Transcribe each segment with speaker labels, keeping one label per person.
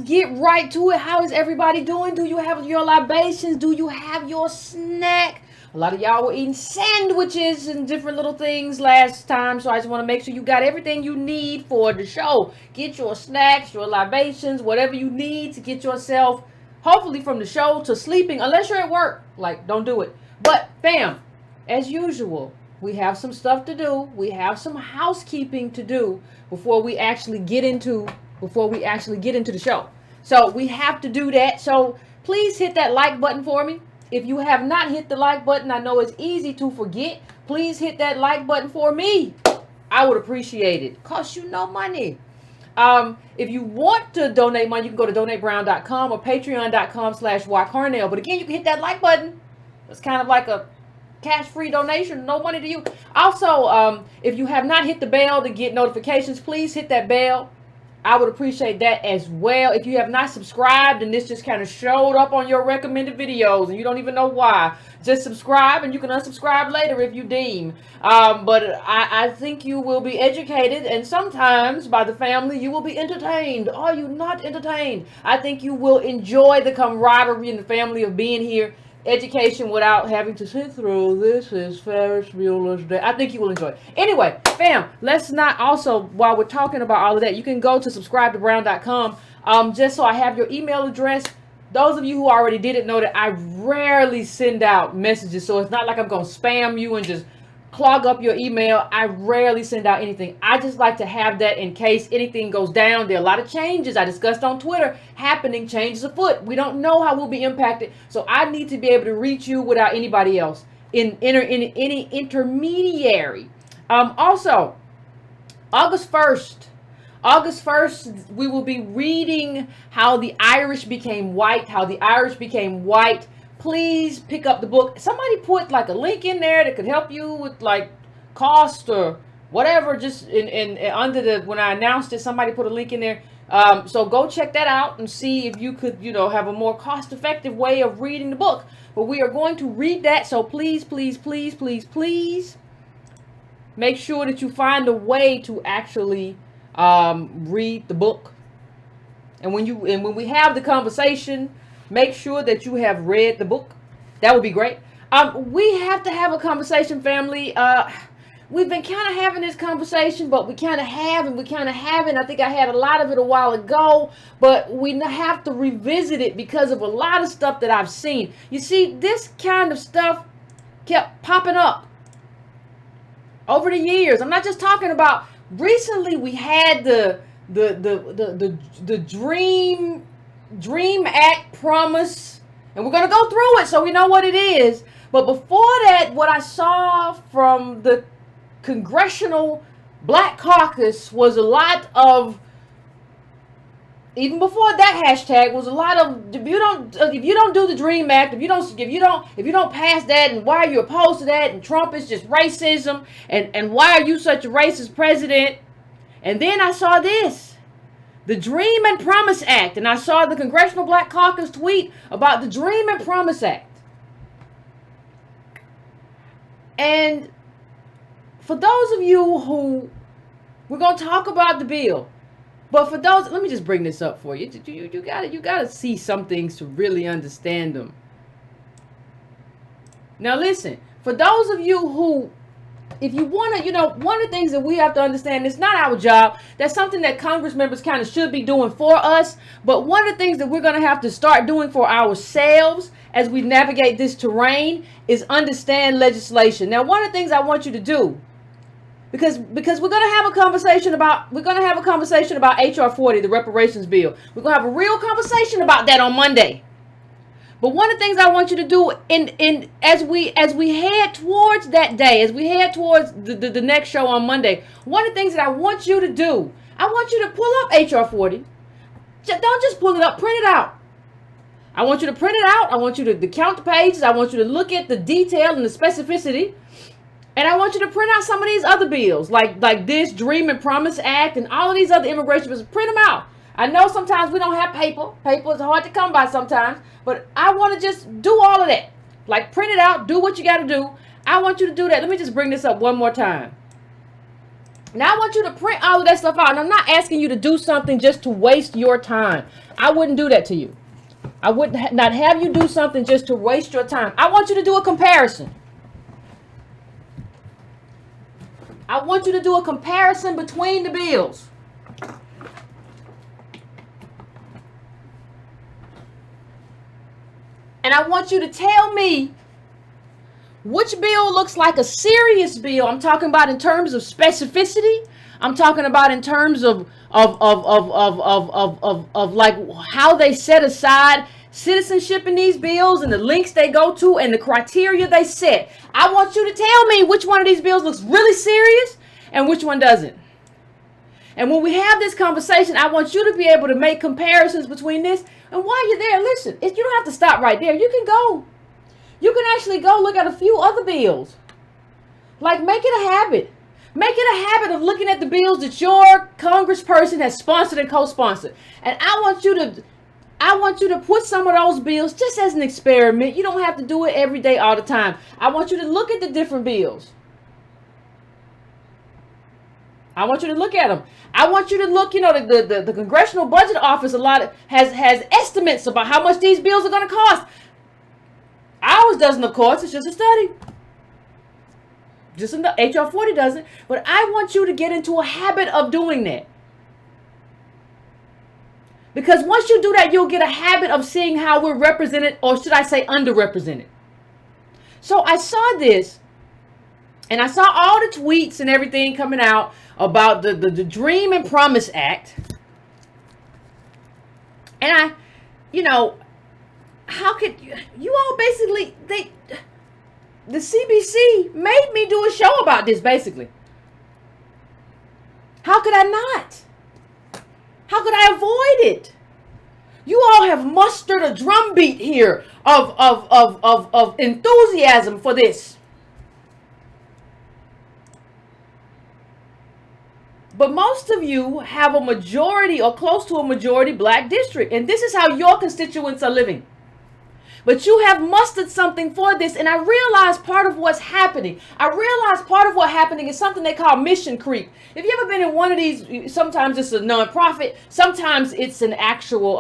Speaker 1: get right to it. How is everybody doing? Do you have your libations? Do you have your snack? A lot of y'all were eating sandwiches and different little things last time, so I just want to make sure you got everything you need for the show. Get your snacks, your libations, whatever you need to get yourself, hopefully from the show to sleeping, unless you're at work. Like, don't do it. But, fam, as usual, we have some stuff to do. We have some housekeeping to do before we actually get into the show. So we have to do that. So please hit that like button for me. If you have not hit the like button, I know it's easy to forget. Please hit that like button for me. I would appreciate it. Costs you no money. If you want to donate money, you can go to donatebrown.com or patreon.com/ycarnell. But again, you can hit that like button. It's kind of like a cash-free donation, no money to you. Also, if you have not hit the bell to get notifications, please hit that bell. I would appreciate that as well. If you have not subscribed and this just kind of showed up on your recommended videos and you don't even know why, just subscribe and you can unsubscribe later if you deem. But I think you will be educated, and sometimes by the family you will be entertained. Are you not entertained? I think you will enjoy the camaraderie in the family of being here. Education without having to sit through this is Ferris Bueller's Day. I think you will enjoy it. Anyway, fam, let's not also, while we're talking about all of that, you can go to subscribetobrown.com. Just so I have your email address. Those of you who already did it know that I rarely send out messages, so it's not like I'm going to spam you and just clog up your email. I rarely send out anything. I just like to have that in case anything goes down. There are a lot of changes I discussed on Twitter happening, changes afoot. We don't know how we'll be impacted, so I need to be able to reach you without anybody else in any intermediary. Also, August 1st, we will be reading How the Irish Became White. Please pick up the book. Somebody put like a link in there that could help you with like cost or whatever. Just in under the, when I announced it, somebody put a link in there. So go check that out and see if you could, have a more cost-effective way of reading the book. But we are going to read that. So please, please, please, please, please make sure that you find a way to actually read the book. And when we have the conversation, make sure that you have read the book. That would be great. We have to have a conversation, family. We've been kind of having this conversation, but we kind of have and we kind of haven't. I think I had a lot of it a while ago, but we have to revisit it because of a lot of stuff that I've seen. You see, this kind of stuff kept popping up over the years. I'm not just talking about recently. We had the Dream Act promise, and we're going to go through it so we know what it is. But before that, what I saw from the Congressional Black Caucus was a lot of, even before that hashtag, was a lot of, if you don't do the Dream Act, if you don't pass that, and why are you opposed to that, and Trump is just racism, and why are you such a racist president? And then I saw this, the Dream and Promise Act. And I saw the Congressional Black Caucus tweet about the Dream and Promise Act. And for those of you who, we're going to talk about the bill. But for those, let me just bring this up for you. You gotta see some things to really understand them. Now listen, for those of you who, if you want to, one of the things that we have to understand, it's not our job. That's something that Congress members kind of should be doing for us. But one of the things that we're going to have to start doing for ourselves as we navigate this terrain is understand legislation. Now, one of the things I want you to do, because we're going to have a conversation about, HR 40, the reparations bill. We're going to have a real conversation about that on Monday. But one of the things I want you to do as we head towards that day, as we head towards the next show on Monday, one of the things that I want you to do, I want you to pull up HR 40. Don't just pull it up, print it out. I want you to print it out. I want you to count the pages. I want you to look at the detail and the specificity. And I want you to print out some of these other bills, like this Dream and Promise Act and all of these other immigration bills. Print them out. I know sometimes we don't have paper. Paper is hard to come by sometimes. But I want to just do all of that. Like, print it out. Do what you got to do. I want you to do that. Let me just bring this up one more time. Now I want you to print all of that stuff out. And I'm not asking you to do something just to waste your time. I wouldn't do that to you. I would not have you do something just to waste your time. I want you to do a comparison. I want you to do a comparison between the bills. And I want you to tell me which bill looks like a serious bill. I'm talking about in terms of specificity. I'm talking about in terms of like how they set aside citizenship in these bills and the links they go to and the criteria they set. I want you to tell me which one of these bills looks really serious and which one doesn't. And when we have this conversation, I want you to be able to make comparisons between this. And while you're there, listen, you don't have to stop right there. You can go. You can actually go look at a few other bills. Like, make it a habit. Make it a habit of looking at the bills that your congressperson has sponsored and co-sponsored. And I want you to put some of those bills just as an experiment. You don't have to do it every day all the time. I want you to look at the different bills. I want you to look at them. I want you to look, the Congressional Budget Office has estimates about how much these bills are going to cost. Ours doesn't, of course. It's just a study. Just in the HR 40 doesn't. But I want you to get into a habit of doing that. Because once you do that, you'll get a habit of seeing how we're represented, or should I say underrepresented. So I saw this, and I saw all the tweets and everything coming out about the Dream and Promise Act. And how could you all basically, the CBC made me do a show about this basically. How could I not? How could I avoid it? You all have mustered a drumbeat here of enthusiasm for this. But most of you have a majority or close to a majority black district. And this is how your constituents are living. But you have mustered something for this. And I realize part of what's happening. I realize part of what's happening is something they call mission creep. If you ever been in one of these, sometimes it's a nonprofit. Sometimes it's an actual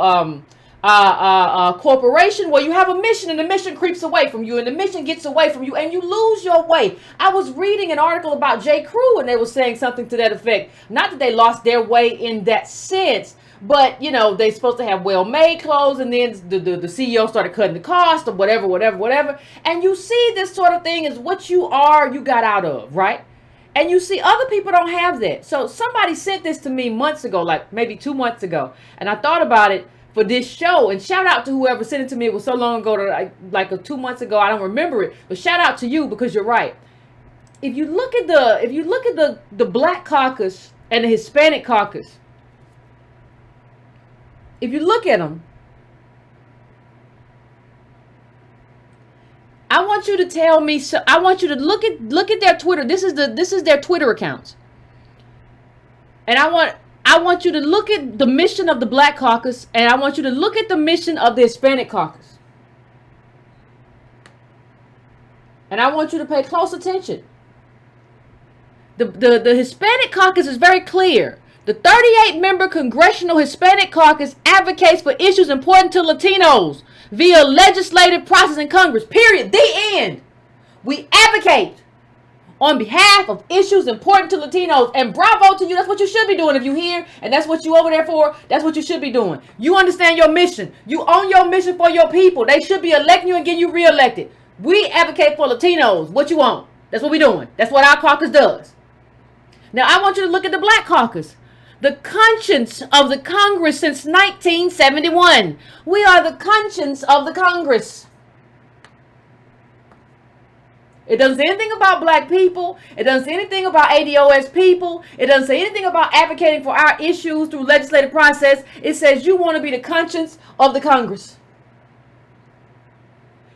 Speaker 1: corporation where you have a mission and the mission creeps away from you and the mission gets away from you and you lose your way. I was reading an article about J. Crew and they were saying something to that effect. Not that they lost their way in that sense, but they're supposed to have well-made clothes, and then the CEO started cutting the cost or whatever. And you see this sort of thing is what you got out of, right? And you see other people don't have that. So somebody sent this to me months ago, like maybe 2 months ago, and I thought about it for this show. And shout out to whoever sent it to me. It was so long ago that like 2 months ago, I don't remember it. But shout out to you, because you're right. If you look at the Black caucus and the Hispanic caucus, if you look at them, I want you to tell me. So I want you to look at their Twitter. This is their Twitter accounts, and I want you to look at the mission of the Black caucus, and I want you to look at the mission of the Hispanic caucus, and I want you to pay close attention. The Hispanic caucus is very clear. The 38-member Congressional Hispanic Caucus advocates for issues important to Latinos via legislative process in Congress. Period. The end. We advocate on behalf of issues important to Latinos. And bravo to you. That's what you should be doing if you're here. And that's what you over there for. That's what you should be doing. You understand your mission. You own your mission for your people. They should be electing you and getting you reelected. We advocate for Latinos. What you want? That's what we're doing. That's what our caucus does. Now, I want you to look at the Black caucus. The conscience of the Congress since 1971. We are the conscience of the Congress. It doesn't say anything about black people. It doesn't say anything about ADOS people. It doesn't say anything about advocating for our issues through legislative process. It says you want to be the conscience of the Congress.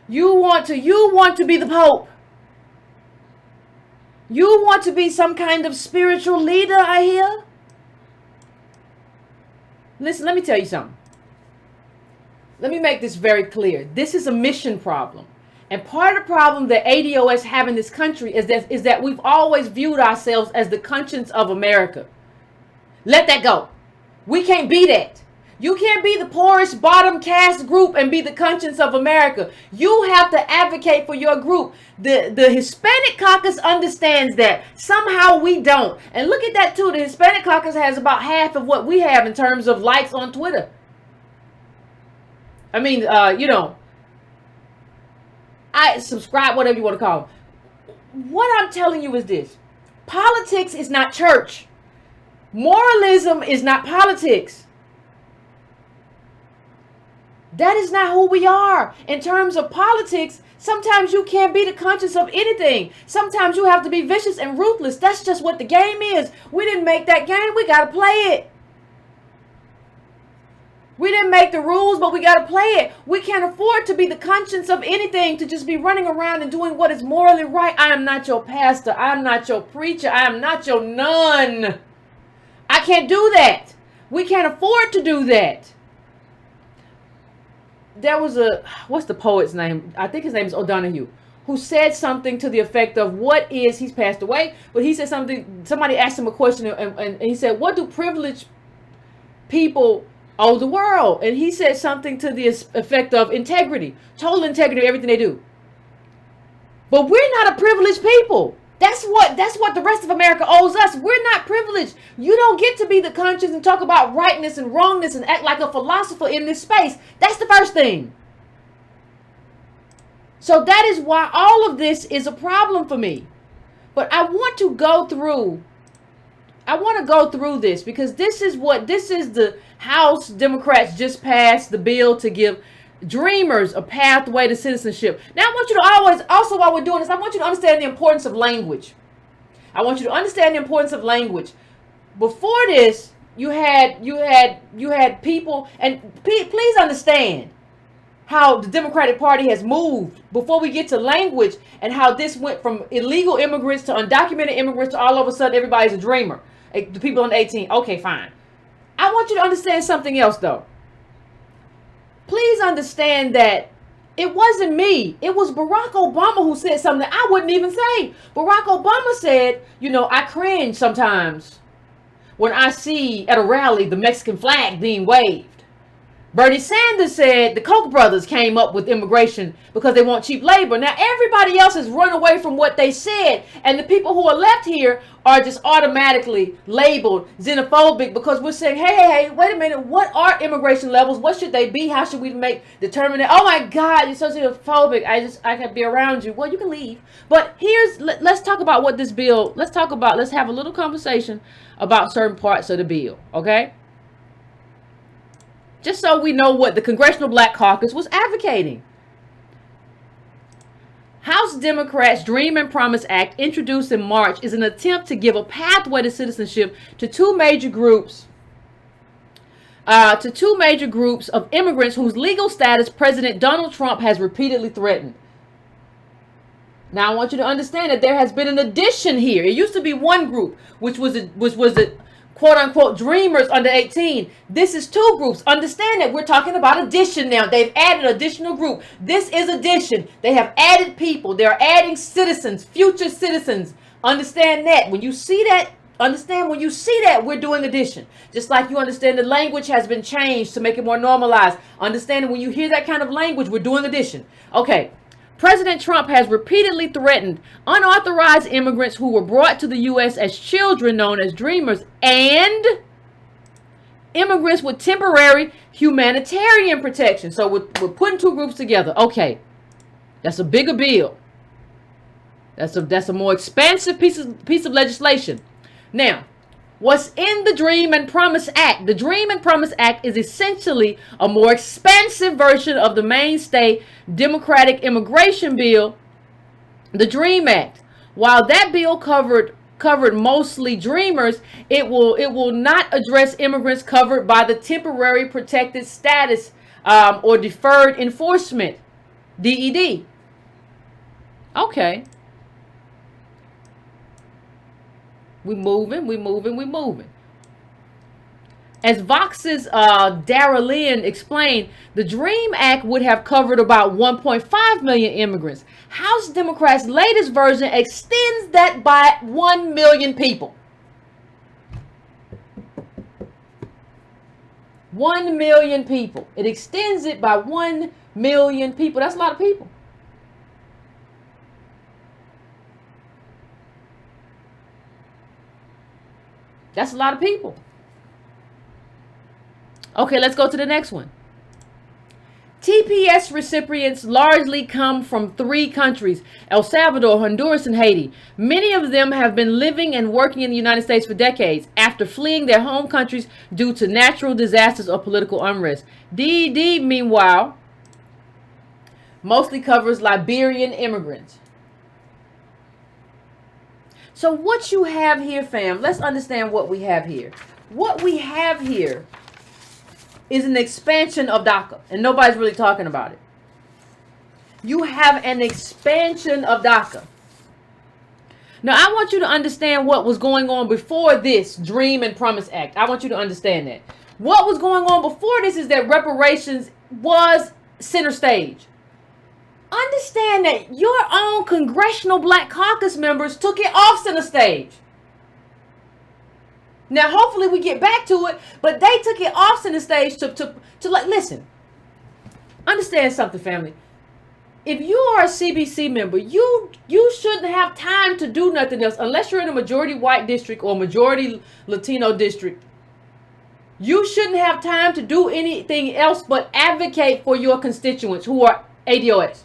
Speaker 1: You want to be the Pope. You want to be some kind of spiritual leader, I hear. Listen, let me tell you something. Let me make this very clear. This is a mission problem. And part of the problem that ADOS have in this country is that we've always viewed ourselves as the conscience of America. Let that go. We can't be that. You can't be the poorest bottom caste group and be the conscience of America. You have to advocate for your group. The Hispanic caucus understands that. Somehow we don't. And look at that too. The Hispanic caucus has about half of what we have in terms of likes on Twitter. I mean, I subscribe, whatever you want to call them. What I'm telling you is this. Politics is not church. Moralism is not politics. That is not who we are. In terms of politics, sometimes you can't be the conscience of anything. Sometimes you have to be vicious and ruthless. That's just what the game is. We didn't make that game. We got to play it. We didn't make the rules, but we got to play it. We can't afford to be the conscience of anything, to just be running around and doing what is morally right. I am not your pastor. I am not your preacher. I am not your nun. I can't do that. We can't afford to do that. There was what's the poet's name? I think his name is O'Donoghue, who said something to the effect of he's passed away, but he said something, somebody asked him a question and he said, what do privileged people owe the world? And he said something to the effect of integrity, total integrity of everything they do. But we're not a privileged people. That's what the rest of America owes us. We're not privileged. You don't get to be the conscience and talk about rightness and wrongness and act like a philosopher in this space. That's the first thing. So that is why all of this is a problem for me. But I want to go through this because this is the House Democrats just passed the bill to give Dreamers a pathway to citizenship. Now I want you to also while we're doing this, I want you to understand the importance of language. I want you to understand the importance of language. Before this, you had people, and please understand how the Democratic Party has moved before we get to language and how this went from illegal immigrants to undocumented immigrants to all of a sudden everybody's a dreamer. The people under 18, okay, fine. I want you to understand something else though. Please understand that it wasn't me. It was Barack Obama who said something that I wouldn't even say. Barack Obama said, I cringe sometimes when I see at a rally the Mexican flag being waved. Bernie Sanders said the Koch brothers came up with immigration because they want cheap labor. Now everybody else has run away from what they said. And the people who are left here are just automatically labeled xenophobic because we're saying, hey, wait a minute. What are immigration levels? What should they be? How should we determine it? Oh my God, you're so xenophobic. I can be around you. Well, you can leave. But let's talk about what this bill, let's have a little conversation about certain parts of the bill. Okay? Just so we know what the Congressional Black Caucus was advocating. House Democrats' Dream and Promise Act, introduced in March, is an attempt to give a pathway to citizenship to two major groups of immigrants whose legal status President Donald Trump has repeatedly threatened. Now, I want you to understand that there has been an addition here. It used to be one group, which was the quote-unquote dreamers under 18. This is two groups. Understand that we're talking about addition now. They've added an additional group. This is addition. They have added people. They're adding citizens, future citizens. Understand that. When you see that, we're doing addition. Just like you understand the language has been changed to make it more normalized. Understand when you hear that kind of language, we're doing addition. Okay. President Trump has repeatedly threatened unauthorized immigrants who were brought to the U.S. as children, known as dreamers, and immigrants with temporary humanitarian protection. So we're putting two groups together. Okay, that's a bigger bill. That's a more expansive piece of legislation. Now, what's in the Dream and Promise Act? The Dream and Promise Act is essentially a more expansive version of the mainstay Democratic immigration bill, the Dream Act. While that bill covered mostly dreamers, it will not address immigrants covered by the temporary protected status or deferred enforcement, DED. Okay. We moving. As Vox's Dara Lynn explained, the Dream Act would have covered about 1.5 million immigrants. House Democrats' latest version extends that by 1 million people. 1 million people. It extends it by 1 million people. That's a lot of people. That's a lot of people. Okay, let's go to the next one. TPS recipients largely come from 3 countries: El Salvador, Honduras, and Haiti. Many of them have been living and working in the United States for decades after fleeing their home countries due to natural disasters or political unrest. DED, meanwhile, mostly covers Liberian immigrants. So what you have here, fam, let's understand what we have here. What we have here is an expansion of DACA, and nobody's really talking about it. You have an expansion of DACA. Now, I want you to understand what was going on before this Dream and Promise Act. I want you to understand that. What was going on before this is that reparations was center stage. Understand that your own Congressional Black Caucus members took it off center stage. Now, hopefully we get back to it, but they took it off center stage to like, listen, understand something, family. If you are a CBC member, you shouldn't have time to do nothing else unless you're in a majority white district or majority Latino district. You shouldn't have time to do anything else but advocate for your constituents who are ADOS.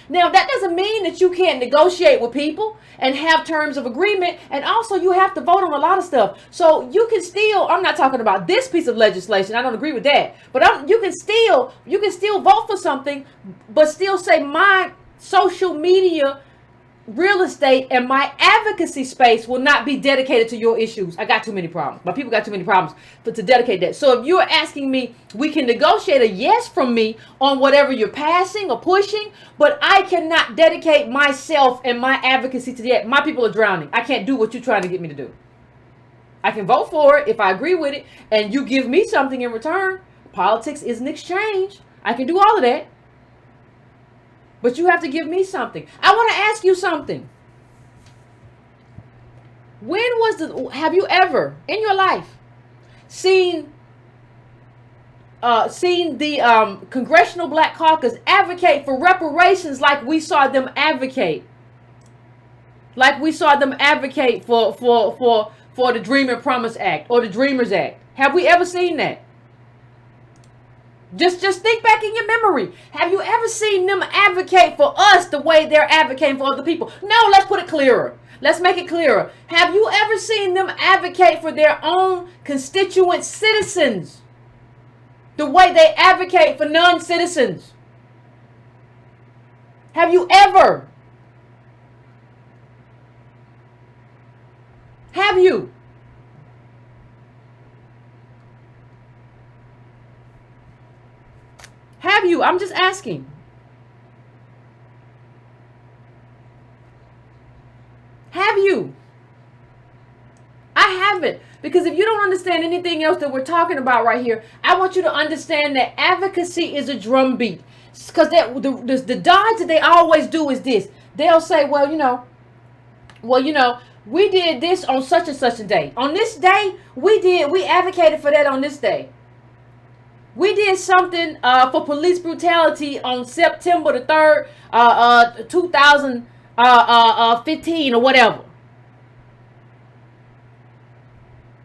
Speaker 1: Now, that doesn't mean that you can't negotiate with people and have terms of agreement, and also you have to vote on a lot of stuff. So you can still, I'm not talking about this piece of legislation, I don't agree with that, but you can still vote for something, but still say my social media real estate and my advocacy space will not be dedicated to your issues. I got too many problems. My people got too many problems to dedicate that. So if you're asking me, we can negotiate a yes from me on whatever you're passing or pushing, but I cannot dedicate myself and my advocacy to that. My people are drowning. I can't do what you're trying to get me to do. I can vote for it if I agree with it and you give me something in return. Politics is an exchange. I can do all of that. But you have to give me something. I want to ask you something. Have you ever in your life seen the Congressional Black Caucus advocate for reparations like we saw them advocate? Like we saw them advocate for the Dream and Promise Act or the Dreamers Act. Have we ever seen that? Just think back in your memory. Have you ever seen them advocate for us the way they're advocating for other people? No, let's put it clearer. Let's make it clearer. Have you ever seen them advocate for their own constituent citizens the way they advocate for non-citizens? Have you ever? Have you? Have you? I'm just asking. Have you? I haven't. Because if you don't understand anything else that we're talking about right here, I want you to understand that advocacy is a drumbeat. Because the dodge that they always do is this. They'll say, well, you know, we did this on such and such a day. On this day, we advocated for that on this day. We did something for police brutality on September the 3rd, 2015 or whatever.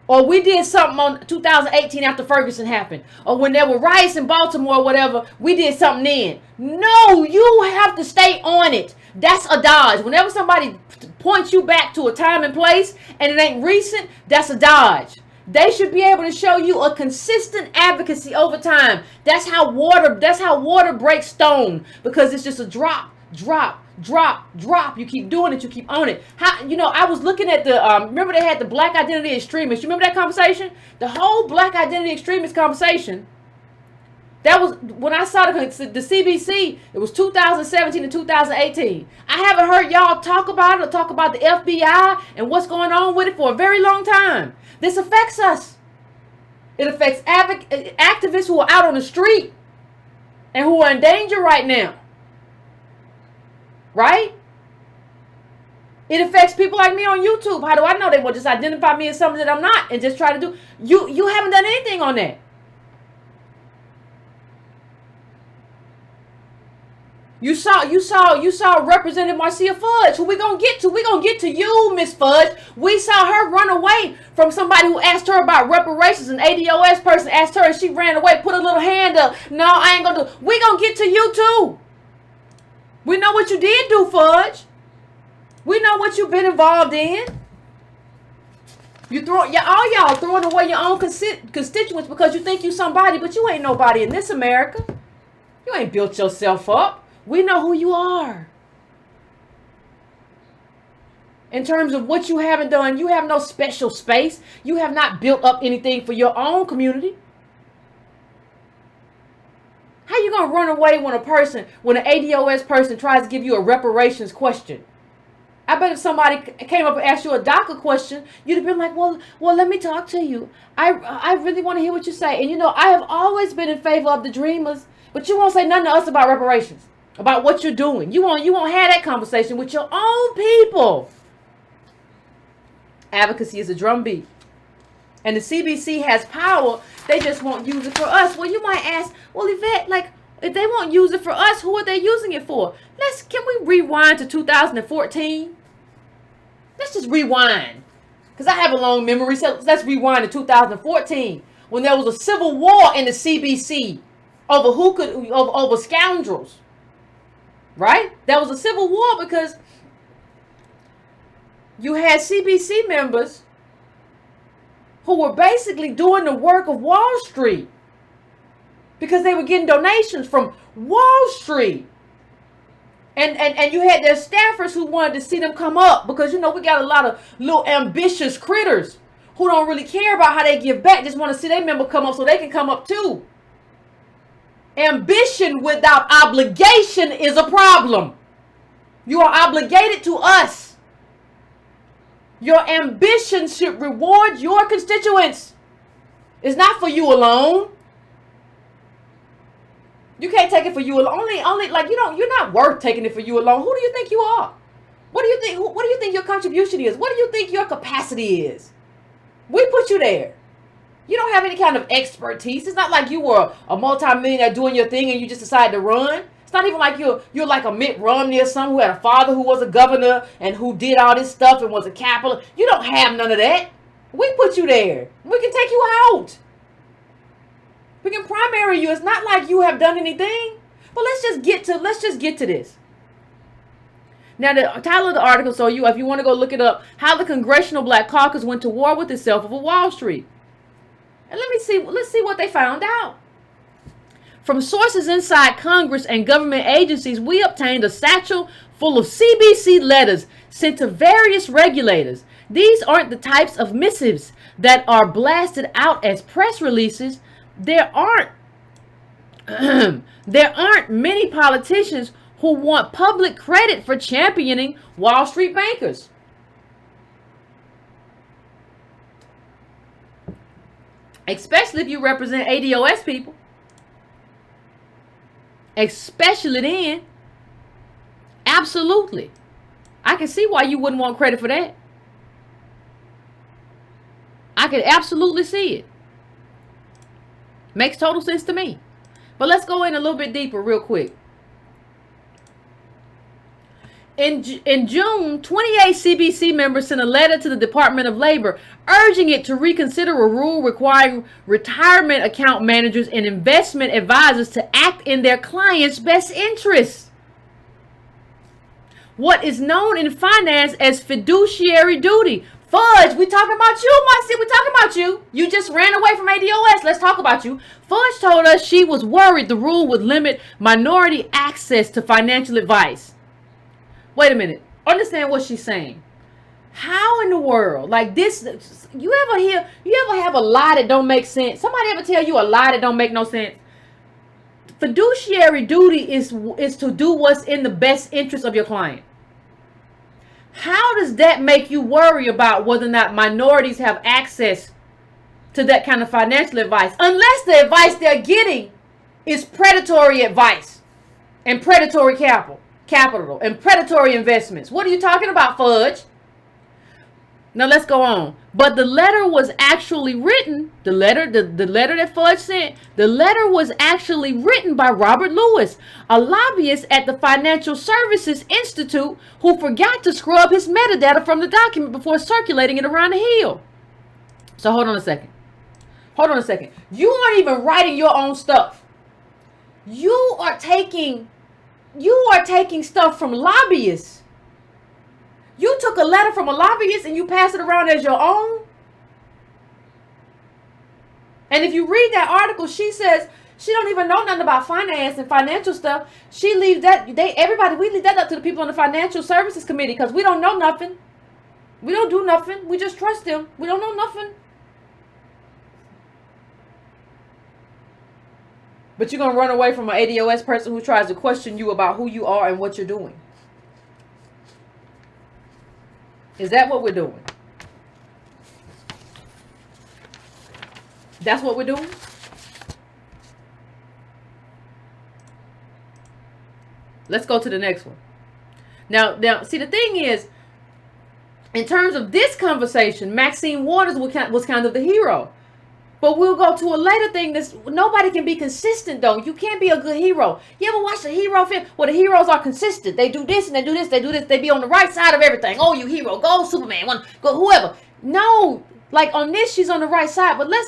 Speaker 1: Or we did something on 2018 after Ferguson happened. Or when there were riots in Baltimore or whatever, we did something then. No, you have to stay on it. That's a dodge. Whenever somebody points you back to a time and place and it ain't recent, that's a dodge. They should be able to show you a consistent advocacy over time. That's how water breaks stone, because it's just a drop, drop, drop, drop. You keep doing it, you keep on it. I was looking at the remember they had the Black Identity Extremists. You remember that conversation? The whole Black Identity Extremist conversation. That was when I saw the CBC. It was 2017 and 2018. I haven't heard y'all talk about it or talk about the FBI and what's going on with it for a very long time. This affects us. It affects activists who are out on the street and who are in danger right now. right? It affects people like me on YouTube. How do I know? They will just identify me as something that I'm not and just try to do. You haven't done anything on that. You saw Representative Marcia Fudge, who we gonna get to. We gonna get to you, Miss Fudge. We saw her run away from somebody who asked her about reparations. An ADOS person asked her and she ran away, put a little hand up. No, I ain't gonna do. We gonna get to you too. We know what you did do, Fudge. We know what you've been involved in. All y'all throwing away your own constituents because you think you somebody, but you ain't nobody in this America. You ain't built yourself up. We know who you are. In terms of what you haven't done, you have no special space. You have not built up anything for your own community. How you gonna run away when an ADOS person tries to give you a reparations question? I bet if somebody came up and asked you a DACA question, you'd have been like, well, let me talk to you. I really want to hear what you say. And I have always been in favor of the dreamers, but you won't say nothing to us about reparations, about what you're doing. You won't have that conversation with your own people. Advocacy is a drumbeat. And the CBC has power. They just won't use it for us. Well, you might ask, well, Yvette, if they won't use it for us, who are they using it for? Can we rewind to 2014? Let's just rewind. Because I have a long memory. So let's rewind to 2014. When there was a civil war in the CBC over scoundrels. Right? There was a civil war because you had CBC members who were basically doing the work of Wall Street because they were getting donations from Wall Street. And you had their staffers who wanted to see them come up because, we got a lot of little ambitious critters who don't really care about how they give back, just want to see their member come up so they can come up too. Ambition without obligation is a problem. You are obligated to us. Your ambition should reward your constituents. It's not for you alone. You can't take it for you alone. You're not worth taking it for you alone. Who do you think you are? What do you think your contribution is? What do you think your capacity is? We put you there. You don't have any kind of expertise. It's not like you were a multimillionaire doing your thing and you just decided to run. It's not even like you're like a Mitt Romney or someone who had a father who was a governor and who did all this stuff and was a capitalist. You don't have none of that. We put you there. We can take you out. We can primary you. It's not like you have done anything. But let's just get to this. Now, the title of the article, if you want to go look it up, how the Congressional Black Caucus went to war with itself over Wall Street. And let's see what they found out. From sources inside Congress and government agencies, we obtained a satchel full of CBC letters sent to various regulators. These aren't the types of missives that are blasted out as press releases. There aren't many politicians who want public credit for championing Wall Street bankers. Especially if you represent ADOS people. Especially then. Absolutely. I can see why you wouldn't want credit for that. I can absolutely see it. Makes total sense to me. But let's go in a little bit deeper real quick. In June, 28 CBC members sent a letter to the Department of Labor urging it to reconsider a rule requiring retirement account managers and investment advisors to act in their clients' best interests. What is known in finance as fiduciary duty. Fudge, we talking about you, Marcy. We talking about you. You just ran away from ADOS. Let's talk about you. Fudge told us she was worried the rule would limit minority access to financial advice. Wait a minute. Understand what she's saying. How in the world, like this, you ever have a lie that don't make sense? Somebody ever tell you a lie that don't make no sense? Fiduciary duty is to do what's in the best interest of your client. How does that make you worry about whether or not minorities have access to that kind of financial advice? Unless the advice they're getting is predatory advice and predatory capital. capital and predatory investments. What are you talking about, Fudge? Now let's go on. But the letter was actually written, the letter that Fudge sent, the letter was actually written by Robert Lewis, a lobbyist at the Financial Services Institute who forgot to scrub his metadata from the document before circulating it around the Hill. So hold on a second. Hold on a second. You aren't even writing your own stuff. You are taking stuff from lobbyists. You took a letter from a lobbyist and you pass it around as your own. And if you read that article, she says she don't even know nothing about finance and financial stuff. She leaves that, we leave that up to the people on the Financial Services Committee because we don't know nothing. We don't do nothing. We just trust them. We don't know nothing. But you're going to run away from an ADOS person who tries to question you about who you are and what you're doing. Is that what we're doing? That's what we're doing? Let's go to the next one. Now, see, the thing is, in terms of this conversation, Maxine Waters was kind of the hero. But we'll go to a later thing. Nobody can be consistent, though. You can't be a good hero. You ever watch a hero film? Well, the heroes are consistent. They do this and they do this. They do this. They be on the right side of everything. Oh, you hero. Go Superman. Go whoever. No. Like on this, she's on the right side. But now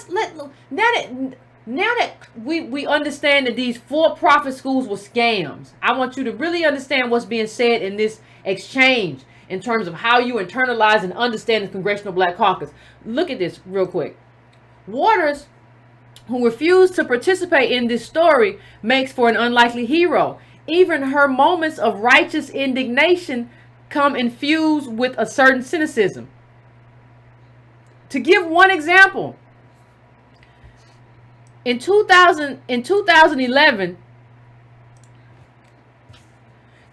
Speaker 1: that we understand that these for-profit schools were scams, I want you to really understand what's being said in this exchange in terms of how you internalize and understand the Congressional Black Caucus. Look at this real quick. Waters, who refused to participate in this story, makes for an unlikely hero. Even her moments of righteous indignation come infused with a certain cynicism. To give one example, in 2011,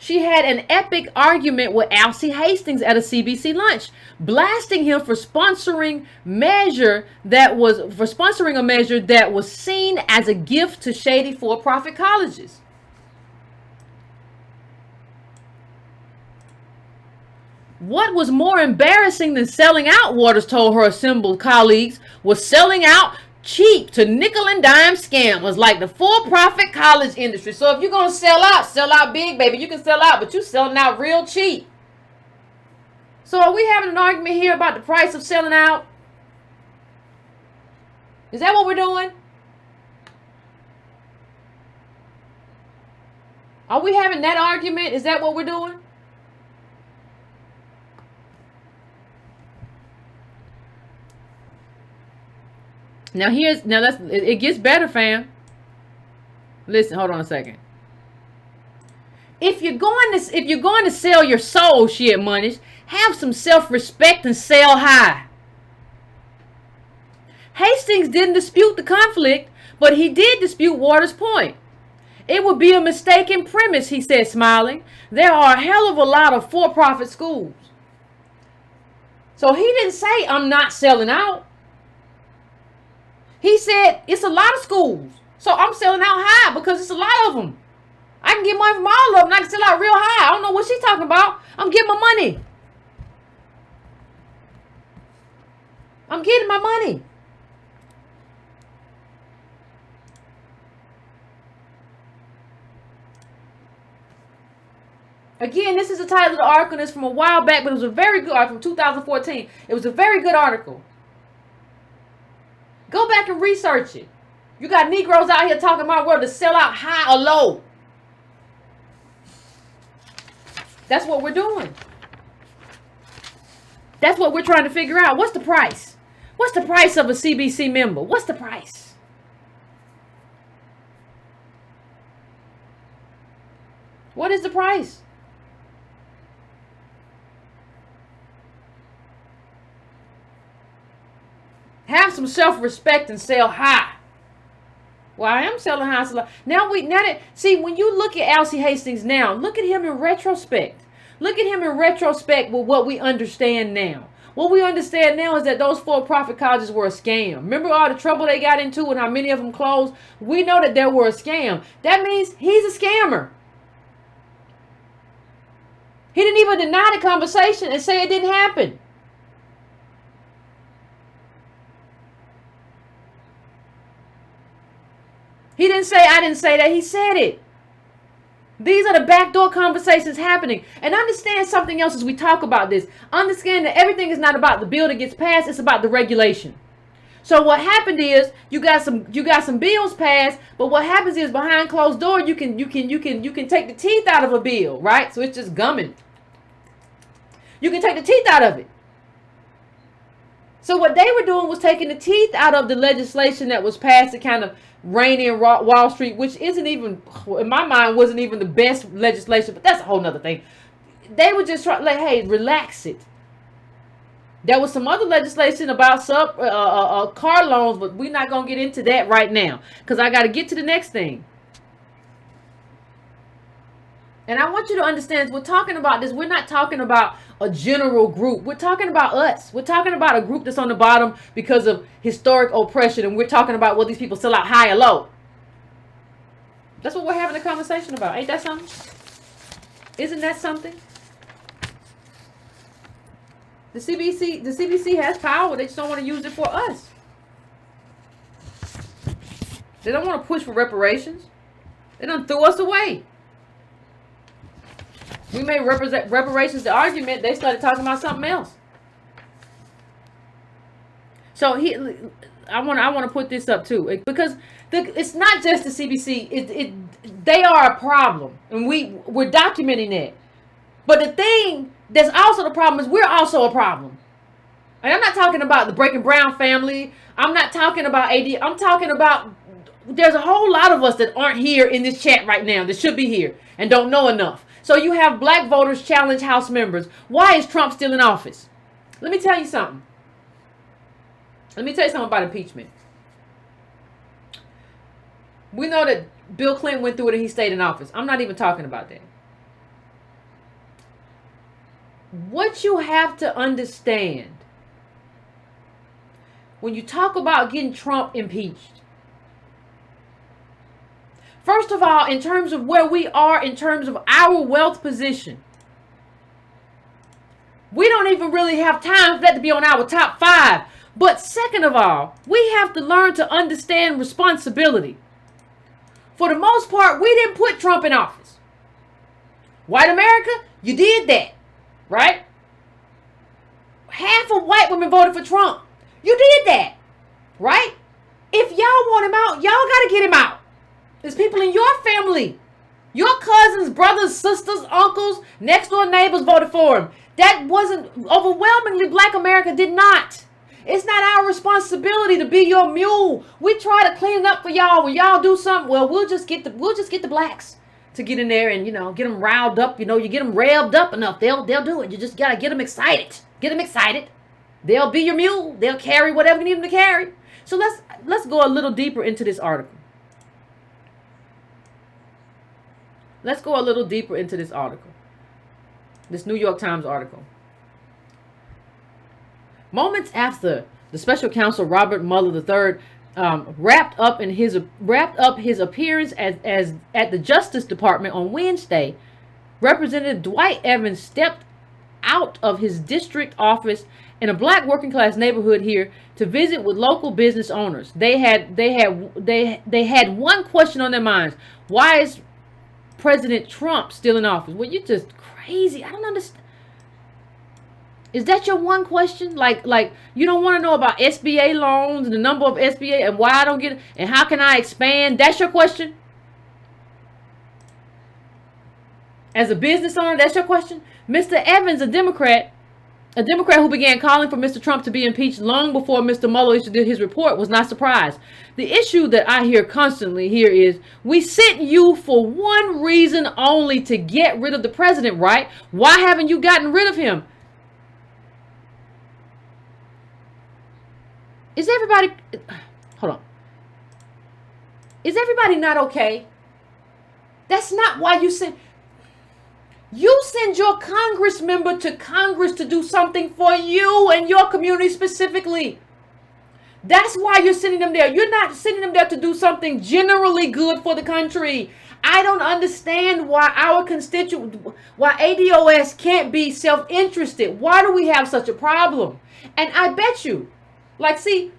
Speaker 1: she had an epic argument with Alcee Hastings at a CBC lunch, blasting him for sponsoring a measure that was seen as a gift to shady for-profit colleges. What was more embarrassing than selling out, Waters told her assembled colleagues, was selling out cheap to nickel and dime scammers like the for-profit college industry. So if you're going to sell out big, baby. You can sell out, but you're selling out real cheap. So are we having an argument here about the price of selling out? Is that what we're doing? Are we having that argument? Is that what we're doing? Now it gets better, fam. Listen, hold on a second. If you're going to sell your soul, she admonished, have some self-respect and sell high. Hastings didn't dispute the conflict, but he did dispute Waters' point. It would be a mistaken premise, he said, smiling. There are a hell of a lot of for-profit schools. So he didn't say, I'm not selling out. He said, it's a lot of schools. So I'm selling out high because it's a lot of them. I can get money from all of them. I can sell out real high. I don't know what she's talking about. I'm getting my money. I'm getting my money. Again, this is the title of the article. It's from a while back, but it was a very good article from 2014. It was a very good article. Go back and research it. You got Negroes out here talking about whether to sell out high or low. That's what we're doing. That's what we're trying to figure out. What's the price? What's the price of a CBC member? What's the price? What is the price? Have some self-respect and sell high. Well, I am selling high. Now see, when you look at Alcee Hastings now, look at him in retrospect. Look at him in retrospect with what we understand now. What we understand now is that those for-profit colleges were a scam. Remember all the trouble they got into and how many of them closed? We know that they were a scam. That means he's a scammer. He didn't even deny the conversation and say it didn't happen. He didn't say, I didn't say that. He said it. These are the backdoor conversations happening. And understand something else as we talk about this. Understand that everything is not about the bill that gets passed. It's about the regulation. So what happened is you got some bills passed, but what happens is behind closed doors you can take the teeth out of a bill, right? So it's just gumming. You can take the teeth out of it. So what they were doing was taking the teeth out of the legislation that was passed to kind of rein in Wall Street, which isn't even, in my mind, wasn't even the best legislation, but that's a whole nother thing. They were just trying, like, hey, relax it. There was some other legislation about car loans, but we're not going to get into that right now because I got to get to the next thing. And I want you to understand, we're talking about this. We're not talking about a general group. We're talking about us. We're talking about a group that's on the bottom because of historic oppression. And we're talking about what these people sell out high or low. That's what we're having a conversation about. Ain't that something? Isn't that something? The CBC has power. They just don't want to use it for us. They don't want to push for reparations. They done threw us away. We made reparations the argument. They started talking about something else. So I want to put this up too, because it's not just the CBC. They are a problem, and we're documenting that. But the thing that's also the problem is we're also a problem. And I'm not talking about the Breaking Brown family. I'm not talking about AD. I'm talking about there's a whole lot of us that aren't here in this chat right now that should be here and don't know enough. So you have black voters challenge House members. Why is Trump still in office? Let me tell you something. Let me tell you something about impeachment. We know that Bill Clinton went through it and he stayed in office. I'm not even talking about that. What you have to understand when you talk about getting Trump impeached, first of all, in terms of where we are, in terms of our wealth position, we don't even really have time for that to be on our top 5. But second of all, we have to learn to understand responsibility. For the most part, we didn't put Trump in office. White America, you did that, right? Half of white women voted for Trump. You did that, right? If y'all want him out, y'all got to get him out. There's people in your family, your cousins, brothers, sisters, uncles, next door neighbors voted for him. That wasn't, overwhelmingly, black America did not. It's not our responsibility to be your mule. We try to clean it up for y'all. When y'all do something, well, we'll just get the blacks to get in there and, get them riled up. You get them revved up enough. They'll do it. You just got to get them excited. Get them excited. They'll be your mule. They'll carry whatever you need them to carry. So let's go a little deeper into this article. Let's go a little deeper into this article. This New York Times article. Moments after the special counsel Robert Mueller III wrapped up his appearance as at the Justice Department on Wednesday, Representative Dwight Evans stepped out of his district office in a black working class neighborhood here to visit with local business owners. They had one question on their minds: why is President Trump still in office? Well, you're just crazy. I don't understand. Is that your one question? Like you don't want to know about SBA loans and the number of SBA and why I don't get it and how can I expand? That's your question? As a business owner, that's your question? Mr. Evans, a Democrat who began calling for Mr. Trump to be impeached long before Mr. Mueller issued his report, was not surprised. The issue that I hear constantly here is, we sent you for one reason only, to get rid of the president, right? Why haven't you gotten rid of him? Is everybody, hold on. Is everybody not okay? That's not why you send your Congress member to Congress to do something for you and your community specifically. That's why you're sending them there. You're not sending them there to do something generally good for the country. I don't understand why why ADOS can't be self-interested. Why do we have such a problem? And I bet you, like, see,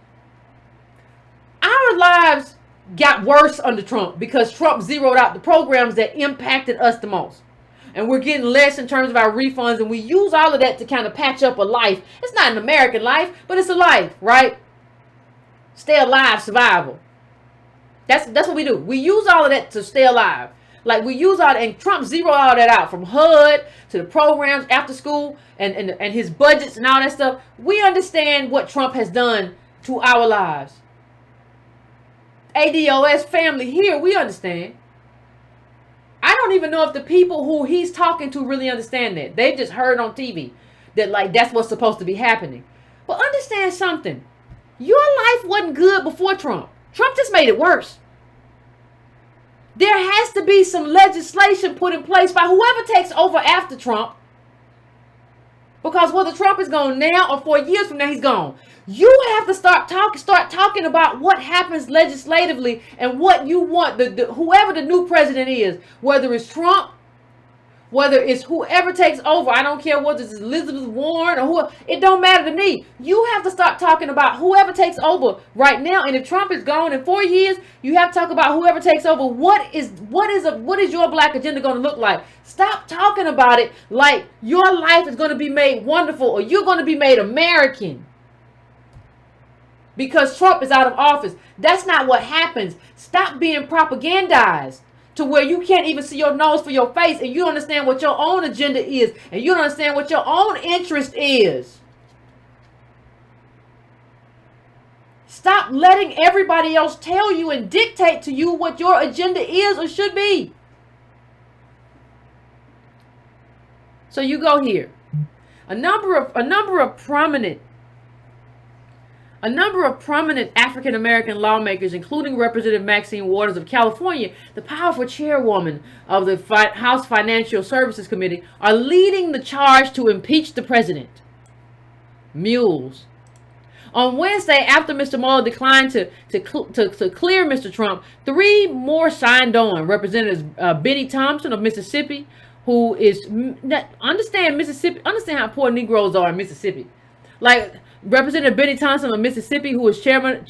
Speaker 1: our lives got worse under Trump because Trump zeroed out the programs that impacted us the most. And we're getting less in terms of our refunds, and we use all of that to kind of patch up a life. It's not an American life, but it's a life, right? Stay alive, survival. That's what we do. We use all of that to stay alive. Like, we use all that, and Trump zeroed all that out, from HUD to the programs after school and his budgets and all that stuff. We understand what Trump has done to our lives. ADOS family here, we understand. I don't even know if the people who he's talking to really understand that. They've just heard on TV that, like, that's what's supposed to be happening. But understand something. Your life wasn't good before Trump. Trump just made it worse. There has to be some legislation put in place by whoever takes over after Trump. Because whether Trump is gone now or 4 years from now, he's gone. You have to start talking about what happens legislatively and what you want, whoever the new president is, whether it's Trump, whether it's whoever takes over. I don't care whether it's Elizabeth Warren or who. It don't matter to me. You have to start talking about whoever takes over right now. And if Trump is gone in 4 years, you have to talk about whoever takes over. What is your black agenda going to look like? Stop talking about it like your life is going to be made wonderful or you're going to be made American because Trump is out of office. That's not what happens. Stop being propagandized to where you can't even see your nose for your face, and you don't understand what your own agenda is, and you don't understand what your own interest is. Stop letting everybody else tell you and dictate to you what your agenda is or should be. So you go here. A number of prominent African American lawmakers, including Representative Maxine Waters of California, the powerful chairwoman of the House Financial Services Committee, are leading the charge to impeach the president. Mules. On Wednesday, after Mr. Mueller declined to clear Mr. Trump, 3 more signed on. Representatives Benny Thompson of Mississippi, who is understand how poor Negroes are in Mississippi. Like, Representative Benny Thompson of Mississippi, who is chairman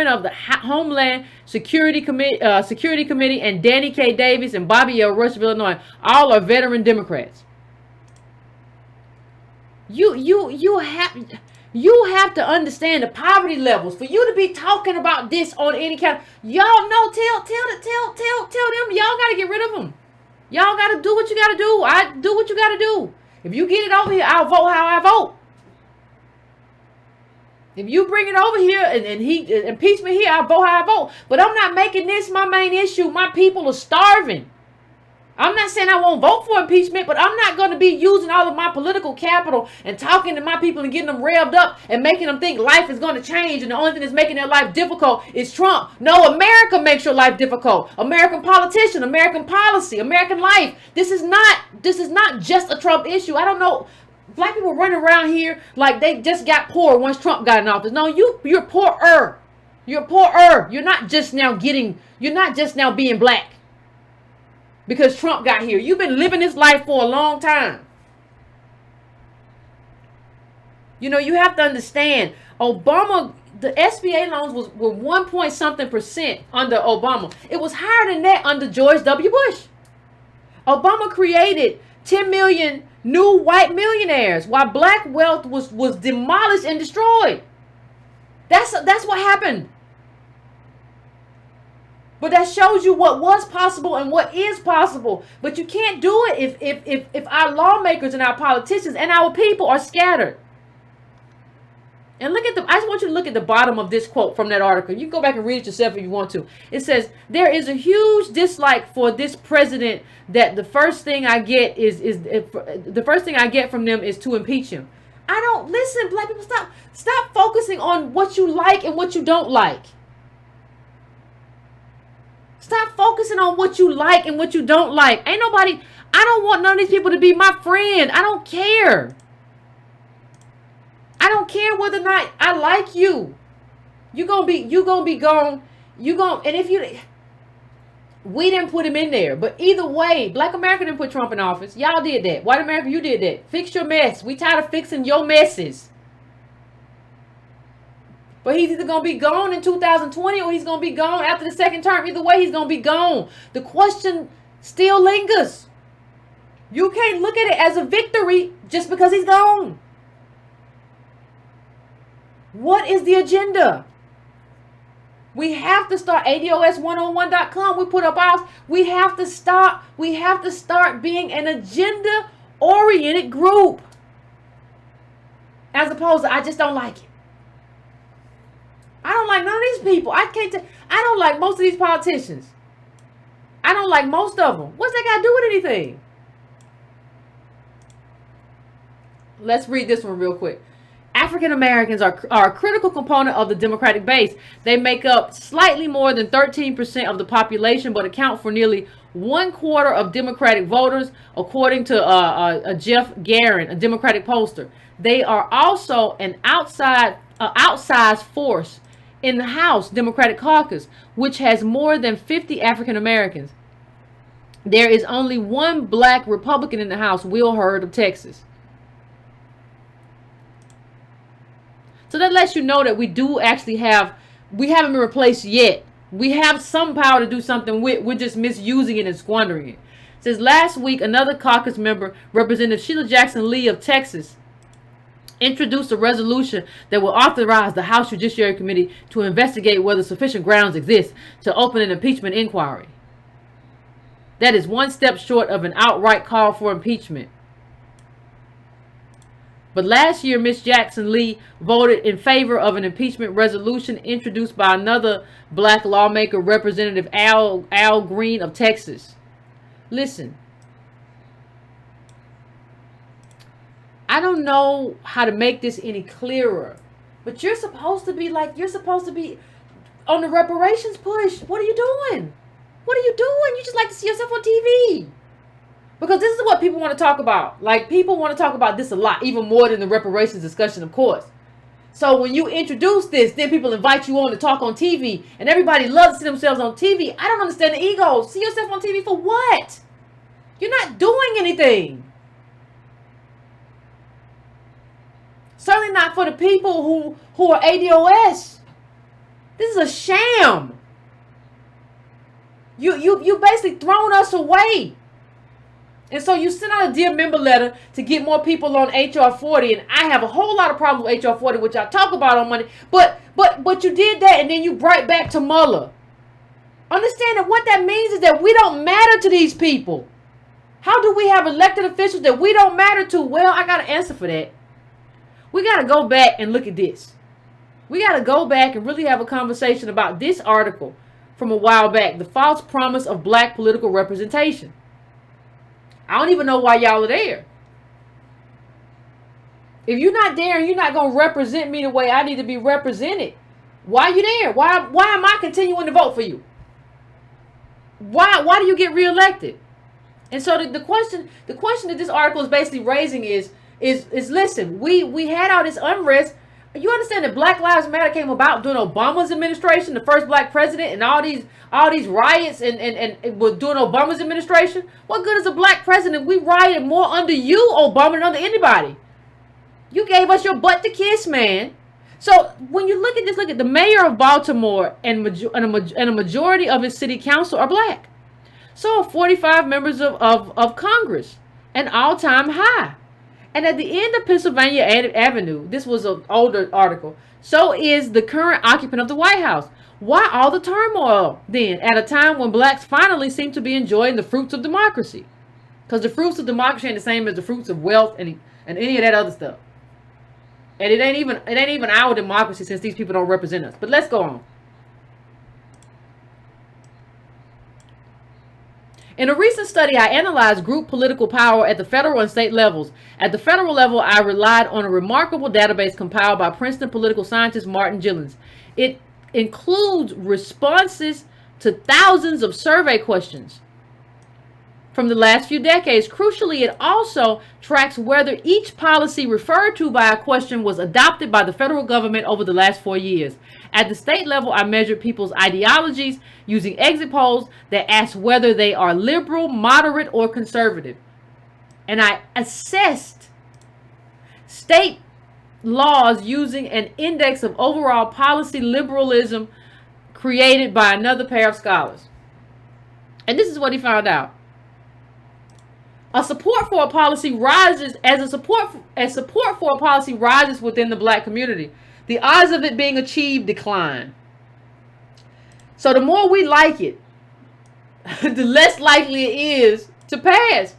Speaker 1: of the Homeland Security Committee, and Danny K. Davis and Bobby L. Rush of Illinois, all are veteran Democrats. You have to understand the poverty levels for you to be talking about this on any kind of, y'all know. Tell them y'all got to get rid of them. Y'all got to do what you got to do. I do what you got to do. If you get it over here, I'll vote how I vote. If you bring it over here and he impeachment here, I vote how I vote. But I'm not making this my main issue. My people are starving. I'm not saying I won't vote for impeachment, but I'm not going to be using all of my political capital and talking to my people and getting them revved up and making them think life is going to change and the only thing that's making their life difficult is Trump. No, America makes your life difficult. American politician, American policy, American life. This is not just a Trump issue. I don't know. Black people running around here like they just got poor once Trump got in office. No, you're poorer. You're poorer. You're not just now being black because Trump got here. You've been living this life for a long time. You know, you have to understand, Obama, the SBA loans were 1 point something % under Obama. It was higher than that under George W. Bush. Obama created 10 million new white millionaires while black wealth was demolished and destroyed. That's what happened. But that shows you what was possible and what is possible. But you can't do it if our lawmakers and our politicians and our people are scattered. And I just want you to look at the bottom of this quote from that article. You can go back and read it yourself if you want to. It says, there is a huge dislike for this president that the first thing I get from them is to impeach him. I don't listen, black people, stop focusing on what you like and what you don't like. Stop focusing on what you like and what you don't like. I don't want none of these people to be my friend. I don't care. I don't care whether or not I like you. You gonna be gone. And We didn't put him in there. But either way, Black America didn't put Trump in office. Y'all did that. White America, you did that. Fix your mess. We tired of fixing your messes. But he's either going to be gone in 2020 or he's going to be gone after the second term. Either way, he's going to be gone. The question still lingers. You can't look at it as a victory just because he's gone. What is the agenda? We have to start ADOS101.com. We put up ours. We have to start being an agenda-oriented group. As opposed to, I just don't like it. I don't like none of these people. I don't like most of these politicians. I don't like most of them. What's that got to do with anything? Let's read this one real quick. African Americans are a critical component of the Democratic base. They make up slightly more than 13% of the population, but account for nearly 1/4 of Democratic voters, according to Jeff Garin, a Democratic pollster. They are also an outsized force in the House Democratic caucus, which has more than 50 African Americans. There is only one black Republican in the House, Will Hurd of Texas. So that lets you know that we do actually we haven't been replaced yet. We have some power to do something with. We're just misusing it and squandering it. It says last week, another caucus member, Representative Sheila Jackson Lee of Texas, introduced a resolution that will authorize the House Judiciary Committee to investigate whether sufficient grounds exist to open an impeachment inquiry. That is one step short of an outright call for impeachment. But last year, Ms. Jackson Lee voted in favor of an impeachment resolution introduced by another black lawmaker, Representative Al Green of Texas. Listen, I don't know how to make this any clearer, but you're supposed to be on the reparations push. What are you doing? What are you doing? You just like to see yourself on TV. Because this is what people want to talk about. Like, people want to talk about this a lot, even more than the reparations discussion, of course. So when you introduce this, then people invite you on to talk on TV, and everybody loves to see themselves on TV. I don't understand the ego. See yourself on TV for what? You're not doing anything. Certainly not for the people who are ADOS. This is a sham. You basically thrown us away. And so you sent out a dear member letter to get more people on HR 40, and I have a whole lot of problems with HR 40, which I talk about on Monday. But you did that, and then you brought back to Mueller. Understand that what that means is that we don't matter to these people. How do we have elected officials that we don't matter to? Well, I got an answer for that. We got to go back and look at this. We got to go back and really have a conversation about this article from a while back, The False Promise of Black Political Representation. I don't even know why y'all are there. If you're not there and you're not going to represent me the way I need to be represented, why are you there? Why am I continuing to vote for you? Why do you get reelected? And so the question that this article is basically raising is listen, we had all this unrest. You understand that Black Lives Matter came about during Obama's administration, the first black president, and all these riots and were during Obama's administration? What good is a black president? We rioted more under you, Obama, than under anybody. You gave us your butt to kiss, man. So when you look at this, look at the mayor of Baltimore and a majority of his city council are black. So are 45 members of Congress, an all-time high. And at the end of Pennsylvania Avenue, this was an older article, so is the current occupant of the White House. Why all the turmoil then, at a time when blacks finally seem to be enjoying the fruits of democracy? Because the fruits of democracy ain't the same as the fruits of wealth and any of that other stuff. And it ain't even our democracy, since these people don't represent us. But let's go on. In a recent study, I analyzed group political power at the federal and state levels. At the federal level, I relied on a remarkable database compiled by Princeton political scientist Martin Gillens. It includes responses to thousands of survey questions. from the last few decades. Crucially, it also tracks whether each policy referred to by a question was adopted by the federal government over the last 4 years. At the state level, I measured people's ideologies using exit polls that ask whether they are liberal, moderate, or conservative. And I assessed state laws using an index of overall policy liberalism created by another pair of scholars. And this is what he found out. A support for a policy rises as support for a policy rises within the black community. The odds of it being achieved decline. So the more we like it, the less likely it is to pass.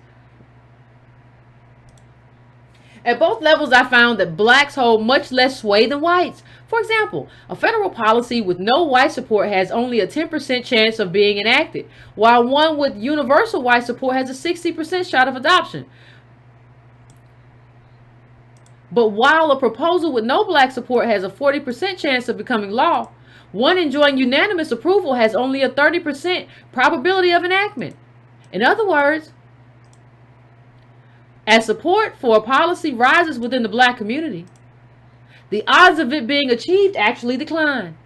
Speaker 1: At both levels, I found that blacks hold much less sway than whites. For example, a federal policy with no white support has only a 10% chance of being enacted, while one with universal white support has a 60% shot of adoption. But while a proposal with no black support has a 40% chance of becoming law, one enjoying unanimous approval has only a 30% probability of enactment. In other words, as support for a policy rises within the black community, the odds of it being achieved actually decline.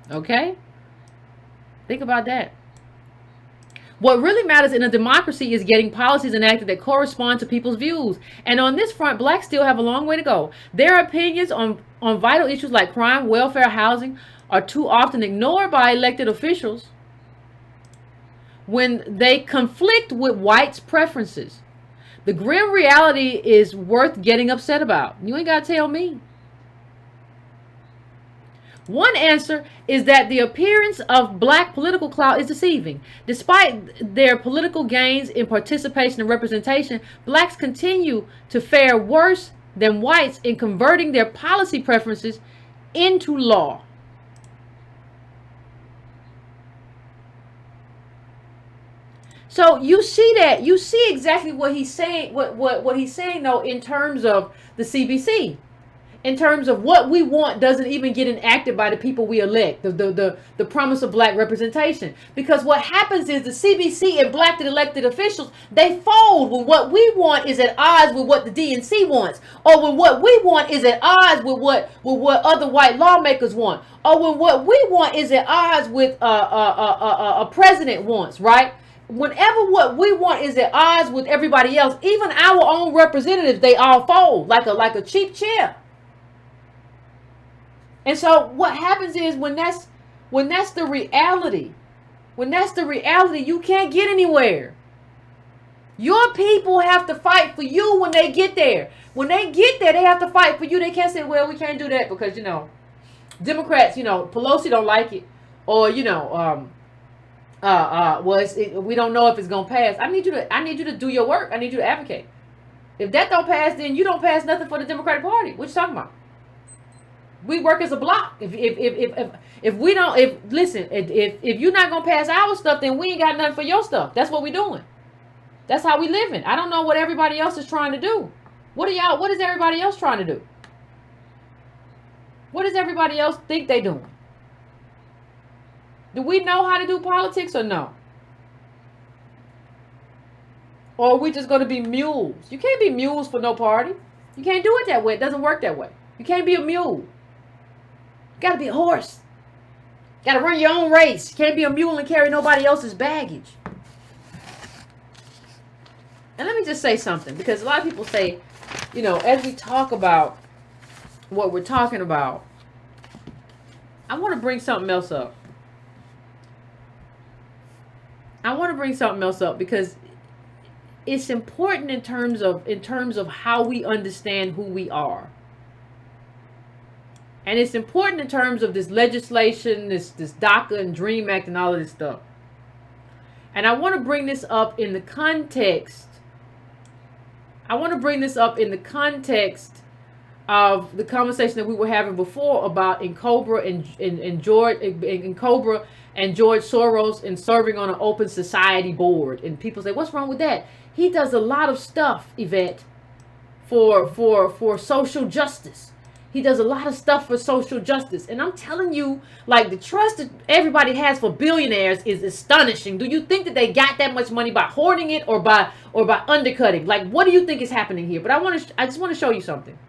Speaker 1: Okay? Think about that. What really matters in a democracy is getting policies enacted that correspond to people's views. And on this front, blacks still have a long way to go. Their opinions on vital issues like crime, welfare, housing are too often ignored by elected officials when they conflict with whites' preferences. The grim reality is worth getting upset about. You ain't got to tell me. One answer is that the appearance of black political clout is deceiving. Despite their political gains in participation and representation, blacks continue to fare worse than whites in converting their policy preferences into law. So you see that, you see exactly what he's saying, what he's saying though, in terms of the CBC. In terms of what we want doesn't even get enacted by the people we elect, the promise of black representation. Because what happens is the CBC and black elected officials, they fold when what we want is at odds with what the DNC wants, or when what we want is at odds with what other white lawmakers want, or when what we want is at odds with a president wants, right? Whenever what we want is at odds with everybody else, even our own representatives, they all fold like a cheap chair. And so what happens is when that's the reality, you can't get anywhere. Your people have to fight for you when they get there. When they get there, they have to fight for you. They can't say, well, we can't do that because, Democrats, Pelosi don't like it. Or, we don't know if it's going to pass. I need you to do your work. I need you to advocate. If that don't pass, then you don't pass nothing for the Democratic Party. What you talking about? We work as a block. If you're not gonna pass our stuff, then we ain't got nothing for your stuff. That's what we doing. That's how we living. I don't know what everybody else is trying to do. What is everybody else trying to do? What does everybody else think they doing? Do we know how to do politics or no? Or are we just gonna be mules? You can't be mules for no party. You can't do it that way. It doesn't work that way. You can't be a mule. You gotta be a horse. You gotta run your own race. You can't be a mule and carry nobody else's baggage. And let me just say something, because a lot of people say, as we talk about what we're talking about, I want to bring something else up. Because it's important in terms of how we understand who we are. And it's important in terms of this legislation, this DACA and DREAM Act and all of this stuff. And I want to bring this up in the context. of the conversation that we were having before about in Cobra and George Soros and serving on an open society board. And people say, what's wrong with that? He does a lot of stuff, Yvette, for social justice. He does a lot of stuff for social justice. And I'm telling you, like, the trust that everybody has for billionaires is astonishing. Do you think that they got that much money by hoarding it or by undercutting? Like, what do you think is happening here? But I just want to show you something.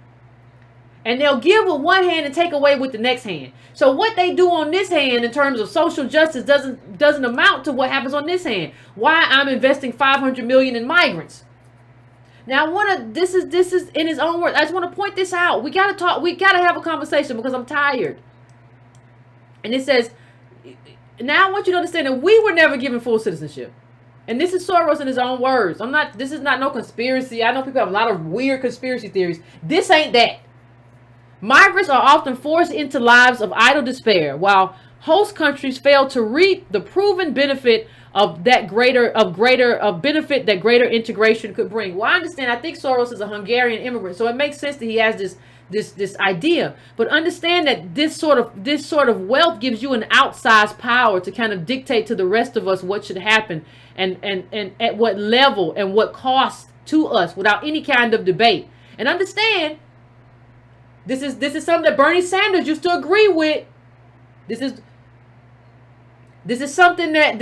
Speaker 1: And they'll give with one hand and take away with the next hand. So what they do on this hand in terms of social justice doesn't amount to what happens on this hand. Why I'm investing $500 million in migrants. Now I want to, this is in his own words. I just want to point this out. We got to have a conversation because I'm tired. And it says, now I want you to understand that we were never given full citizenship. And this is Soros in his own words. This is not no conspiracy. I know people have a lot of weird conspiracy theories. This ain't that. Migrants are often forced into lives of idle despair, while host countries fail to reap the proven benefit of greater integration could bring. Well, I understand. I think Soros is a Hungarian immigrant, so it makes sense that he has this idea. But understand that this sort of wealth gives you an outsized power to kind of dictate to the rest of us what should happen and at what level and what cost to us without any kind of debate. And understand. This is something that Bernie Sanders used to agree with. This is something that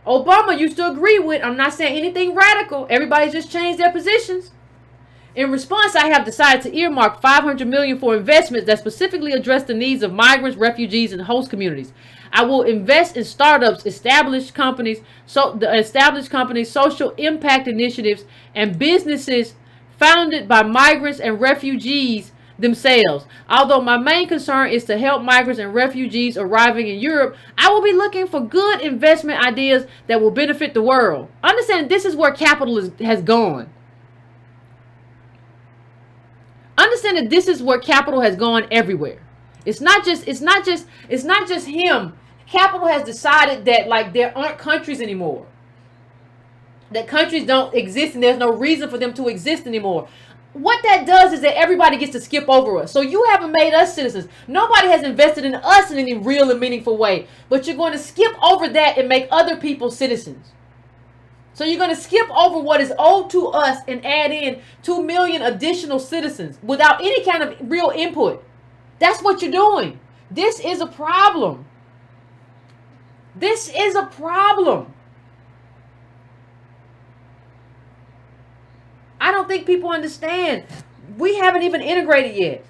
Speaker 1: Obama used to agree with. I'm not saying anything radical. Everybody just changed their positions. In response, I have decided to earmark $500 million for investments that specifically address the needs of migrants, refugees, and host communities. I will invest in startups, established companies, social impact initiatives, and businesses founded by migrants and refugees themselves. Although my main concern is to help migrants and refugees arriving in Europe, I will be looking for good investment ideas that will benefit the world. Understand, this is where capital has gone. Understand that this is where capital has gone everywhere. It's not just him. Capital has decided that, like, there aren't countries anymore. That countries don't exist and there's no reason for them to exist anymore. What that does is that everybody gets to skip over us. So you haven't made us citizens. Nobody has invested in us in any real and meaningful way. But you're going to skip over that and make other people citizens. So you're going to skip over what is owed to us and add in 2 million additional citizens without any kind of real input. That's what you're doing. This is a problem. This is a problem. I don't think people understand. We haven't even integrated yet.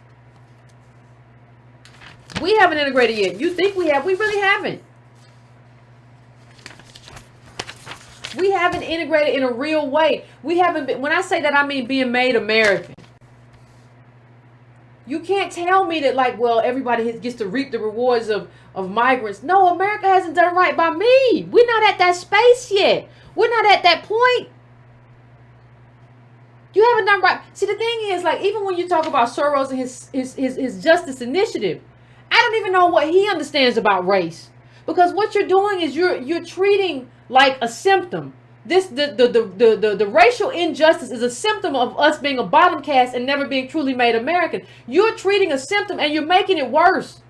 Speaker 1: We haven't integrated yet. You think we have. We really haven't. We haven't integrated in a real way. We haven't been, when I say that, I mean being made American. You can't tell me that, like, well, everybody gets to reap the rewards of migrants. No, America hasn't done right by me. We're not at that space yet. We're not at that point. You haven't done right. See, the thing is, like, even when you talk about Soros and his justice initiative, I don't even know what he understands about race. Because what you're doing is you're treating like a symptom. The racial injustice is a symptom of us being a bottom caste and never being truly made American. You're treating a symptom and you're making it worse.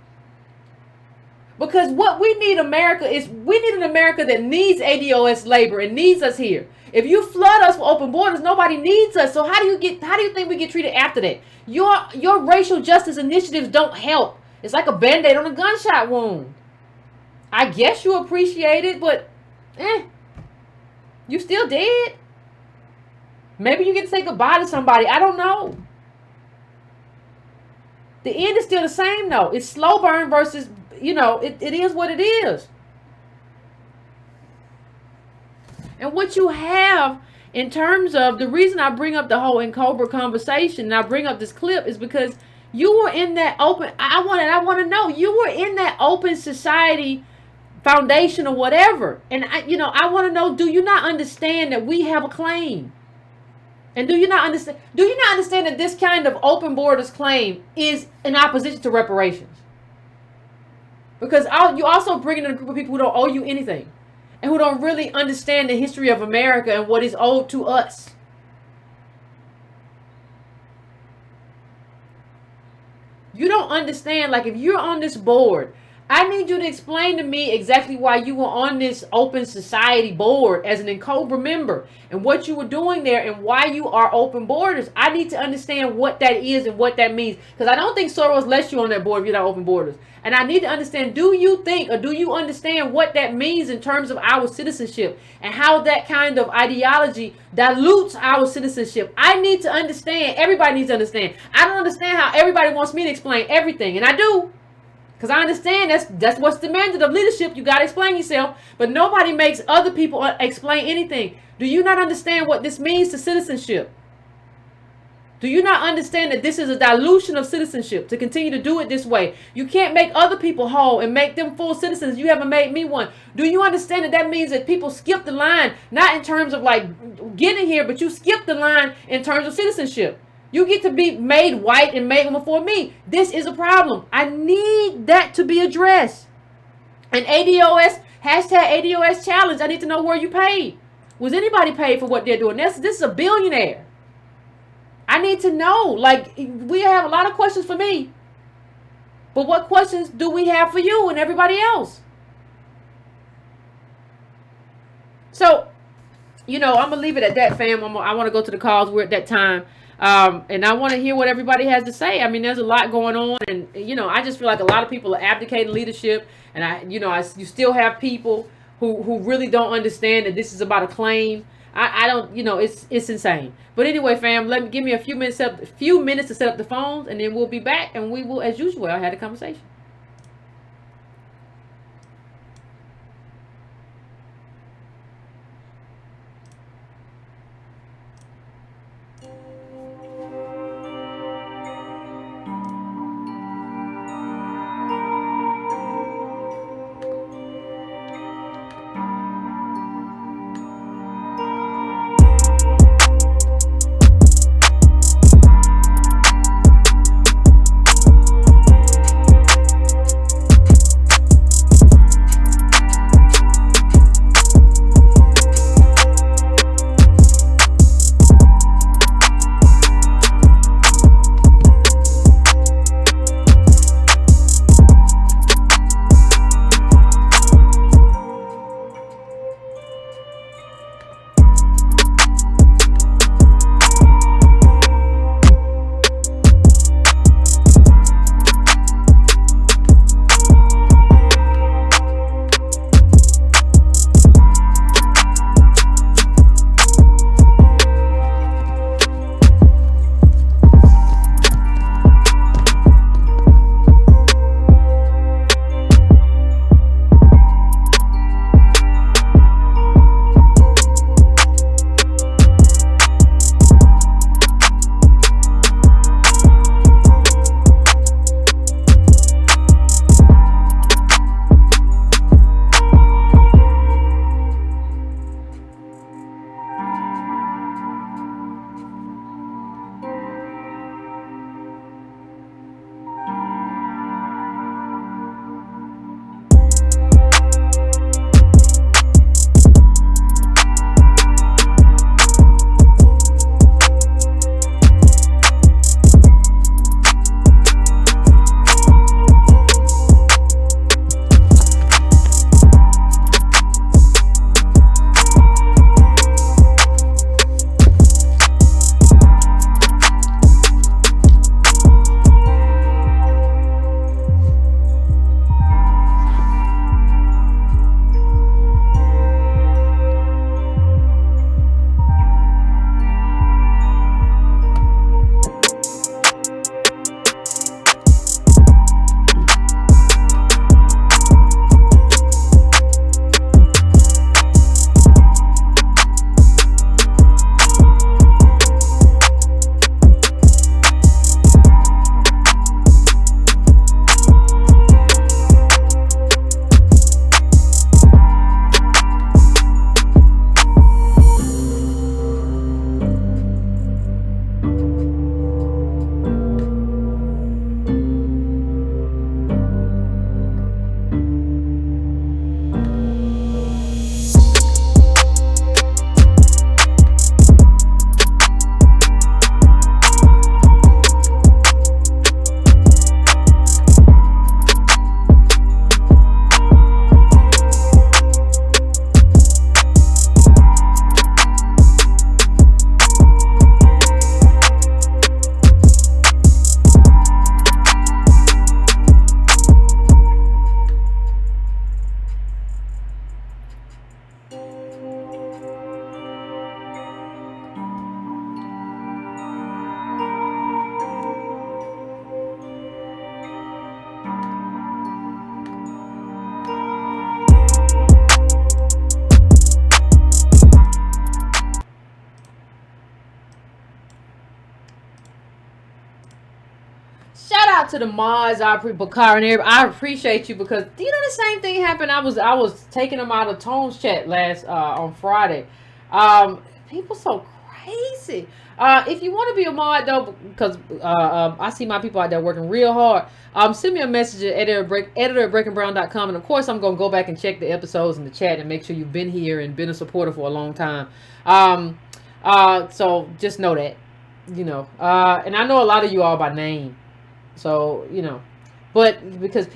Speaker 1: Because what we need America is, we need an America that needs ADOS labor and needs us here. If you flood us with open borders, nobody needs us. So how do you think we get treated after that? Your racial justice initiatives don't help. It's like a band-aid on a gunshot wound. I guess you appreciate it, but you still dead. Maybe you get to say goodbye to somebody. I don't know. The end is still the same though. It's slow burn versus, it is what it is. And what you have in terms of the reason I bring up the whole Cobra conversation and I bring up this clip is because you were in that open, I want to know, you were in that open society foundation or whatever. And I want to know, do you not understand that we have a claim? And do you not understand that this kind of open borders claim is in opposition to reparations? Because you also bring in a group of people who don't owe you anything. And who don't really understand the history of America and what is owed to us. You don't understand, like, if you're on this board, I need you to explain to me exactly why you were on this open society board as an Cobra member and what you were doing there and why you are open borders. I need to understand what that is and what that means, because I don't think Soros lets you on that board if you're not open borders. And I need to understand, do you think or do you understand what that means in terms of our citizenship and how that kind of ideology dilutes our citizenship? I need to understand. Everybody needs to understand. I don't understand how everybody wants me to explain everything, and I do. Because I understand that's what's demanded of leadership. You got to explain yourself. But nobody makes other people explain anything. Do you not understand what this means to citizenship? Do you not understand that this is a dilution of citizenship to continue to do it this way? You can't make other people whole and make them full citizens. You haven't made me one. Do you understand that that means that people skip the line, not in terms of like getting here, but you skip the line in terms of citizenship? You get to be made white and made before me. This is a problem. I need that to be addressed. And ADOS, hashtag ADOS challenge. I need to know where you paid. Was anybody paid for what they're doing? This is a billionaire. I need to know. Like, we have a lot of questions for me. But what questions do we have for you and everybody else? So, I'm going to leave it at that, fam. I want to go to the calls. We're at that time. And I want to hear what everybody has to say. I mean, there's a lot going on, and I just feel like a lot of people are abdicating leadership, and you still have people who really don't understand that this is about a claim. I don't, it's insane. But anyway, fam, give me a few minutes to set up the phones, and then we'll be back, and we will, as usual, have a conversation. out to the mods, Bakar and everybody. I appreciate you because the same thing happened. I was taking them out of Tone's chat last on Friday. People so crazy. If you want to be a mod though, because I see my people out there working real hard. Send me a message at editor@breakingbrown.com, and of course I'm gonna go back and check the episodes in the chat and make sure you've been here and been a supporter for a long time. So just know that, and I know a lot of you all by name, so but because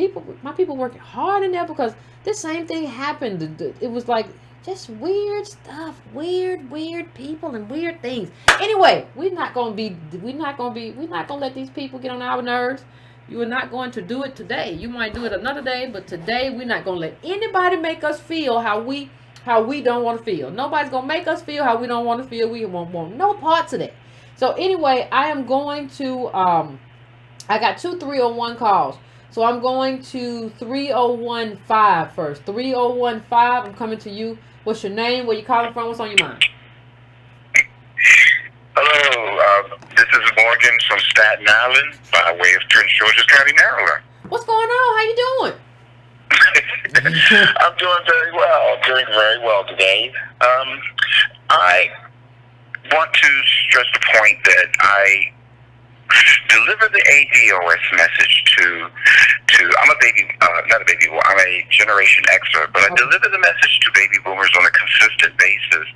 Speaker 1: my people working hard in there because the same thing happened. It was like just weird stuff, weird people and weird things. Anyway, we're not gonna let these people get on our nerves. You are not going to do it today. You might do it another day, but today we're not gonna let anybody make us feel how we don't want to feel. Nobody's gonna make us feel how we don't want to feel. We won't want no parts of that. So anyway, I am going to I got 2 301 calls. So I'm going to 3015 first. 3015, I'm coming to you. What's your name? Where you calling from? What's on your mind?
Speaker 2: Hello, this is Morgan from Staten Island by way of Prince George's County, Maryland.
Speaker 1: What's going on? How you doing?
Speaker 2: I'm doing very well today. I want to stress the point that I deliver the ADOS message to I'm a baby, not a baby boomer, I'm a Generation Xer, but I deliver the message to baby boomers on a consistent basis.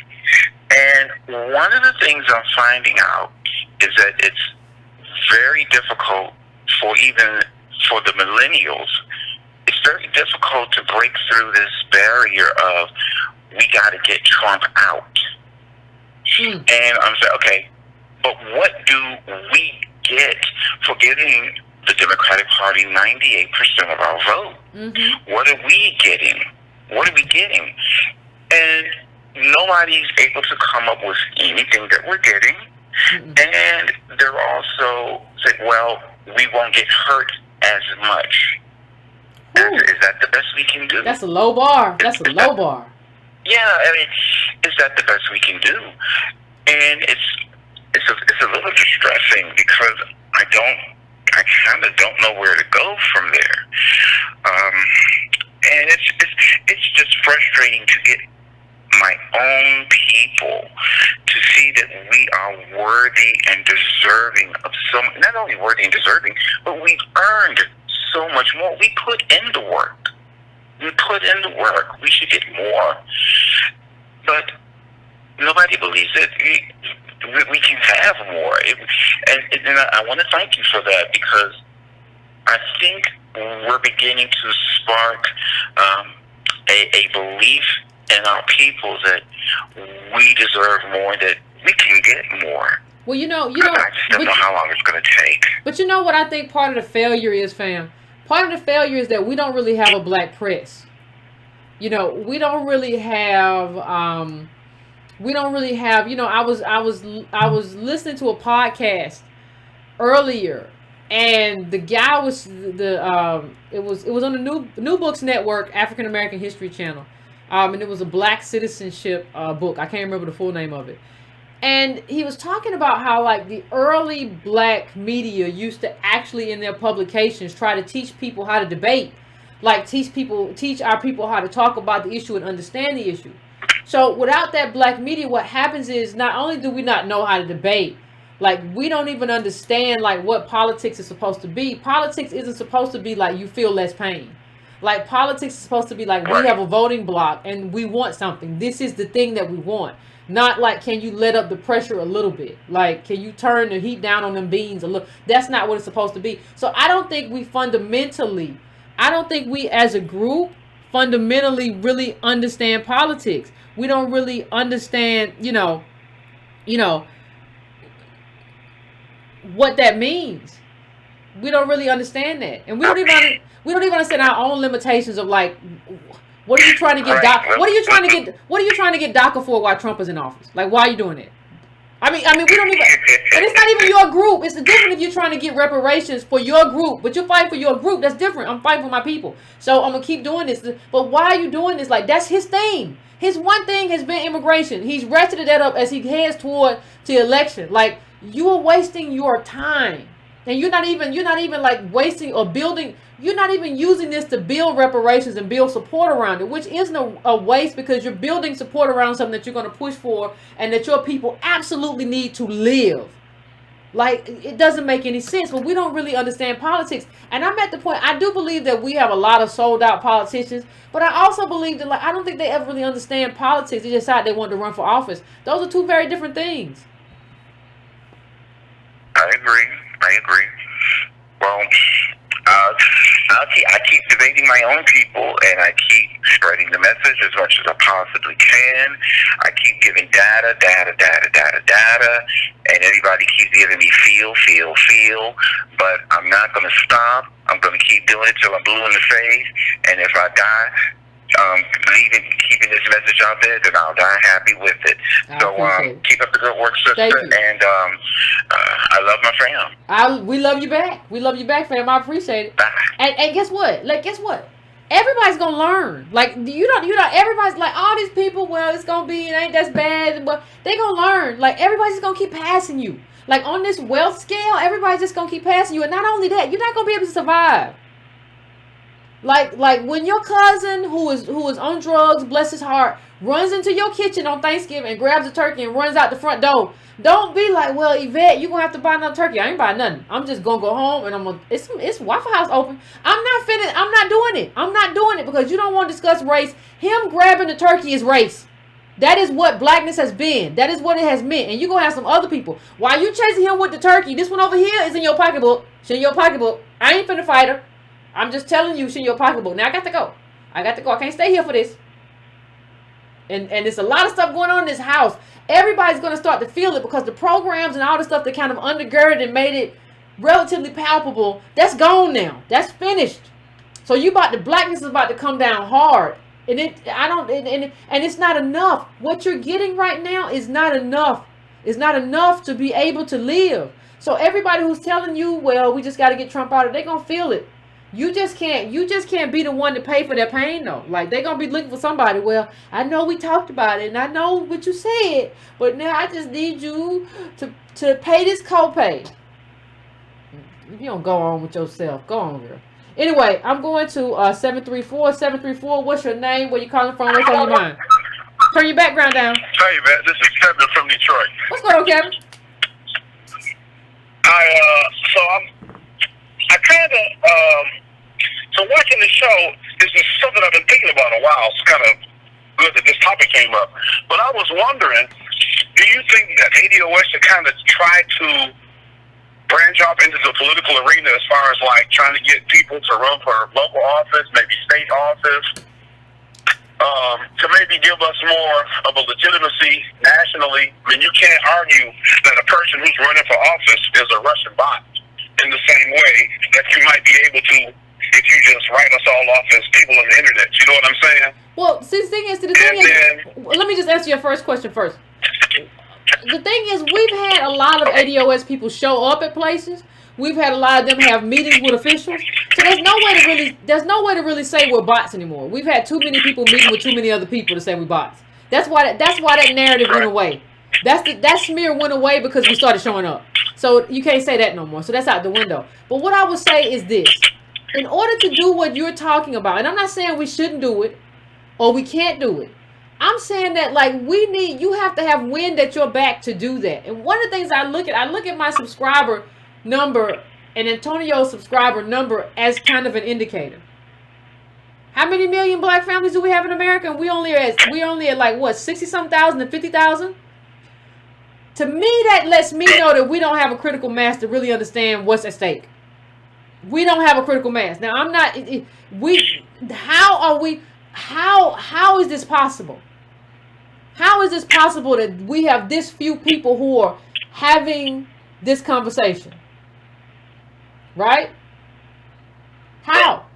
Speaker 2: And one of the things I'm finding out is that it's very difficult for the millennials. It's very difficult to break through this barrier of we got to get Trump out. And I'm saying, okay, but what do we get for giving the Democratic Party 98% of our vote? What are we getting? And nobody's able to come up with anything that we're getting. And they're also saying, well, we won't get hurt as much. Is that the best we can do?
Speaker 1: That's a low bar.
Speaker 2: Yeah, I mean, is that the best we can do? And it's a little distressing because I kind of don't know where to go from there. And it's just frustrating to get my own people to see that we are worthy and deserving of not only worthy and deserving, but we've earned so much more. We put in the work. We should get more. But nobody believes it. We can have more. And I want to thank you for that because I think we're beginning to spark a belief in our people that we deserve more, that we can get more.
Speaker 1: Well,
Speaker 2: I just don't know how long it's going to take.
Speaker 1: But you know what I think part of the failure is, fam? Part of the failure is that we don't really have a black press. We don't really have I was listening to a podcast earlier, and the guy was it was on the New Books Network, African American History Channel. And it was a black citizenship book. I can't remember the full name of it. And he was talking about how like the early black media used to actually in their publications try to teach people how to debate. Like teach our people how to talk about the issue and understand the issue. So without that black media, what happens is not only do we not know how to debate, like we don't even understand like what politics is supposed to be. Politics isn't supposed to be like you feel less pain. Like politics is supposed to be like we have a voting block and we want something. This is the thing that we want. Not like can you let up the pressure a little bit? Like can you turn the heat down on them beans a little? That's not what it's supposed to be. So I don't think we as a group fundamentally really understand politics. We don't really understand, what that means. We don't really understand that, and we don't even understand our own limitations of like, what are you trying to get What are you trying to get DACA for while Trump is in office? Like, why are you doing it? I mean, we don't even, and it's not even your group. It's different if you're trying to get reparations for your group, but you're fighting for your group. That's different. I'm fighting for my people. So I'm gonna keep doing this. But why are you doing this? Like, that's his thing. His one thing has been immigration. He's ratcheted that up as he heads toward the election. Like, you are wasting your time. And you're not even like wasting or building. You're not even using this to build reparations and build support around it, which isn't a waste, because you're building support around something that you're going to push for and that your people absolutely need to live. Like, it doesn't make any sense, but we don't really understand politics. And I'm at the point, I do believe that we have a lot of sold out politicians, but I also believe that, like, I don't think they ever really understand politics. They decide they want to run for office. Those are two very different things.
Speaker 2: I agree. Well, I keep debating my own people, and I keep spreading the message as much as I possibly can. I keep giving data, and everybody keeps giving me feel. But I'm not going to stop. I'm going to keep doing it till I'm blue in the face. And if I die, keeping this message out there, then I'll die happy with it. Keep up the good work, sister. And I love my fam.
Speaker 1: We love you back. We love you back, fam. I appreciate it. And guess what? Everybody's gonna learn. Like, everybody's like, all these people, well, it's gonna be, it ain't that's bad, but they gonna learn. Like, everybody's gonna keep passing you. Like, on this wealth scale, everybody's just gonna keep passing you. And not only that, you're not gonna be able to survive. Like when your cousin who is on drugs, bless his heart, runs into your kitchen on Thanksgiving and grabs a turkey and runs out the front door. Don't be like, well, Yvette, you're gonna have to buy another turkey. I ain't buying nothing. I'm just gonna go home and it's Waffle House open. I'm not doing it. I'm not doing it because you don't want to discuss race. Him grabbing the turkey is race. That is what blackness has been. That is what it has meant. And you're gonna have some other people. While you chasing him with the turkey, this one over here is in your pocketbook. It's in your pocketbook. I ain't finna fight her. I'm just telling you, it's in your pocketbook. Now I got to go. I can't stay here for this. And there's a lot of stuff going on in this house. Everybody's going to start to feel it because the programs and all the stuff that kind of undergirded and made it relatively palpable, that's gone now. That's finished. So blackness is about to come down hard. And it's not enough. What you're getting right now is not enough. It's not enough to be able to live. So everybody who's telling you, well, we just got to get Trump out of it, they're going to feel it. You just can't be the one to pay for their pain though. Like, they're gonna be looking for somebody. Well, I know we talked about it and I know what you said, but now I just need you to pay this copay. If you don't go on with yourself, go on, girl. Anyway, I'm going to 734. What's your name? Where you calling from? What's on your mind? Turn your background down.
Speaker 3: Hey, Yvette, this is Kevin from Detroit.
Speaker 1: What's going on, Kevin?
Speaker 3: So watching the show, this is something I've been thinking about a while. It's kind of good that this topic came up. But I was wondering, do you think that ADOS should kind of try to branch off into the political arena as far as like trying to get people to run for local office, maybe state office, to maybe give us more of a legitimacy nationally? I mean, you can't argue that a person who's running for office is a Russian bot in the same way that you might be able to if you just write us all off as people on the internet. You know what I'm saying?
Speaker 1: Well, see, let me just answer your first question first. The thing is, we've had a lot of ADOS people show up at places. We've had a lot of them have meetings with officials. So there's no way to really say we're bots anymore. We've had too many people meeting with too many other people to say we're bots. That's why that narrative went away. That smear went away because we started showing up. So you can't say that no more. So that's out the window. But what I would say is this. In order to do what you're talking about, and I'm not saying we shouldn't do it or we can't do it. I'm saying that, like, you have to have wind at your back to do that. And one of the things I look at my subscriber number and Antonio's subscriber number as kind of an indicator. How many million black families do we have in America? And we only at like what, 60-some thousand to 50,000? To me, that lets me know that we don't have a critical mass to really understand what's at stake. We don't have a critical mass. Now, how is this possible? How is this possible that we have this few people who are having this conversation? Right? How?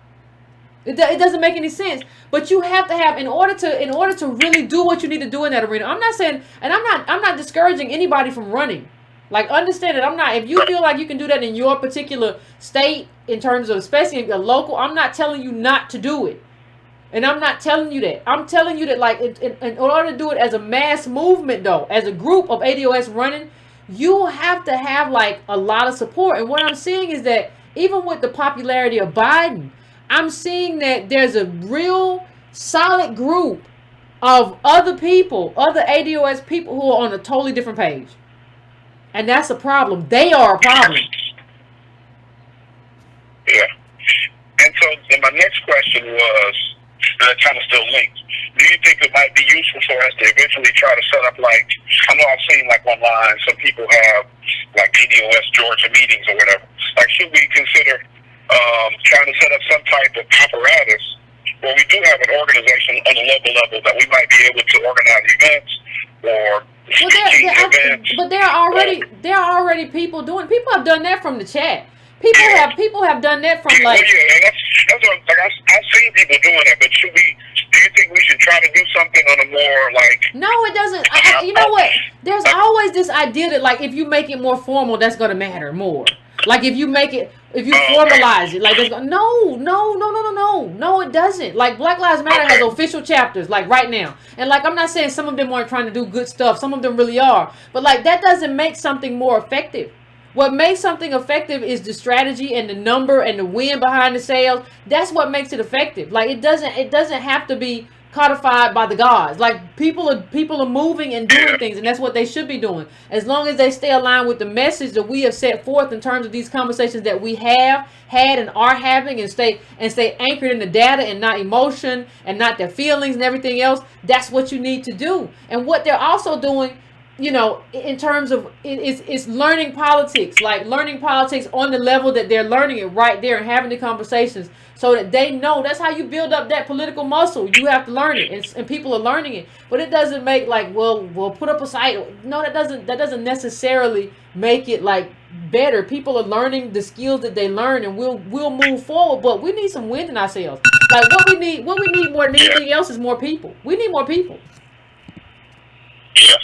Speaker 1: It doesn't make any sense. But you have to have, in order to really do what you need to do in that arena. I'm not saying, and I'm not discouraging anybody from running. Like, understand that if you feel like you can do that in your particular state, in terms of, especially if you're local, I'm not telling you not to do it. And I'm not telling you that. I'm telling you that, like, in order to do it as a mass movement, though, as a group of ADOS running, you have to have like a lot of support. And what I'm seeing is that even with the popularity of Biden, I'm seeing that there's a real solid group of other people, other ADOS people who are on a totally different page. And that's a problem. They are a problem.
Speaker 3: Yeah. And so then my next question was, kind of still linked. Do you think it might be useful for us to eventually try to set up, like, I know I've seen like online, some people have like ADOS Georgia meetings or whatever. Like, should we consider trying to set up some type of apparatus where we do have an organization on the local level that we might be able to organize events or events?
Speaker 1: But there are already people doing. People have done that from the chat. People have done that from like.
Speaker 3: Yeah, that's what, like I've seen people doing that. But should we? Do you think we should try to do something on a more like?
Speaker 1: No, it doesn't. You know what? There's always this idea that like if you make it more formal, that's gonna matter more. Like if you formalize it, like there's no, it doesn't. Like Black Lives Matter has official chapters, like right now, and like I'm not saying some of them aren't trying to do good stuff, some of them really are, but like that doesn't make something more effective. What makes something effective is the strategy and the number and the win behind the sales. That's what makes it effective. Like it doesn't have to be codified by the gods. Like people are moving and doing things, and that's what they should be doing. As long as they stay aligned with the message that we have set forth in terms of these conversations that we have had and are having, and stay anchored in the data and not emotion and not their feelings and everything else. That's what you need to do. And what they're also doing, you know, in terms of it's learning politics, like learning politics on the level that they're learning it right there and having the conversations so that they know. That's how you build up that political muscle. You have to learn it, and people are learning it. But it doesn't make like, well, we'll put up a site. No, that doesn't necessarily make it like better. People are learning the skills that they learn, and we'll move forward. But we need some wind in our sails. Like what we need more than anything else is more people. We need more people.
Speaker 3: Yeah.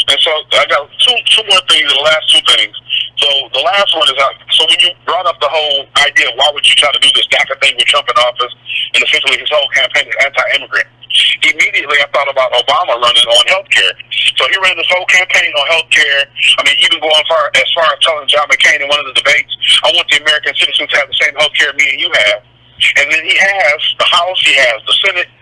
Speaker 3: And so I got two more things, the last two things. So the last one is, so when you brought up the whole idea, why would you try to do this DACA thing with Trump in office, and essentially his whole campaign is anti-immigrant, immediately I thought about Obama running on healthcare. So he ran this whole campaign on healthcare. I mean, even going as far as telling John McCain in one of the debates, I want the American citizens to have the same healthcare me and you have. And then he has the House, he has the Senate,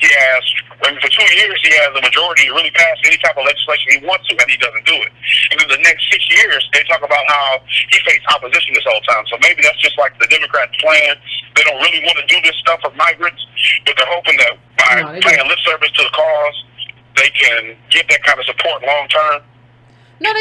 Speaker 3: he has, I mean, for 2 years, he has the majority to really pass any type of legislation he wants to, and he doesn't do it. And then the next 6 years, they talk about how he faced opposition this whole time. So maybe that's just like the Democrats' plan. They don't really want to do this stuff for migrants, but they're hoping that by paying lip service to the cause, they can get that kind of support long term.
Speaker 1: No,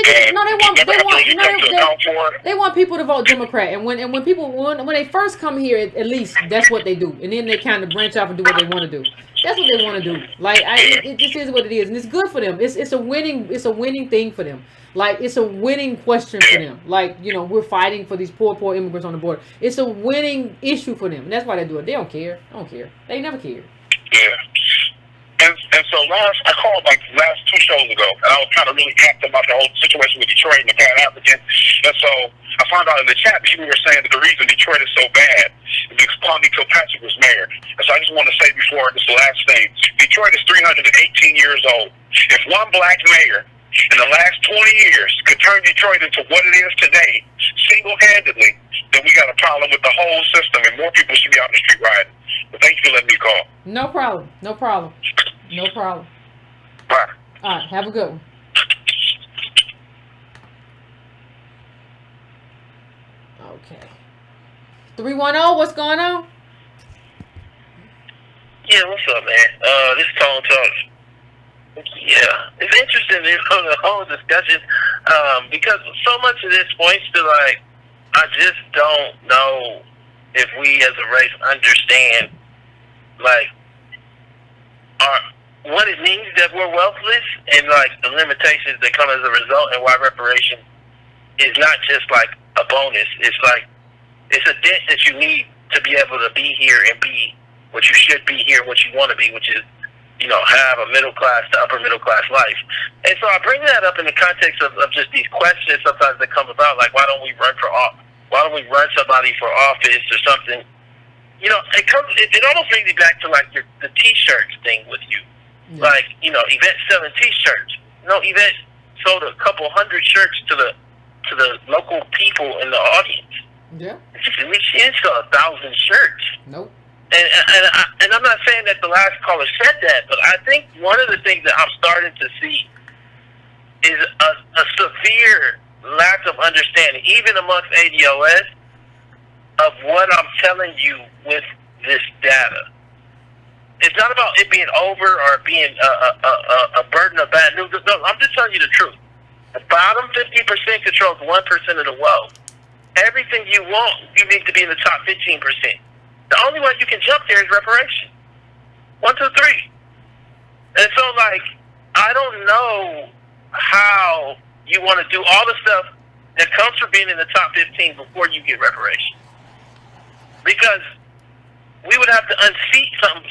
Speaker 1: they want people to vote Democrat, and when they first come here, at least that's what they do, and then they kind of branch off and do what they want to do. That's what they want to do. Like it just is what it is, and it's good for them. It's a winning thing for them. Like it's a winning question for them. Like, you know, we're fighting for these poor immigrants on the border. It's a winning issue for them, and that's why they do it. They don't care. They never care.
Speaker 3: Yeah. And so I called like last 2 shows ago, and I was kind of really active about the whole situation with Detroit and the Pan-African. And so I found out in the chat, people were saying that the reason Detroit is so bad is because Kwame Kilpatrick was mayor. And so I just want to say before this last thing, Detroit is 318 years old. If one black mayor in the last 20 years could turn Detroit into what it is today, single-handedly, then we got a problem with the whole system, and more people should be out in the street riding. But thank you for letting me call.
Speaker 1: No problem.
Speaker 3: Bye.
Speaker 1: All right, have a good one. Okay. 310, what's going on?
Speaker 4: Yeah, what's up, man? This is Tone Talks. Yeah, it's interesting, the whole discussion, because so much of this points to, like, I just don't know if we as a race understand, like, what it means that we're wealthless, and like the limitations that come as a result, and why reparation is not just like a bonus. It's like it's a debt that you need to be able to be here and be what you should be here, what you want to be, which is, you know, have a middle class to upper middle class life. And so I bring that up in the context of just these questions sometimes that come about, like, why don't we run somebody for office or something? You know, it almost brings me back to like the T-shirts thing with you. Yeah. Like, you know, Yvette selling T-shirts. No, Yvette sold a couple hundred shirts to the local people in the audience.
Speaker 1: Yeah.
Speaker 4: She didn't sell 1,000 shirts.
Speaker 1: Nope.
Speaker 4: And I'm not saying that the last caller said that, but I think one of the things that I'm starting to see is a severe lack of understanding, even amongst ADOS, of what I'm telling you with this data. It's not about it being over or being a burden of bad news. No, I'm just telling you the truth. The bottom 50% controls 1% of the wealth. Everything you want, you need to be in the top 15%. The only way you can jump there is reparation. 1, 2, 3. And so, like, I don't know how you want to do all the stuff that comes from being in the top 15 before you get reparation. Because we would have to unseat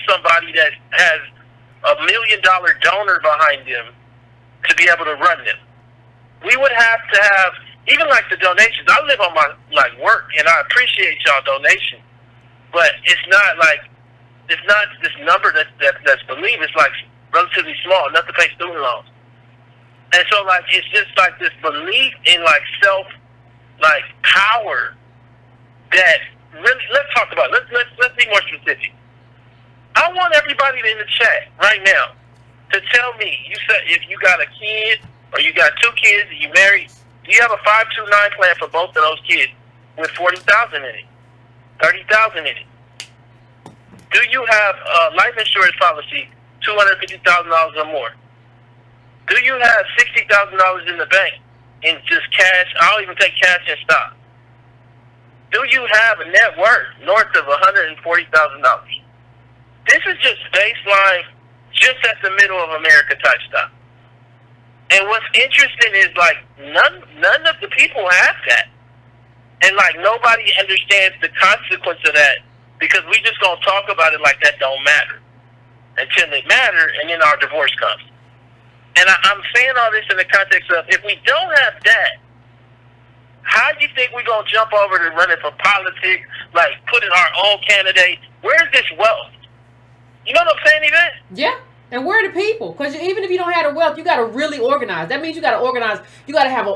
Speaker 4: somebody that has $1 million donor behind them to be able to run them. We would have to have, even like the donations, I live on my work, and I appreciate y'all donations, but it's not this number that's believed. It's like relatively small, enough to pay student loans. And so, like, it's just like this belief in, like, power that really, let's talk about it. Let's be more specific. I want everybody in the chat right now to tell me, you said if you got a kid or you got 2 kids and you married, do you have a 529 plan for both of those kids with $40,000 in it, $30,000 in it? Do you have a life insurance policy, $250,000 or more? Do you have $60,000 in the bank in just cash? I'll even take cash in stock. Do you have a net worth north of $140,000? This is just baseline, just at the middle of America type stuff. And what's interesting is, like, none of the people have that. And, like, nobody understands the consequence of that, because we just gonna talk about it like that don't matter until it matters, and then our divorce comes. And I'm saying all this in the context of, if we don't have that, how do you think we're going to jump over to running for politics, like putting our own candidate? Where's this wealth? You know what I'm saying, Yvette?
Speaker 1: Yeah. And where are the people? Because even if you don't have the wealth, you got to really organize. That means you got to organize. You got to have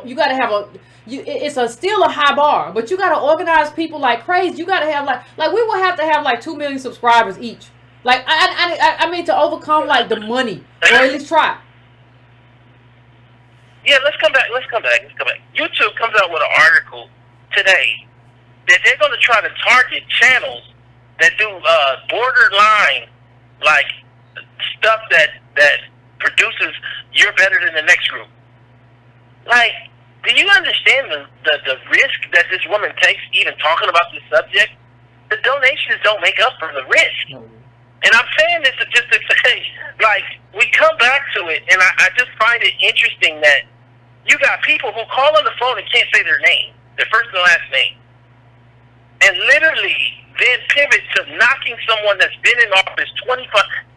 Speaker 1: it's still a high bar, but you got to organize people like crazy. You got to have like we will have to have like 2 million subscribers each. Like, I mean, to overcome like the money, or at least try.
Speaker 4: Yeah, let's come back. YouTube comes out with an article today that they're going to try to target channels that do borderline, like, stuff that produces you're better than the next group. Like, do you understand the risk that this woman takes even talking about this subject? The donations don't make up for the risk.
Speaker 1: No.
Speaker 4: And I'm saying this just to say, like, we come back to it, and I just find it interesting that you got people who call on the phone and can't say their name, their first and last name, and literally then pivot to knocking someone that's been in office 25.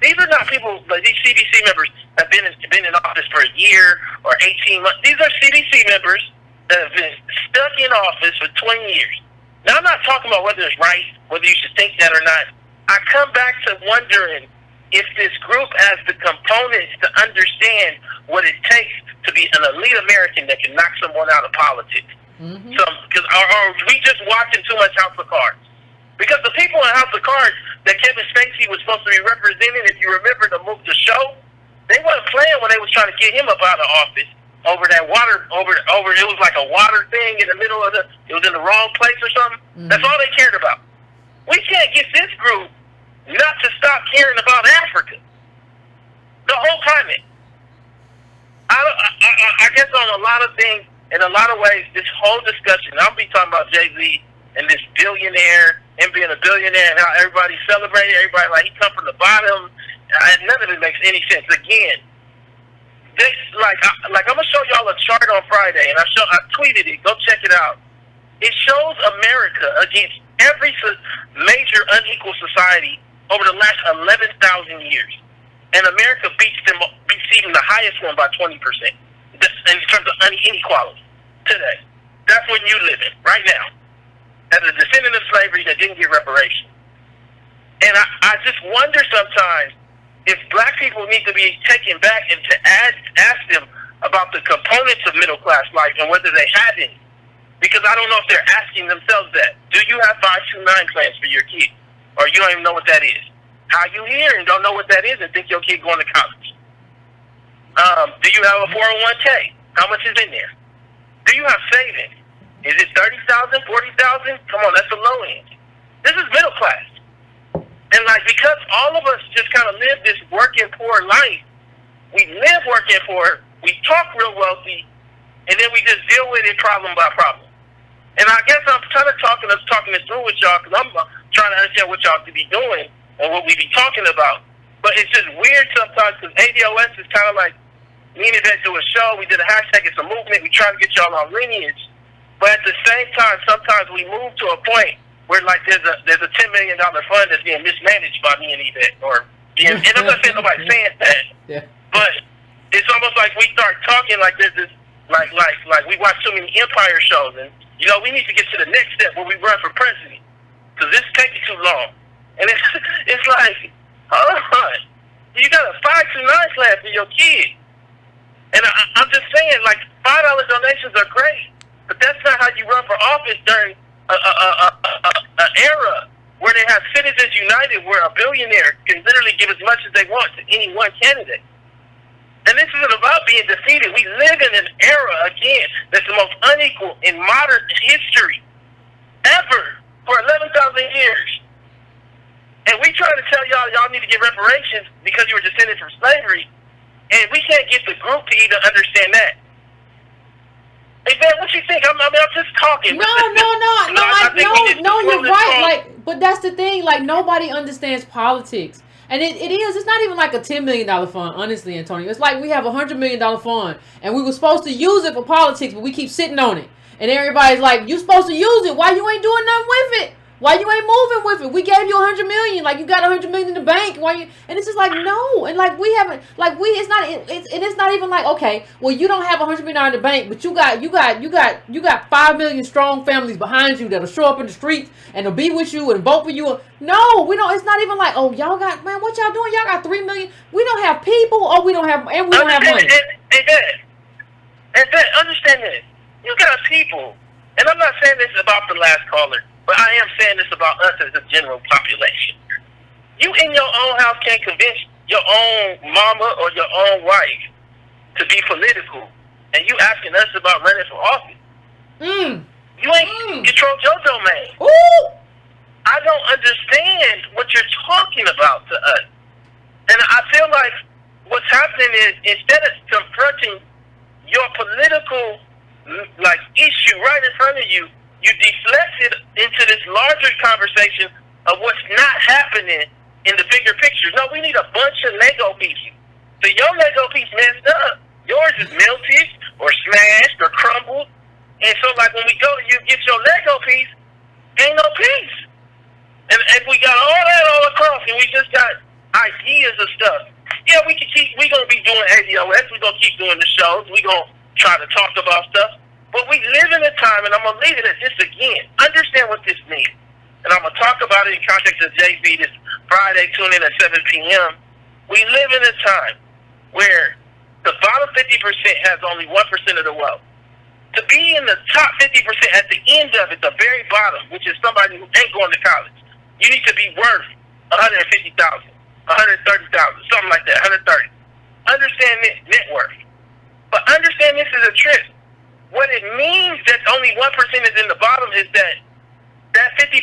Speaker 4: These are not people, like these CBC members have been in office for a year or 18 months. These are CBC members that have been stuck in office for 20 years. Now, I'm not talking about whether it's right, whether you should think that or not. I come back to wondering if this group has the components to understand what it takes to be an elite American that can knock someone out of politics.
Speaker 1: Mm-hmm.
Speaker 4: So, or we just watching too much House of Cards? Because the people in House of Cards that Kevin Spacey was supposed to be representing, if you remember the show, they wasn't playing when they was trying to get him up out of office over that water, over it was like a water thing in the middle of it was in the wrong place or something. Mm-hmm. That's all they cared about. We can't get this group not to stop caring about Africa. The whole climate. I guess on a lot of things, in a lot of ways, this whole discussion, I'll be talking about Jay-Z and this billionaire, him being a billionaire, and how everybody celebrated, everybody like he come from the bottom, and none of it makes any sense. Again, this, like I'm going to show y'all a chart on Friday, and I tweeted it, go check it out. It shows America against every major unequal society over the last 11,000 years. And America beats even the highest one by 20% in terms of inequality today. That's what you live in right now, as a descendant of slavery that didn't get reparations. And I just wonder sometimes if black people need to be taken back and to ask them, about the components of middle class life and whether they have any. Because I don't know if they're asking themselves that. Do you have 529 plans for your kid? Or you don't even know what that is? How you here and don't know what that is and think your kid going to college? Do you have a 401k? How much is in there? Do you have savings? Is it 30,000, 40,000? Come on, that's the low end. This is middle class. And like, because all of us just kind of live this working poor life, we live working poor, we talk real wealthy, and then we just deal with it problem by problem. And I guess I'm kind of talking this through with y'all because I'm trying to understand what y'all could be doing and what we be talking about. But it's just weird sometimes because ADOS is kind of like, me and Yvette do a show, we did a hashtag, it's a movement, we try to get y'all on lineage. But at the same time, sometimes we move to a point where like there's a $10 million fund that's being mismanaged by me and Yvette. And I'm not saying nobody's saying that.
Speaker 1: Yeah.
Speaker 4: But it's almost like we start talking like there's this, like we watch too many Empire shows and, you know, we need to get to the next step where we run for president. Because this is taking too long. And it's like, hold on. You got a 529 plan for your kid. And I'm just saying, like, $5 donations are great. But that's not how you run for office during an era where they have Citizens United, where a billionaire can literally give as much as they want to any one candidate. And this isn't about being defeated. We live in an era, again, that's the most unequal in modern history ever for 11,000 years. And we try to tell y'all need to get reparations because you were descended from slavery. And we can't get the group to even understand that. Hey, man, what you think? I'm just talking.
Speaker 1: No, you're right. Like, but that's the thing. Like, nobody understands politics. And it's not even like a $10 million fund, honestly, Antonio. It's like we have a $100 million fund, and we were supposed to use it for politics, but we keep sitting on it. And everybody's like, you supposed to use it. Why you ain't doing nothing with it? Why you ain't moving with it? We gave you $100 million. Like, you got $100 million in the bank. Why you? And it's just like, no. And like, we haven't, like, it's not even like, okay, well, you don't have $100 million in the bank, but you got 5 million strong families behind you that'll show up in the streets and they'll be with you and vote for you. No, we don't. It's not even like, oh, y'all got, man, what y'all doing? Y'all got 3 million. We don't have people, or we don't have money.
Speaker 4: And understand this. You got people, and I'm not saying this about the last caller, but I am saying this about us as a general population. You in your own house can't convince your own mama or your own wife to be political, and you asking us about running for office. You ain't controlled your domain.
Speaker 1: Ooh.
Speaker 4: I don't understand what you're talking about to us. And I feel like what's happening is, instead of confronting your political issue right in front of you, you deflect it into this larger conversation of what's not happening in the bigger picture. No, we need a bunch of Lego pieces. So your Lego piece messed up. Yours is melted or smashed or crumbled. And so like when we go to you get your Lego piece, ain't no piece. And we got all that all across and we just got ideas of stuff. Yeah, we gonna be doing ADOS, we gonna keep doing the shows, we gonna try to talk about stuff. But we live in a time, and I'm gonna leave it at this again. Understand what this means. And I'm gonna talk about it in context of JB this Friday, tune in at 7 p.m. We live in a time where the bottom 50% has only 1% of the wealth. To be in the top 50% at the end of it, the very bottom, which is somebody who ain't going to college, you need to be worth $150,000, $130,000, something like that, 130. Understand this net worth. But understand this is a trick. What it means that only 1% is in the bottom is that 50%,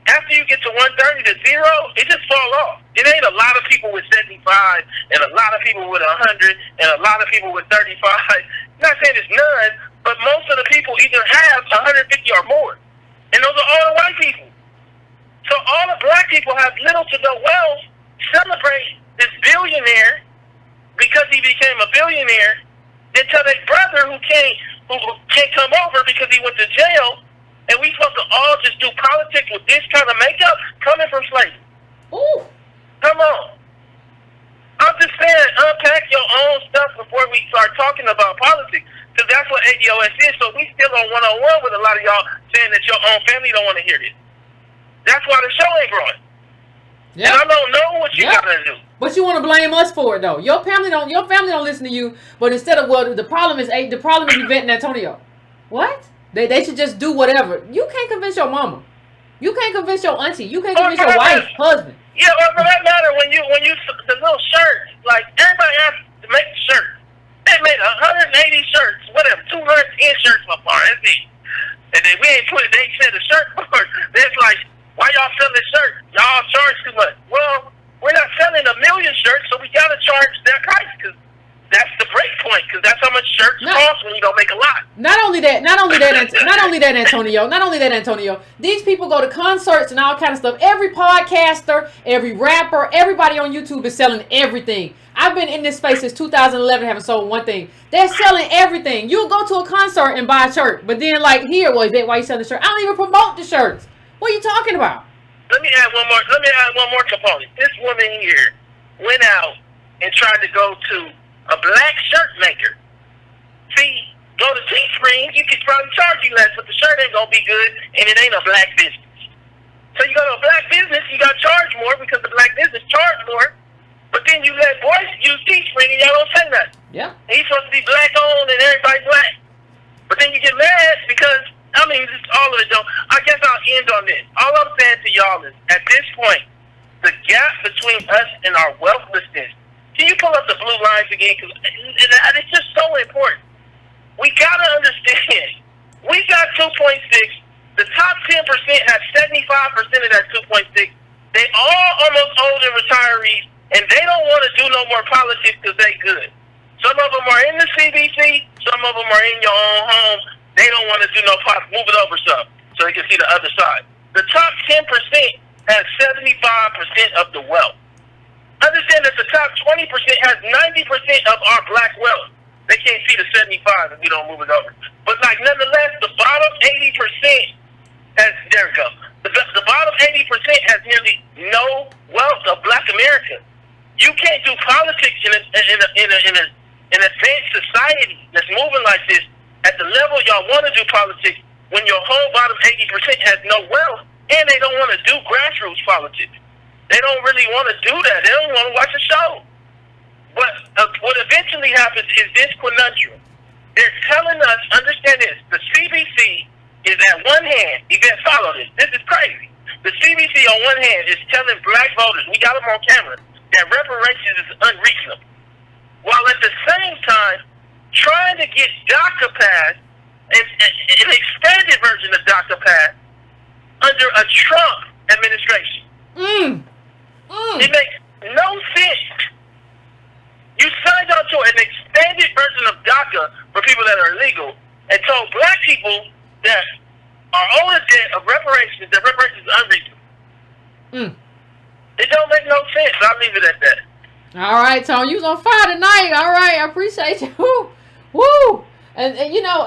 Speaker 4: after you get to 130 to zero, it just fall off. It ain't a lot of people with 75 and a lot of people with 100 and a lot of people with 35. I'm not saying it's none, but most of the people either have 150 or more. And those are all the white people. So all the black people have little to no wealth, celebrate this billionaire because he became a billionaire, and tell their brother who can't come over because he went to jail, and we supposed to all just do politics with this kind of makeup coming from slavery.
Speaker 1: Ooh.
Speaker 4: Come on. I'm just saying, unpack your own stuff before we start talking about politics, because that's what ADOS is. So we still on one-on-one with a lot of y'all saying that your own family don't want to hear this. That's why the show ain't growing.
Speaker 1: Yeah.
Speaker 4: And I don't know what you gotta do.
Speaker 1: But you want to blame us for it though. Your family don't listen to you. But instead of the problem is Yvette and Antonio. What? They should just do whatever. You can't convince your mama. You can't convince your auntie. You can't convince your wife, husband.
Speaker 4: Yeah, well, for that matter, when you the little shirts, like everybody has to make a shirt. They made 180 shirts, whatever, 210 shirts so far. That's it. And then we ain't put it. They said a shirt for it. It's like, why y'all selling this shirt? Y'all charge too much. Well, we're not selling a million shirts, so we gotta charge that price because that's the break point. Because that's how much shirts cost when you don't make a lot.
Speaker 1: Not only that, Antonio. These people go to concerts and all kind of stuff. Every podcaster, every rapper, everybody on YouTube is selling everything. I've been in this space since 2011, haven't sold one thing. They're selling everything. You'll go to a concert and buy a shirt, but then like here, well, Yvette, why you selling the shirt? I don't even promote the shirts. What are you talking about?
Speaker 4: Let me add one more component. This woman here went out and tried to go to a black shirt maker. See, go to Teespring, you could probably charge you less, but the shirt ain't gonna be good, and it ain't a black business. So you go to a black business, you gotta charge more because the black business charge more. But then you let boys use Teespring and y'all don't say nothing.
Speaker 1: Yeah.
Speaker 4: He's supposed to be black owned and everybody's black. But then you get mad because, I mean, just all of it don't. I guess I'll end on this. All I'm saying to y'all is, at this point, the gap between us and our wealthlessness. Can you pull up the blue lines again? Because it's just so important. We got to understand. We got 2.6. The top 10% have 75% of that 2.6. They all almost old and retirees, and they don't want to do no more politics because they good. Some of them are in the CBC. Some of them are in your own home. They don't want to do no politics. Move it over some so they can see the other side. The top 10% has 75% of the wealth. Understand that the top 20% has 90% of our black wealth. They can't see the 75 if we don't move it over. But like nonetheless, the bottom 80% has, there we go. The bottom 80% has nearly no wealth of black America. You can't do politics in an advanced society that's moving like this at the level y'all want to do politics when your whole bottom 80% has no wealth and they don't want to do grassroots politics. They don't really want to do that. They don't want to watch a show. What eventually happens is this conundrum. They're telling us, understand this, the CBC is at one hand, Yvette, follow this. This is crazy. The CBC on one hand is telling black voters, we got them on camera, that reparations is unreasonable. While at the same time, trying to get DACA passed, an expanded version of DACA passed, under a Trump administration. It makes no sense. You signed on to an expanded version of DACA for people that are illegal and told black people that are owed a debt of reparations, that reparations is unreasonable. It don't make no sense. I'll leave it at that.
Speaker 1: All right, Tony, you was on fire tonight. All right, I appreciate you. Woo. And you know,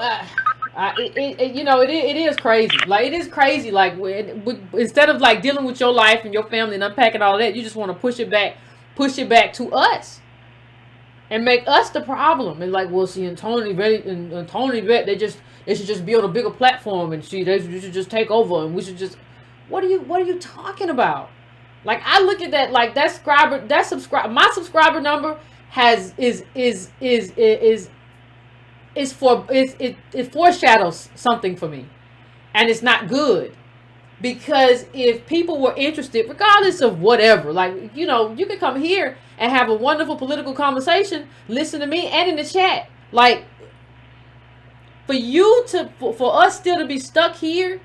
Speaker 1: it is crazy. Like it is crazy. Like instead of like dealing with your life and your family and unpacking all that, you just want to push it back to us, and make us the problem. And like, well, see, and Tony Yvette, they should just build a bigger platform, and they should just take over, and we should just. What are you talking about? Like I look at that, like my subscriber number it foreshadows something for me, and it's not good, because if people were interested, regardless of whatever, like you can come here and have a wonderful political conversation, listen to me, and in the chat, like for us still to be stuck here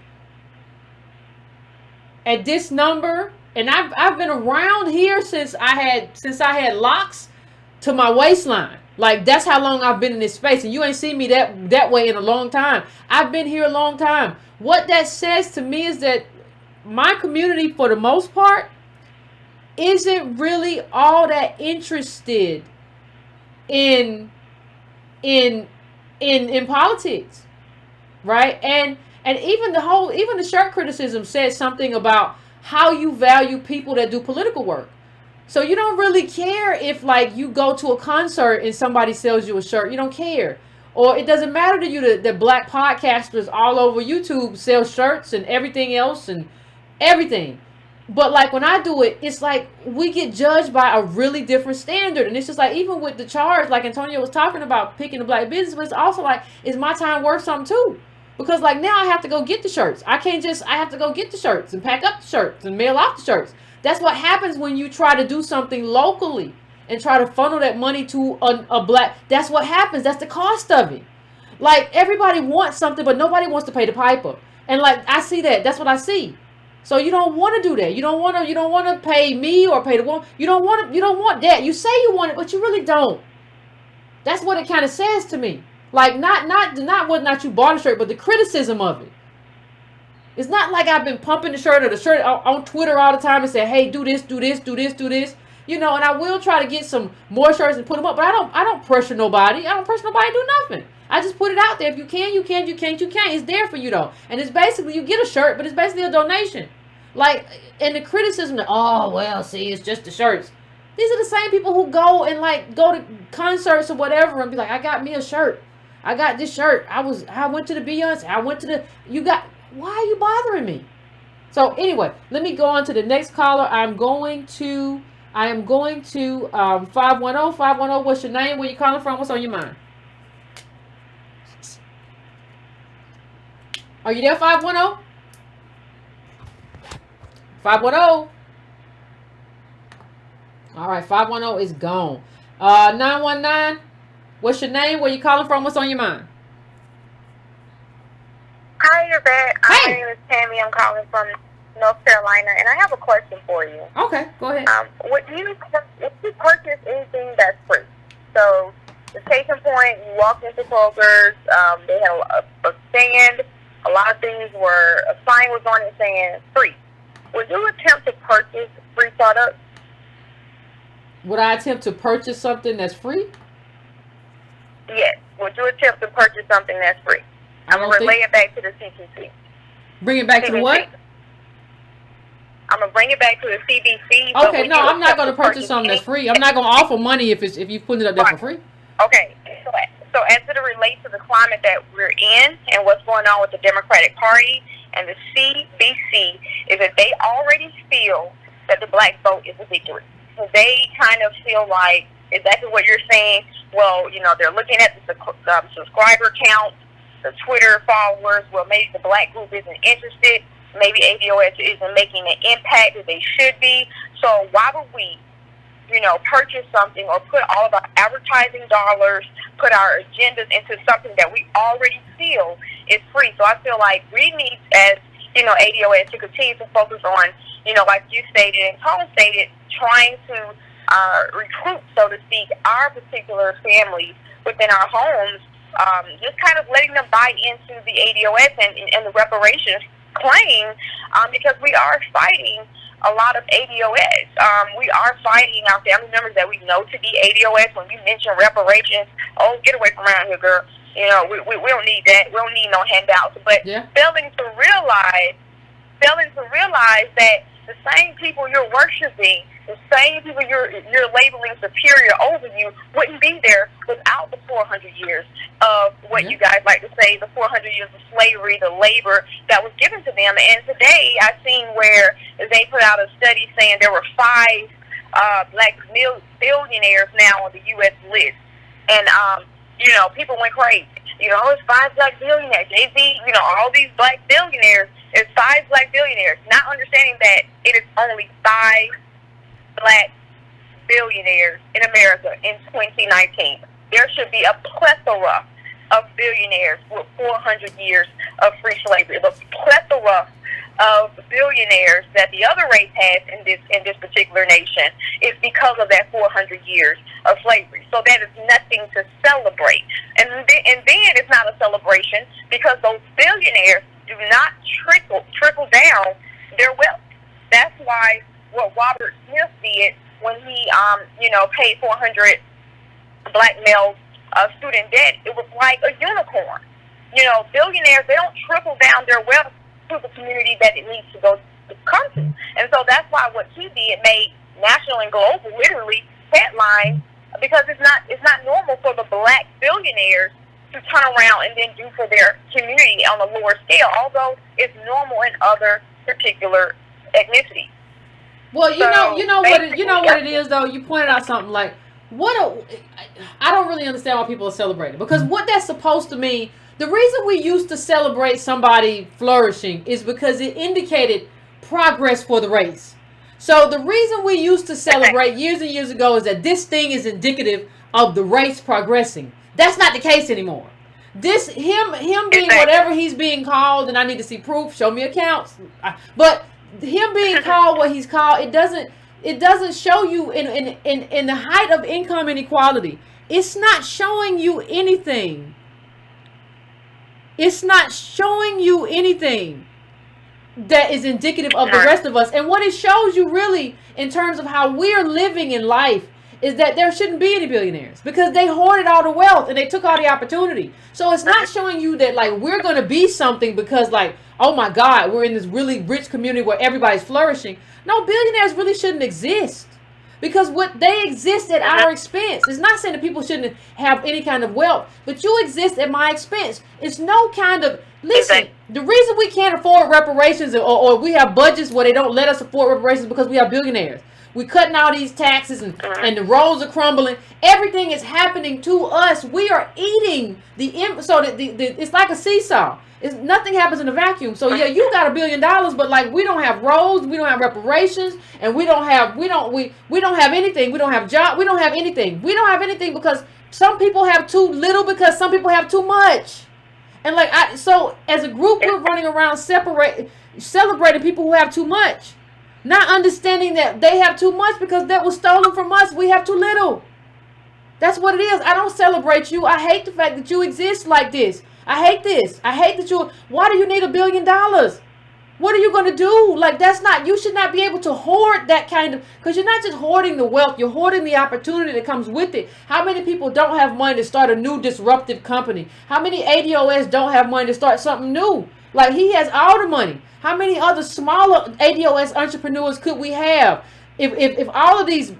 Speaker 1: at this number. And I've been around here since I had locks to my waistline. Like that's how long I've been in this space, and you ain't seen me that way in a long time. I've been here a long time. What that says to me is that my community, for the most part, isn't really all that interested in politics, right? And even the shirt criticism said something about how you value people that do political work. So you don't really care if like you go to a concert and somebody sells you a shirt. You don't care. Or it doesn't matter to you that black podcasters all over YouTube sell shirts and everything else and everything. But like when I do it, it's like we get judged by a really different standard. And it's just like, even with the charge, like Antonio was talking about picking the black business, but it's also like, is my time worth something too? Because like now I have to go get the shirts. I have to go get the shirts and pack up the shirts and mail out the shirts. That's what happens when you try to do something locally and try to funnel that money to a black. That's what happens. That's the cost of it. Like everybody wants something, but nobody wants to pay the piper. And like I see that. That's what I see. So you don't want to do that. You don't want to pay me or pay the woman. You don't want that. You say you want it, but you really don't. That's what it kind of says to me. Like not whether or not you bought a shirt, but the criticism of it. It's not like I've been pumping the shirt on Twitter all the time and say, hey, do this, do this, do this, do this. You know, and I will try to get some more shirts and put them up, but I don't pressure nobody. I don't pressure nobody to do nothing. I just put it out there. If you can, you can. You can't, you can't. It's there for you though. And it's basically, you get a shirt, but it's basically a donation. Like, and the criticism that, oh, well, see, it's just the shirts. These are the same people who go to concerts or whatever and be like, I got me a shirt. I got this shirt. I went to the Beyonce. Why are you bothering me? So anyway, let me go on to the next caller. I am going to 510. 510, what's your name? Where you calling from? What's on your mind? Are you there, 510? 510. All right, 510 is gone. 919, what's your name? Where you calling from? What's on your mind?
Speaker 5: Hi, Yvette.
Speaker 1: Hey.
Speaker 5: My name is Tammy. I'm calling from North Carolina, and I have a question for you.
Speaker 1: Okay, go ahead.
Speaker 5: Would you purchase anything that's free? So, the case in point, you walked into Kroger's, they had a stand, a lot of things were, a sign was on it saying free. Would you attempt to purchase free products?
Speaker 1: Would I attempt to purchase something that's free?
Speaker 5: Yes. Would you attempt to purchase something that's free? I'm going to relay it back to the CBC.
Speaker 1: Bring it back to the what?
Speaker 5: I'm going to bring it back to the CBC.
Speaker 1: Okay, no, I'm not going to purchase something that's free. I'm not going to offer money if you put it up there for free.
Speaker 5: Okay. So as it relates to the climate that we're in and what's going on with the Democratic Party and the CBC, is that they already feel that the black vote is a victory. So they kind of feel like exactly what you're saying. Well, you know, they're looking at the subscriber count, the Twitter followers. Well, maybe the black group isn't interested. Maybe ADOS isn't making the impact that they should be. So why would we, you know, purchase something or put all of our advertising dollars, put our agendas into something that we already feel is free? So I feel like we need, as, you know, ADOS, to continue to focus on, you know, like you stated and Tone stated, trying to recruit, so to speak, our particular families within our homes, just kind of letting them buy into the ADOS and the reparations claim, because we are fighting a lot of ADOS. We are fighting our family members that we know to be ADOS. When you mention reparations, oh, get away from around here, girl. You know, we don't need that. We don't need no handouts. But failing to realize that the same people you're worshiping, the same people you're labeling superior over you, wouldn't be there without the 400 years of what you guys like to say, the 400 years of slavery, the labor that was given to them. And today I've seen where they put out a study saying there were 5 black billionaires now on the U.S. list. And, you know, people went crazy. You know, it's 5 black billionaires. Jay-Z, you know, all these black billionaires. It's 5 black billionaires. Not understanding that it is only 5 black billionaires in America in 2019. There should be a plethora of billionaires with 400 years of free slavery. The plethora of billionaires that the other race has in this particular nation is because of that 400 years of slavery. So that is nothing to celebrate. And then it's not a celebration because those billionaires do not trickle down their wealth. That's why what Robert Smith did when he paid 400 black males student debt, it was like a unicorn. You know, billionaires, they don't trickle down their wealth to the community that it needs to come to. And so that's why what he did made national and global literally headlines, because it's not normal for the black billionaires to turn around and then do for their community on a lower scale, although it's normal in other particular ethnicities.
Speaker 1: Well,
Speaker 5: So,
Speaker 1: you know what it
Speaker 5: basically,
Speaker 1: is though. You pointed out something like I don't really understand why people are celebrating, because what that's supposed to mean. The reason we used to celebrate somebody flourishing is because it indicated progress for the race. So the reason we used to celebrate years and years ago is that this thing is indicative of the race progressing. That's not the case anymore. This him being whatever he's being called, and I need to see proof. Show me accounts. But him being called what he's called, it doesn't show you in the height of income inequality. It's not showing you anything. It's not showing you anything that is indicative of the rest of us. And what it shows you really in terms of how we're living in life is that there shouldn't be any billionaires, because they hoarded all the wealth and they took all the opportunity. So it's not showing you that like we're going to be something because like, oh my God, we're in this really rich community where everybody's flourishing. No, billionaires really shouldn't exist, because what they exist at our expense. It's not saying that people shouldn't have any kind of wealth, but you exist at my expense. It's no kind of, listen, the reason we can't afford reparations or we have budgets where they don't let us afford reparations because we have billionaires. We're cutting all these taxes and the roads are crumbling. Everything is happening to us. We are eating it's like a seesaw. Nothing happens in a vacuum. So yeah, you got $1 billion, but like we don't have roads, we don't have reparations, and we don't have anything. We don't have job. We don't have anything. We don't have anything because some people have too little, because some people have too much. And like so as a group, we're running around celebrating people who have too much, not understanding that they have too much because that was stolen from us. We have too little. That's what it is. I don't celebrate you. I hate the fact that you exist like this. I hate this. I hate that why do you need $1 billion? What are you going to do? Like, you should not be able to hoard that kind of, because you're not just hoarding the wealth, you're hoarding the opportunity that comes with it. How many people don't have money to start a new disruptive company? How many ADOS don't have money to start something new? Like, he has all the money. How many other smaller ADOS entrepreneurs could we have? If all of these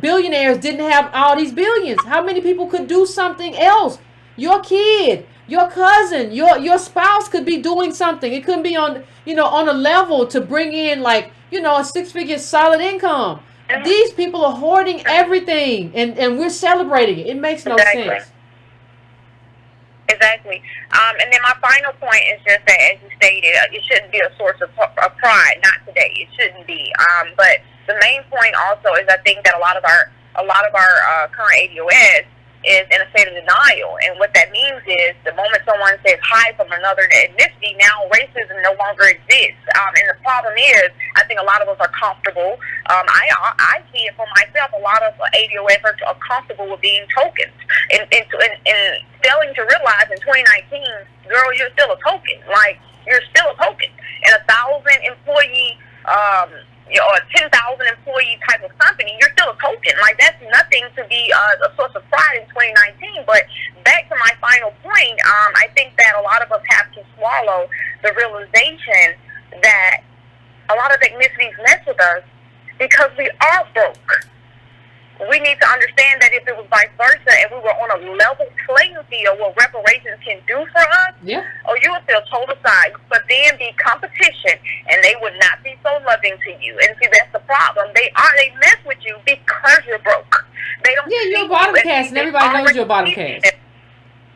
Speaker 1: billionaires didn't have all these billions, how many people could do something else? Your kid, your cousin, your spouse could be doing something. It couldn't be on a level to bring in like, a 6-figure solid income. These people are hoarding everything and we're celebrating it. It makes no sense.
Speaker 5: Exactly. And then my final point is just that, as you stated, it shouldn't be a source of pride. Not today. It shouldn't be. But the main point also is I think that a lot of our current ADOS is in a state of denial, and what that means is the moment someone says hi from another ethnicity, now racism no longer exists. And the problem is, I think a lot of us are comfortable. I see it for myself. A lot of ADOS are comfortable with being tokens, and failing to realize in 2019, girl, you're still a token. Like, you're still a token, and 1,000 employee. A 10,000 employee type of company, you're still a token. Like, that's nothing to be a source of pride in 2019. But back to my final point, I think that a lot of us have to swallow the realization that a lot of ethnicities mess with us because we are broke. We need to understand that if it was vice versa and we were on a level playing field, what reparations can do for us, you would feel total side. But then be competition, and they would not be so loving to you. And see, that's the problem. They mess with you because you're broke. They don't. Yeah,
Speaker 1: you're a bottom cast, and everybody knows you're a bottom cast.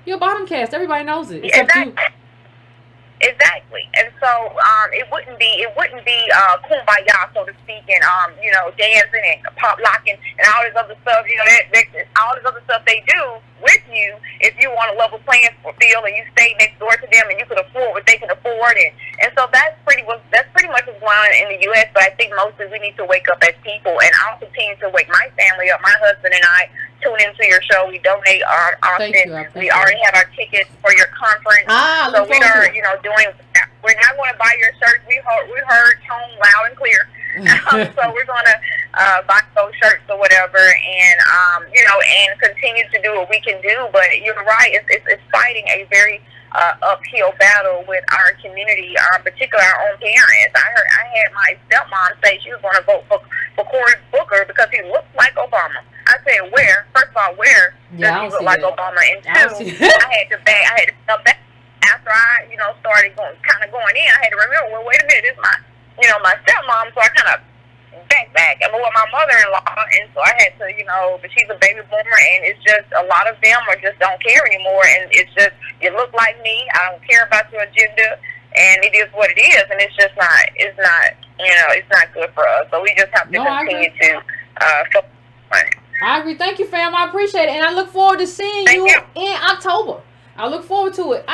Speaker 1: You're a bottom cast. Everybody knows it. Except you.
Speaker 5: Exactly, and so it wouldn't be kumbaya, so to speak, and dancing and pop locking and all this other stuff. All this other stuff they do with you if you want a level playing field and you stay next door to them and you can afford what they can afford, and so that's pretty much what's going on in the U.S. But I think mostly we need to wake up as people, and I'll continue to wake my family up. My husband and I tune into your show. We donate often. We already have our tickets for your conference, so we are doing. We're not going to buy your shirts. We heard tone loud and clear. So we're going to buy those shirts or whatever, and and continue to do what we can do. But you're right; it's fighting a very uphill battle with our community, particularly our own parents. I had my stepmom say she was going to vote for Cory Booker because he looks like Obama. I said, where? First of all, where does he look like Obama? And two, I had to step back. After I, started going in, I had to remember, well, wait a minute, this is my stepmom, so I kind of back. I'm with my mother-in-law, and so I had to, but she's a baby boomer, and it's just a lot of them just don't care anymore, and it's just, you look like me, I don't care about your agenda, and it is what it is, and it's just not, it's not good for us. So we just have to continue to focus on it.
Speaker 1: I agree. Thank you, fam. I appreciate it, and I look forward to seeing you in October. I look forward to it.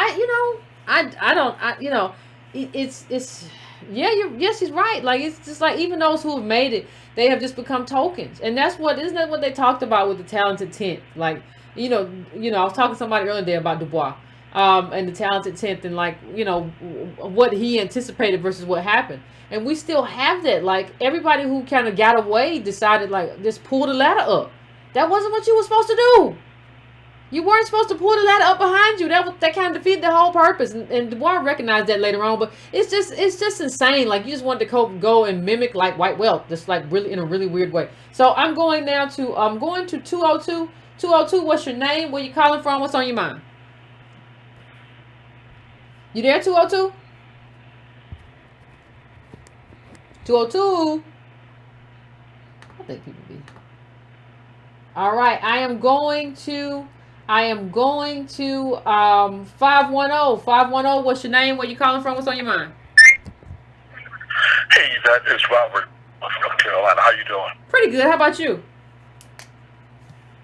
Speaker 1: Yes, he's right. Like, it's just like, even those who have made it, they have just become tokens, and isn't that what they talked about with the talented 10th? Like, I was talking to somebody earlier today about Du Bois, and the talented 10th, and like, what he anticipated versus what happened. And we still have that. Like, everybody who kind of got away decided, like, just pull the ladder up. That wasn't what you were supposed to do. You weren't supposed to pull the ladder up behind you. That kind of defeated the whole purpose. And Du Bois recognized that later on. But it's just insane. Like, you just wanted to go and mimic like white wealth, just like really in a really weird way. So I'm going to 202. 202. What's your name? Where you calling from? What's on your mind? You there, 202? 202. I think people be. All right, I am going to 510. 510. What's your name? Where you calling from? What's on your mind?
Speaker 3: Hey, Yvette, it's Robert from North Carolina. How you doing?
Speaker 1: Pretty good. How about you?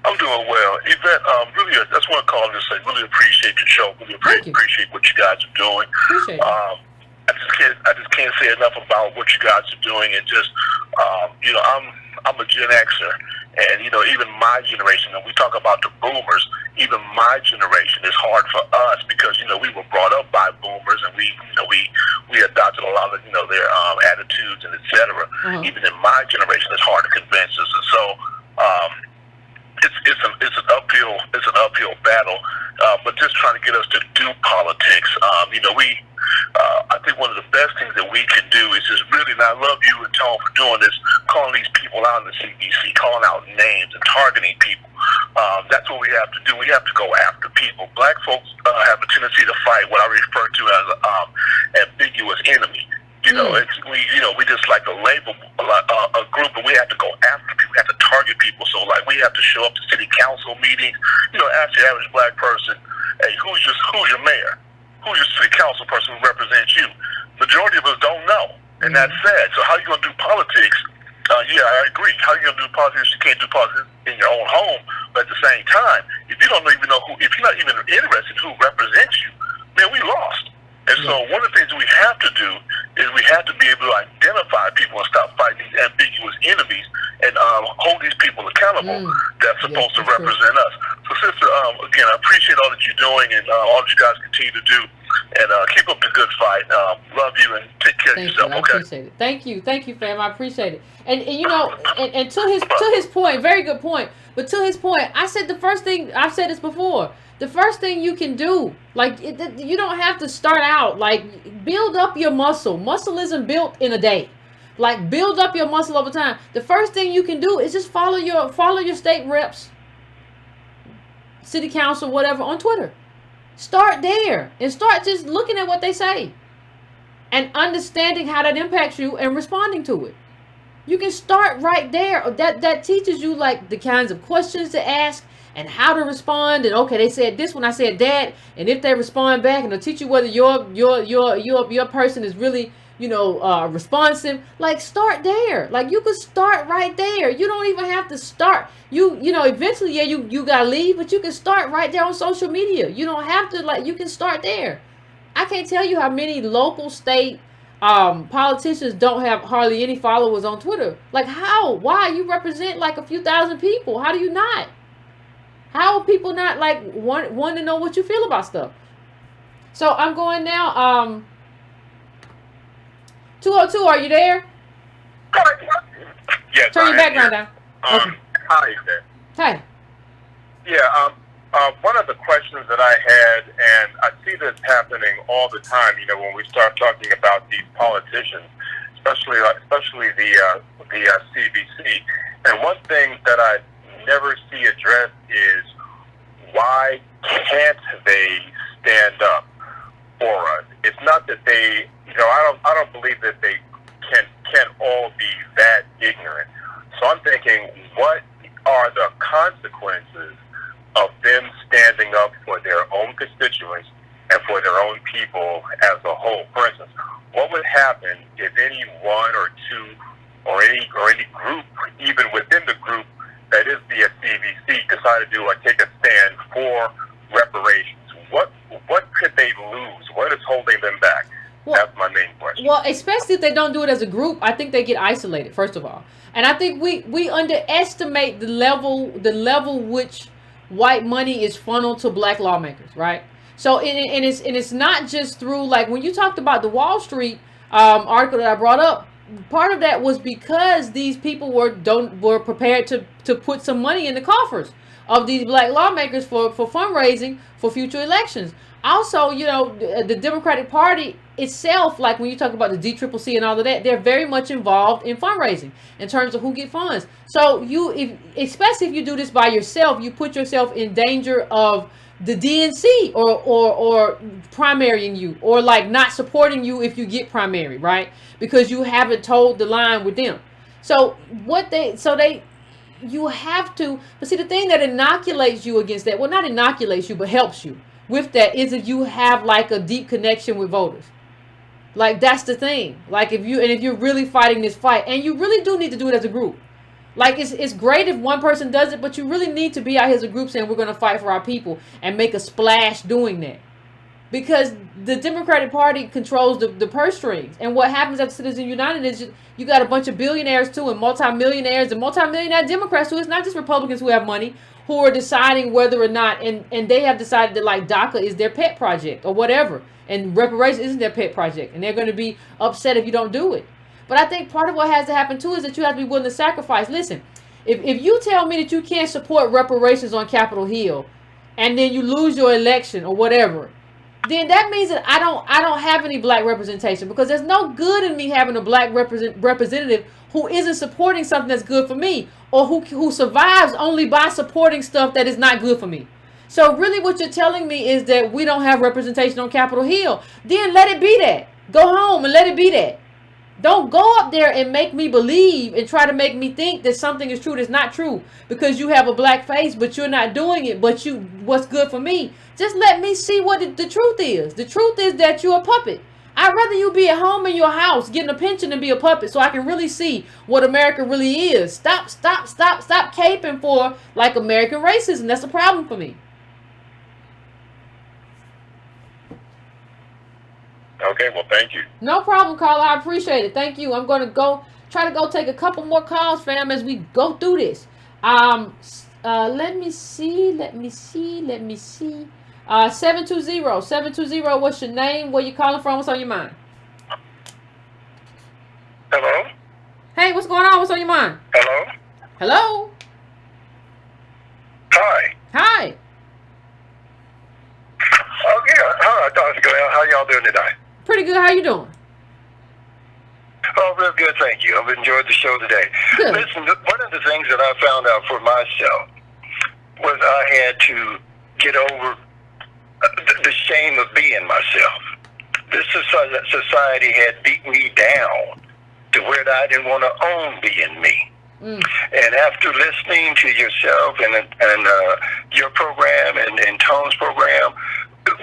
Speaker 3: I'm doing well. Yvette, really, I just want to call and just say, really appreciate your show. Really appreciate what you guys are doing.
Speaker 1: Appreciate it.
Speaker 3: I just can't say enough about what you guys are doing, and just I'm a Gen Xer, and even my generation, and we talk about the boomers, even my generation is hard for us because we were brought up by boomers, and we adopted a lot of their attitudes and etc. Even in my generation, it's hard to convince us, and so it's an uphill battle, but just trying to get us to do politics. I think one of the best things that we can do is just really, and I love you and Tone for doing this, calling these people out in the CBC, calling out names and targeting people. That's what we have to do. We have to go after people. Black folks have a tendency to fight what I refer to as ambiguous enemy. We just like to label a group, and we have to go after people. We have to target people. So like, we have to show up to city council meetings. Ask the average black person, hey, who's your mayor? Who's your city council person who represents you? Majority of us don't know, and that's sad. So how are you going to do politics? I agree. How are you going to do politics? You can't do politics in your own home. But at the same time, if you don't even know if you're not even interested in who represents you, man, we lost. And so one of the things we have to do is we have to be able to identify people and stop fighting these ambiguous enemies and hold these people accountable that's supposed to represent us. So, sister, again, I appreciate all that you're doing and all that you guys continue to do. And keep up the good fight. Love you and take care of yourself.
Speaker 1: I appreciate it. Thank you, fam. I appreciate it. And and to his point, very good point. But to his point, I said the first thing, I've said this before. The first thing you can do, like, you don't have to start out, like, build up your muscle. Muscle isn't built in a day. Like, build up your muscle over time. The first thing you can do is just follow your state reps, city council, whatever, on Twitter. Start there and start just looking at what they say and understanding how that impacts you and responding to it. You can start right there. That teaches you, like, the kinds of questions to ask and how to respond. And okay, they said this when I said that, and if they respond back, and it'll teach you whether your person is really responsive. Like, start there. Like, you could start right there. You don't even have to start. Eventually, you gotta leave, but you can start right there on social media. You don't have to, like, you can start there. I can't tell you how many local, state politicians don't have hardly any followers on Twitter. Like, how? Why? You represent like a few thousand people. How do you not? How are people not, like, want to know what you feel about stuff? So I'm going now. 202, are you there?
Speaker 3: Yes.
Speaker 1: Turn your background down.
Speaker 3: Okay. Hi there.
Speaker 1: Hey.
Speaker 3: Yeah. One of the questions that I had, and I see this happening all the time, when we start talking about these politicians, especially the CBC. And one thing that I never see addressed is, why can't they stand up for us? It's not that they, I don't believe that they
Speaker 6: can't all be that ignorant. So I'm thinking, what are the consequences of them standing up for their own constituents and for their own people as a whole? For instance, what would happen if any one or two or any group, even within the group that is the CBC, decided to take a stand for reparations? What could they lose? What is holding them back?
Speaker 1: Well,
Speaker 6: that's my main question.
Speaker 1: Well, especially if they don't do it as a group, I think they get isolated, first of all. And I think we underestimate the level which white money is funneled to black lawmakers, right? So and it's not just through, like, when you talked about the Wall Street article that I brought up, part of that was because these people were prepared to put some money in the coffers of these black lawmakers for fundraising for future elections. Also, you know, the Democratic Party itself, like when you talk about the DCCC and all of that, they're very much involved in fundraising in terms of who get funds. So especially if you do this by yourself, you put yourself in danger of the DNC or primarying you, or like not supporting you if you get primary, right? Because you haven't told the line with them. So you have to, but see, the thing that inoculates you against that, well, not inoculates you, but helps you with that, is if you have like a deep connection with voters. Like, that's the thing. Like, if you're really fighting this fight, and you really do need to do it as a group. Like, it's great if one person does it, but you really need to be out here as a group saying we're going to fight for our people and make a splash doing that. Because the Democratic Party controls the purse strings. And what happens at Citizens United is you got a bunch of billionaires too, and multimillionaires and multimillionaire Democrats too. It's not just Republicans who have money, who are deciding whether or not, and they have decided that, like, DACA is their pet project or whatever, and reparations isn't their pet project, and they're going to be upset if you don't do it. But I think part of what has to happen too is that you have to be willing to sacrifice. Listen, if you tell me that you can't support reparations on Capitol Hill, and then you lose your election or whatever, then that means that I don't have any black representation, because there's no good in me having a black representative who isn't supporting something that's good for me, or who survives only by supporting stuff that is not good for me. So really what you're telling me is that we don't have representation on Capitol Hill. Then let it be that. Go home and let it be that. Don't go up there and make me believe and try to make me think that something is true that's not true because you have a black face, but you're not doing it. But what's good for me? Just let me see what the truth is. The truth is that you're a puppet. I'd rather you be at home in your house getting a pension than be a puppet, so I can really see what America really is. Stop caping for, like, American racism. That's a problem for me.
Speaker 6: Okay, well, thank you.
Speaker 1: No problem, Carla. I appreciate it. Thank you. I'm going to try to take a couple more calls, fam, as we go through this. Let me see. 720, what's your name? Where you calling from? What's on your mind?
Speaker 3: Hello?
Speaker 1: Hey, what's going on? What's on your mind?
Speaker 3: Hello?
Speaker 1: Hello?
Speaker 3: Hi.
Speaker 1: Hi.
Speaker 3: Oh, yeah. Hi, Dr. Glenn. How y'all doing today?
Speaker 1: Pretty good. How you doing?
Speaker 3: Oh, real good, thank you. I've enjoyed the show today.
Speaker 1: Good.
Speaker 3: Listen, one of the things that I found out for myself was I had to get over the shame of being myself. This society had beaten me down to where I didn't want to own being me. And after listening to yourself and your program and Tone's program,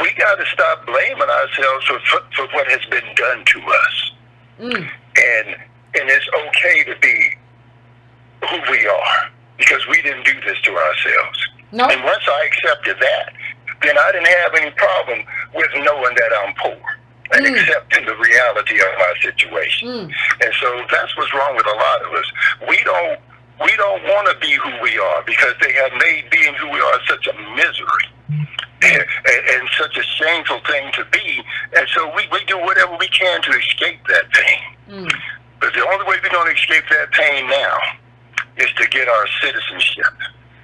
Speaker 3: we got to stop blaming ourselves for what has been done to us. And it's okay to be who we are, because we didn't do this to ourselves.
Speaker 1: No.
Speaker 3: And once I accepted that, then I didn't have any problem with knowing that I'm poor and accepting the reality of my situation. And so that's what's wrong with a lot of us. We don't want to be who we are, because they have made being who we are such a misery and such a shameful thing to be. And so we do whatever we can to escape that pain. But the only way we're going to escape that pain now is to get our citizenship.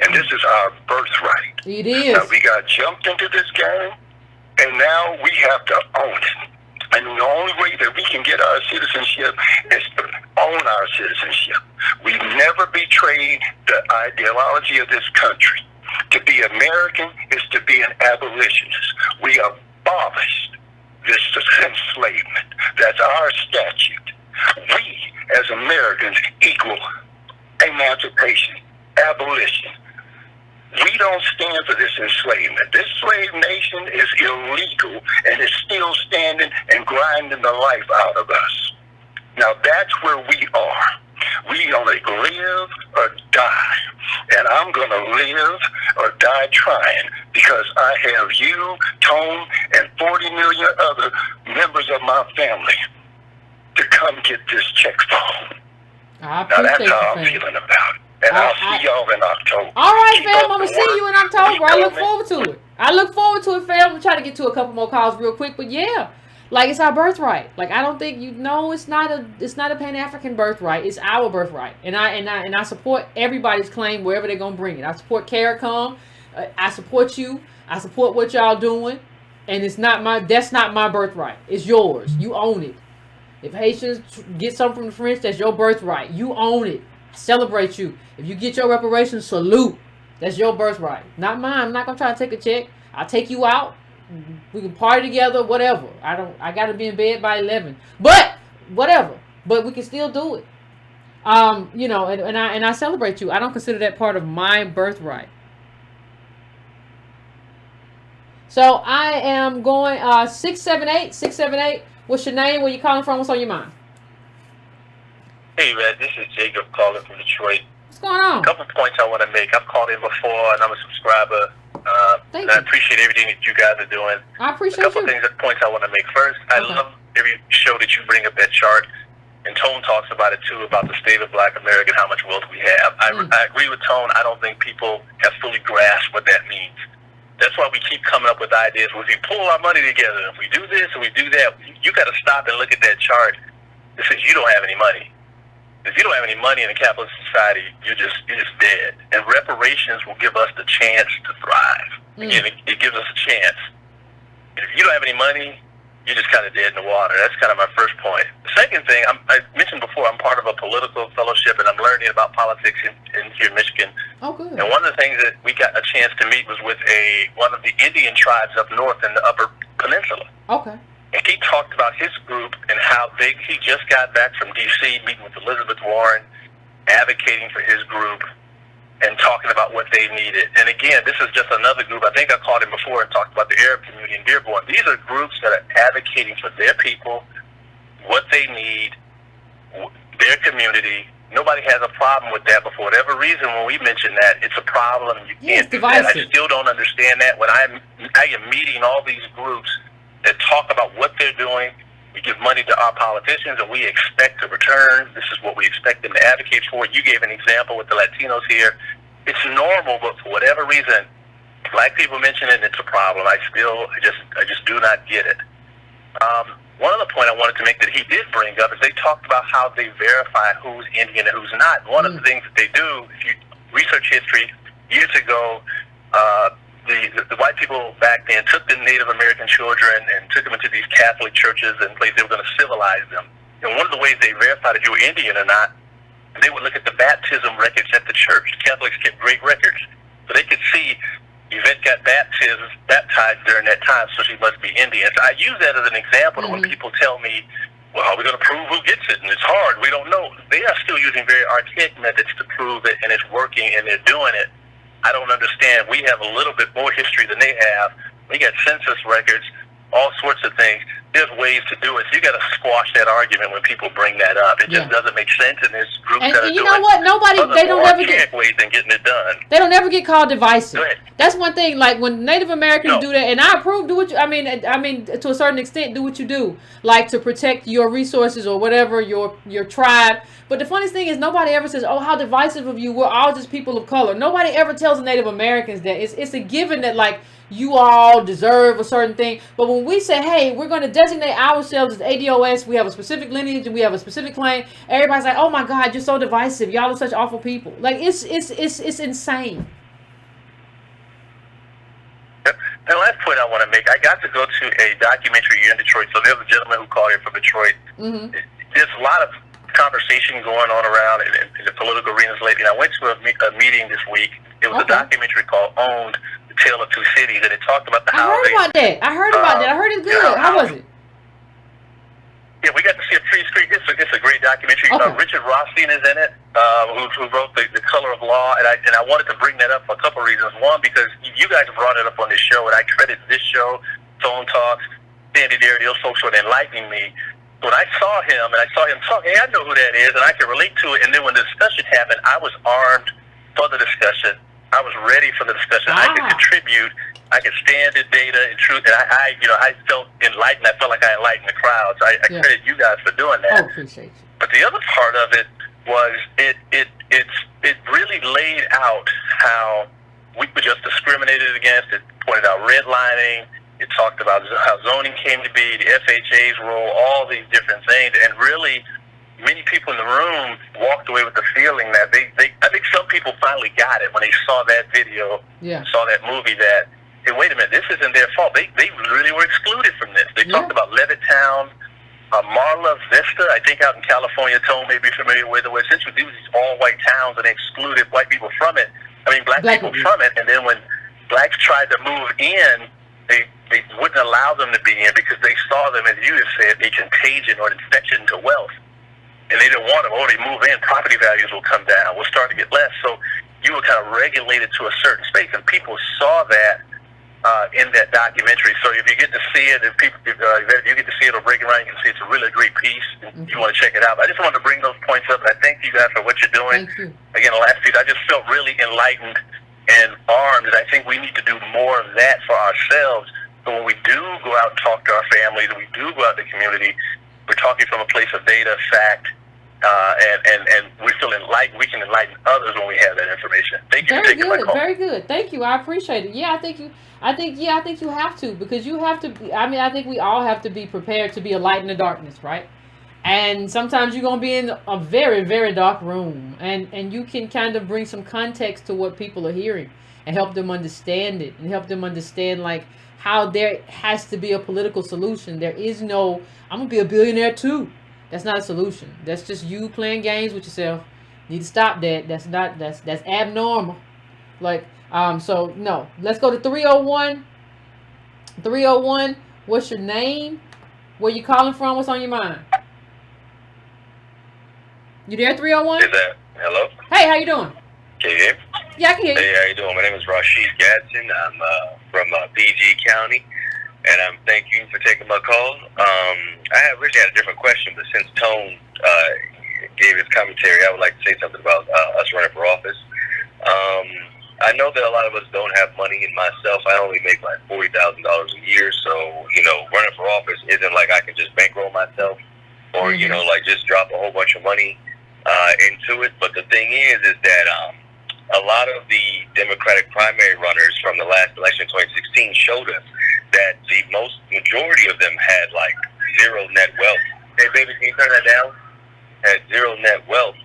Speaker 3: And this is our birthright.
Speaker 1: It is.
Speaker 3: Now, we got jumped into this game, and now we have to own it. And the only way that we can get our citizenship is to own our citizenship. We've never betrayed the ideology of this country. To be American is to be an abolitionist. We abolished this enslavement. That's our statute. We, as Americans equal emancipation, abolition. We don't stand for this enslavement. This slave nation is illegal and is still standing and grinding the life out of us. Now that's where we are. We gonna live or die. And I'm gonna live or die trying because I have you, Tone, and 40 million other members of my family to come get this check for.
Speaker 1: I
Speaker 3: Now that's
Speaker 1: appreciate
Speaker 3: how
Speaker 1: you,
Speaker 3: I'm
Speaker 1: fam.
Speaker 3: feeling about it. And I'll see y'all in October.
Speaker 1: All right,
Speaker 3: Keep
Speaker 1: fam.
Speaker 3: up
Speaker 1: I'm gonna
Speaker 3: the
Speaker 1: see
Speaker 3: work.
Speaker 1: you in October. I
Speaker 3: We
Speaker 1: look
Speaker 3: coming.
Speaker 1: forward to it. I look forward to it, fam. I'm trying to get to a couple more calls real quick, but yeah, like it's our birthright. Like I don't think it's not a Pan-African birthright. It's our birthright, and I support everybody's claim wherever they're gonna bring it. I support CARICOM. I support you. I support what y'all doing, and that's not my birthright. It's yours. You own it. If Haitians get something from the French, that's your birthright. You own it. I celebrate you. If you get your reparations, salute. That's your birthright. Not mine. I'm not gonna try to take a check. I'll take you out. We can party together, whatever. I gotta be in bed by 11. But whatever. But we can still do it. And I celebrate you. I don't consider that part of my birthright. So I am going 678. What's your name? Where you calling from? What's on your mind?
Speaker 4: Hey, Yvette, this is Jacob calling from Detroit.
Speaker 1: What's going on?
Speaker 4: A couple points I want to make. I've called in before, and I'm a subscriber.
Speaker 1: Thank
Speaker 4: and I
Speaker 1: you.
Speaker 4: appreciate everything that you guys are doing.
Speaker 1: I
Speaker 4: A
Speaker 1: appreciate
Speaker 4: couple
Speaker 1: you.
Speaker 4: points I want to make. First, I
Speaker 1: Okay.
Speaker 4: love every show that you bring up that chart, and Tone talks about it too, about the state of Black America and how much wealth we have. I agree with Tone. I don't think people have fully grasped what that means. That's why we keep coming up with ideas. Well, if we pull our money together, if we do this and we do that, you got to stop and look at that chart that says you don't have any money. If you don't have any money in a capitalist society, you're just dead. And reparations will give us the chance to thrive. Again, it gives us a chance. And if you don't have any money, you're just kind of dead in the water. That's kind of my first point. The second thing, I mentioned before, I'm part of a political fellowship, and I'm learning about politics in here in Michigan.
Speaker 1: Oh, good.
Speaker 4: And one of the things that we got a chance to meet was with one of the Indian tribes up north in the Upper Peninsula.
Speaker 1: Okay.
Speaker 4: And he talked about his group and how he just got back from D.C. meeting with Elizabeth Warren, advocating for his group, and talking about what they needed. And again, this is just another group. I think I called him before and talked about the Arab community in Dearborn. These are groups that are advocating for their people, what they need, their community. Nobody has a problem with that, but for whatever reason, when we mention that, it's a problem. You can't do that. I still don't understand that. When I am meeting all these groups that talk about what they're doing, we give money to our politicians, and we expect a return. This is what we expect them to advocate for. You gave an example with the Latinos here. It's normal, but for whatever reason, Black people mention it, and it's a problem. I just do not get it. One other point I wanted to make that he did bring up is they talked about how they verify who's Indian and who's not. One of the things that they do, if you research history, years ago, the white people back then took the Native American children and took them into these Catholic churches and places they were going to civilize them. And one of the ways they verified if you were Indian or not, they would look at the baptism records at the church. The Catholics kept great records. So they could see Yvette got baptized during that time, so she must be Indian. So I use that as an example of when people tell me, well, how are we going to prove who gets it? And it's hard. We don't know. They are still using very archaic methods to prove it, and it's working, and they're doing it. I don't understand. We have a little bit more history than they have. We got census records, all sorts of things. There's ways to do it. So you got to squash that argument when people bring that up. It just doesn't make sense. And there's groups that are
Speaker 1: you
Speaker 4: doing
Speaker 1: know what? They don't ever get
Speaker 4: ways than getting it done.
Speaker 1: They don't ever get called divisive.
Speaker 4: Go ahead.
Speaker 1: That's one thing. Like when Native Americans do that, and I approve. Do what you. I mean, to a certain extent, do what you do, like to protect your resources or whatever your tribe. But the funniest thing is nobody ever says, "Oh, how divisive of you! We're all just people of color." Nobody ever tells the Native Americans that. It's a given that like you all deserve a certain thing. But when we say, "Hey, we're going to designate ourselves as ADOS," we have a specific lineage and we have a specific claim. Everybody's like, "Oh my God, you're so divisive! Y'all are such awful people!" Like it's insane.
Speaker 4: The last point I want to make, I got to go to a documentary here in Detroit. So there was a gentleman who called here from Detroit. There's a lot of conversation going on around in the political arenas lately. And I went to a meeting this week. It was a documentary called Owned, The Tale of Two Cities. And it talked about the housing.
Speaker 1: I heard about that. I heard it's good. How was it?
Speaker 6: Yeah, we got to see a pre-screen. It's a great documentary.
Speaker 1: Okay.
Speaker 6: Richard Rothstein is in it, who wrote the Color of Law, and I wanted to bring that up for a couple of reasons. One, because you guys brought it up on this show, and I credit this show, Phone Talks, Sandy Dare, those folks for enlightening me. When I saw him and I saw him talk, hey, I know who that is, and I can relate to it. And then when the discussion happened, I was armed for the discussion. I was ready for the discussion. I could contribute. I could stand the data and truth, and I felt enlightened. I felt like I enlightened the crowd. So I credit you guys for doing that.
Speaker 1: Oh, appreciate you.
Speaker 6: But the other part of it was it really laid out how we were just discriminated against. It pointed out redlining. It talked about how zoning came to be, the FHA's role, all these different things, and really many people in the room walked away with the feeling that I think some people finally got it when they saw that video, saw that movie, that, hey, wait a minute, this isn't their fault. They really were excluded from this. They talked about Levittown, Marla Vista, I think out in California, Tone may be familiar with it, where essentially these all-white towns and they excluded white people from it. Black people from it, and then when blacks tried to move in, they wouldn't allow them to be in because they saw them, as you have said, a contagion or an infection to wealth. And they didn't want them. Oh, they move in, property values will come down. We'll start to get less. So you were kind of regulated to a certain space, and people saw that in that documentary. So if you get to see it, if you get to see it or break it around, you can see it's a really great piece. And you want to check it out. But I just wanted to bring those points up, and I thank you guys for what you're doing.
Speaker 1: Thank you.
Speaker 6: Again, the last piece, I just felt really enlightened and armed, and I think we need to do more of that for ourselves. So when we do go out and talk to our families, and we do go out to the community, we're talking from a place of data, fact, and we feel enlightened. We can enlighten others when we have that information. Thank you for taking my call.
Speaker 1: Very good. Thank you. I appreciate it. Yeah, I think you have to, because you have to be, I think we all have to be prepared to be a light in the darkness, right? And sometimes you're going to be in a very, very dark room, and you can kind of bring some context to what people are hearing and help them understand it, and help them understand like how there has to be a political solution. There is no, I'm going to be a billionaire too. That's not a solution. That's just you playing games with yourself. You need to stop that. That's abnormal. Like, so no. Let's go to 301. 301, what's your name? Where you calling from? What's on your mind? You there, 301?
Speaker 6: Is that, hello?
Speaker 1: Hey, how you doing?
Speaker 6: Can you hear me?
Speaker 1: Yeah, I can hear you.
Speaker 6: Hey, how you doing? My name is Rashid Gadsden. I'm from PG County, and I'm thank you for taking my call. I originally had a different question, but since Tone gave his commentary, I would like to say something about us running for office. I know that a lot of us don't have money, and myself, I only make like $40,000 a year, so, running for office isn't like I can just bankroll myself or, like just drop a whole bunch of money into it. But the thing is that a lot of the Democratic primary runners from the last election, 2016, showed us that the majority of them had like zero net wealth. Hey, baby, can you turn that down? Had zero net wealth,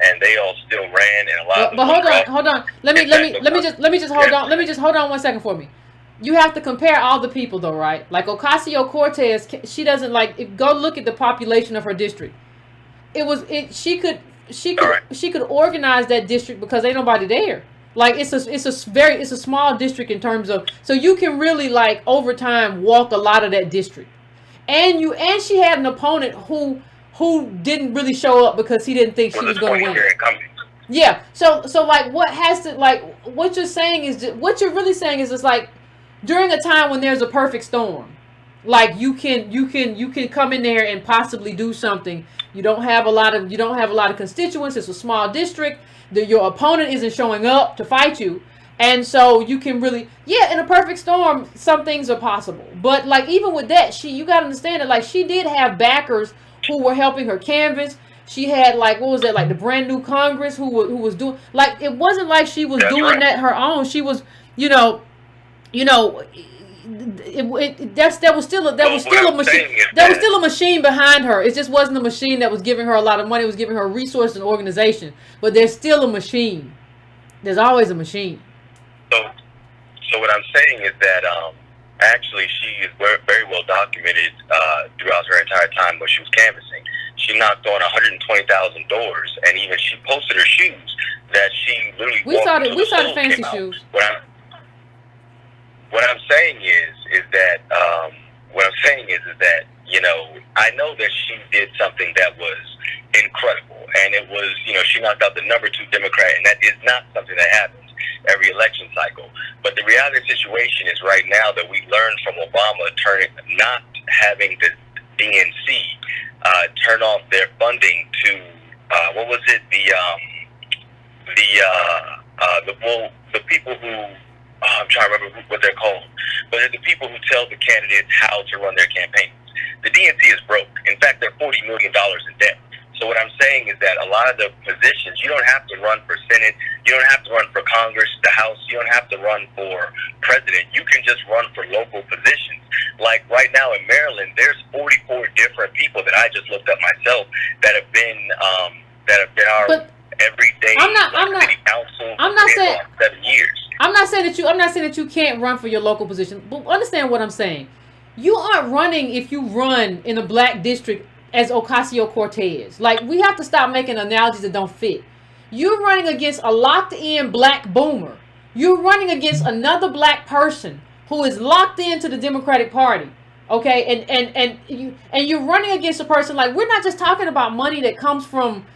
Speaker 6: and they all still ran, and a lot.
Speaker 1: But hold on. Let me just hold on 1 second for me. You have to compare all the people though, right? Like Ocasio-Cortez, she doesn't go look at the population of her district. She could organize that district because ain't nobody there. Like it's a small district in terms of, so you can really like over time walk a lot of that district. And she had an opponent who didn't really show up because he didn't think she was going to win. Yeah. So like what you're saying is, what you're really saying is, it's like during a time when there's a perfect storm, like you can come in there and possibly do something. You don't have a lot of constituents. It's a small district. Your opponent isn't showing up to fight you. And so you can really, in a perfect storm, some things are possible. But like even with that, you got to understand that like she did have backers who were helping her canvass. She had like, what was that, like the brand new Congress who was doing, like it wasn't like she was doing that her own. She was, there was still a machine behind her. It just wasn't a machine that was giving her a lot of money. It was giving her resources and organization. But there's still a machine. There's always a machine.
Speaker 6: So what I'm saying is that actually she is very well documented throughout her entire time when she was canvassing. She knocked on 120,000 doors, and even she posted her shoes that she literally
Speaker 1: we saw the fancy shoes.
Speaker 6: What I'm saying is that I know that did something that was incredible, and it was, she knocked out the number 2 Democrat, and that is not something that happens every election cycle. But the reality of the situation is right now that we learned from Obama not having the DNC turn off their funding to what was it, the people who, I'm trying to remember what they're called, but they're the people who tell the candidates how to run their campaigns. The DNC is broke. In fact, they're $40 million in debt. So what I'm saying is that a lot of the positions, you don't have to run for Senate, you don't have to run for Congress, the House, you don't have to run for president. You can just run for local positions. Like right now in Maryland, there's 44 different people that I just looked up myself that have been our everyday city council for 7 years.
Speaker 1: I'm not saying that you can't run for your local position, but understand what I'm saying. You aren't running if you run in a black district as Ocasio-Cortez. Like, we have to stop making analogies that don't fit. You're running against a locked-in black boomer. You're running against another black person who is locked into the Democratic Party. Okay, and you're running against a person, like, we're not just talking about money that comes from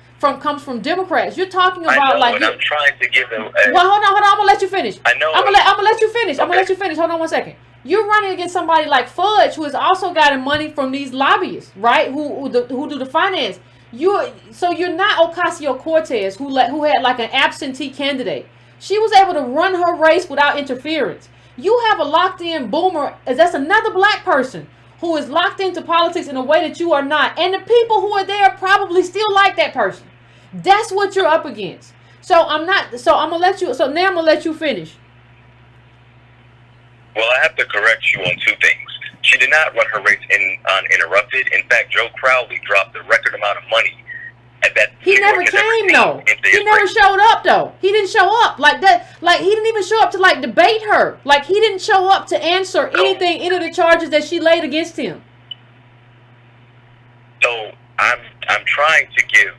Speaker 1: Democrats. You're talking about
Speaker 6: I'm trying to give them.
Speaker 1: Well, hold on. I'm gonna let you finish.
Speaker 6: I know.
Speaker 1: I'm gonna let you finish. I'm gonna let you finish. Hold on 1 second. You're running against somebody like Fudge, who has also gotten money from these lobbyists, right? Who do the finance. You're not Ocasio-Cortez, who had like an absentee candidate. She was able to run her race without interference. You have a locked-in boomer. That's another black person who is locked into politics in a way that you are not. And the people who are there probably still like that person. That's what you're up against. So I'm gonna let you finish.
Speaker 6: Well, I have to correct you on 2 things. She did not run her race uninterrupted. In fact, Joe Crowley dropped the record amount of money at that.
Speaker 1: He never came though. He never showed up though. He didn't show up like that. Like, he didn't even show up to like debate her. Like, he didn't show up to answer any of the charges that she laid against him.
Speaker 6: So I'm trying to give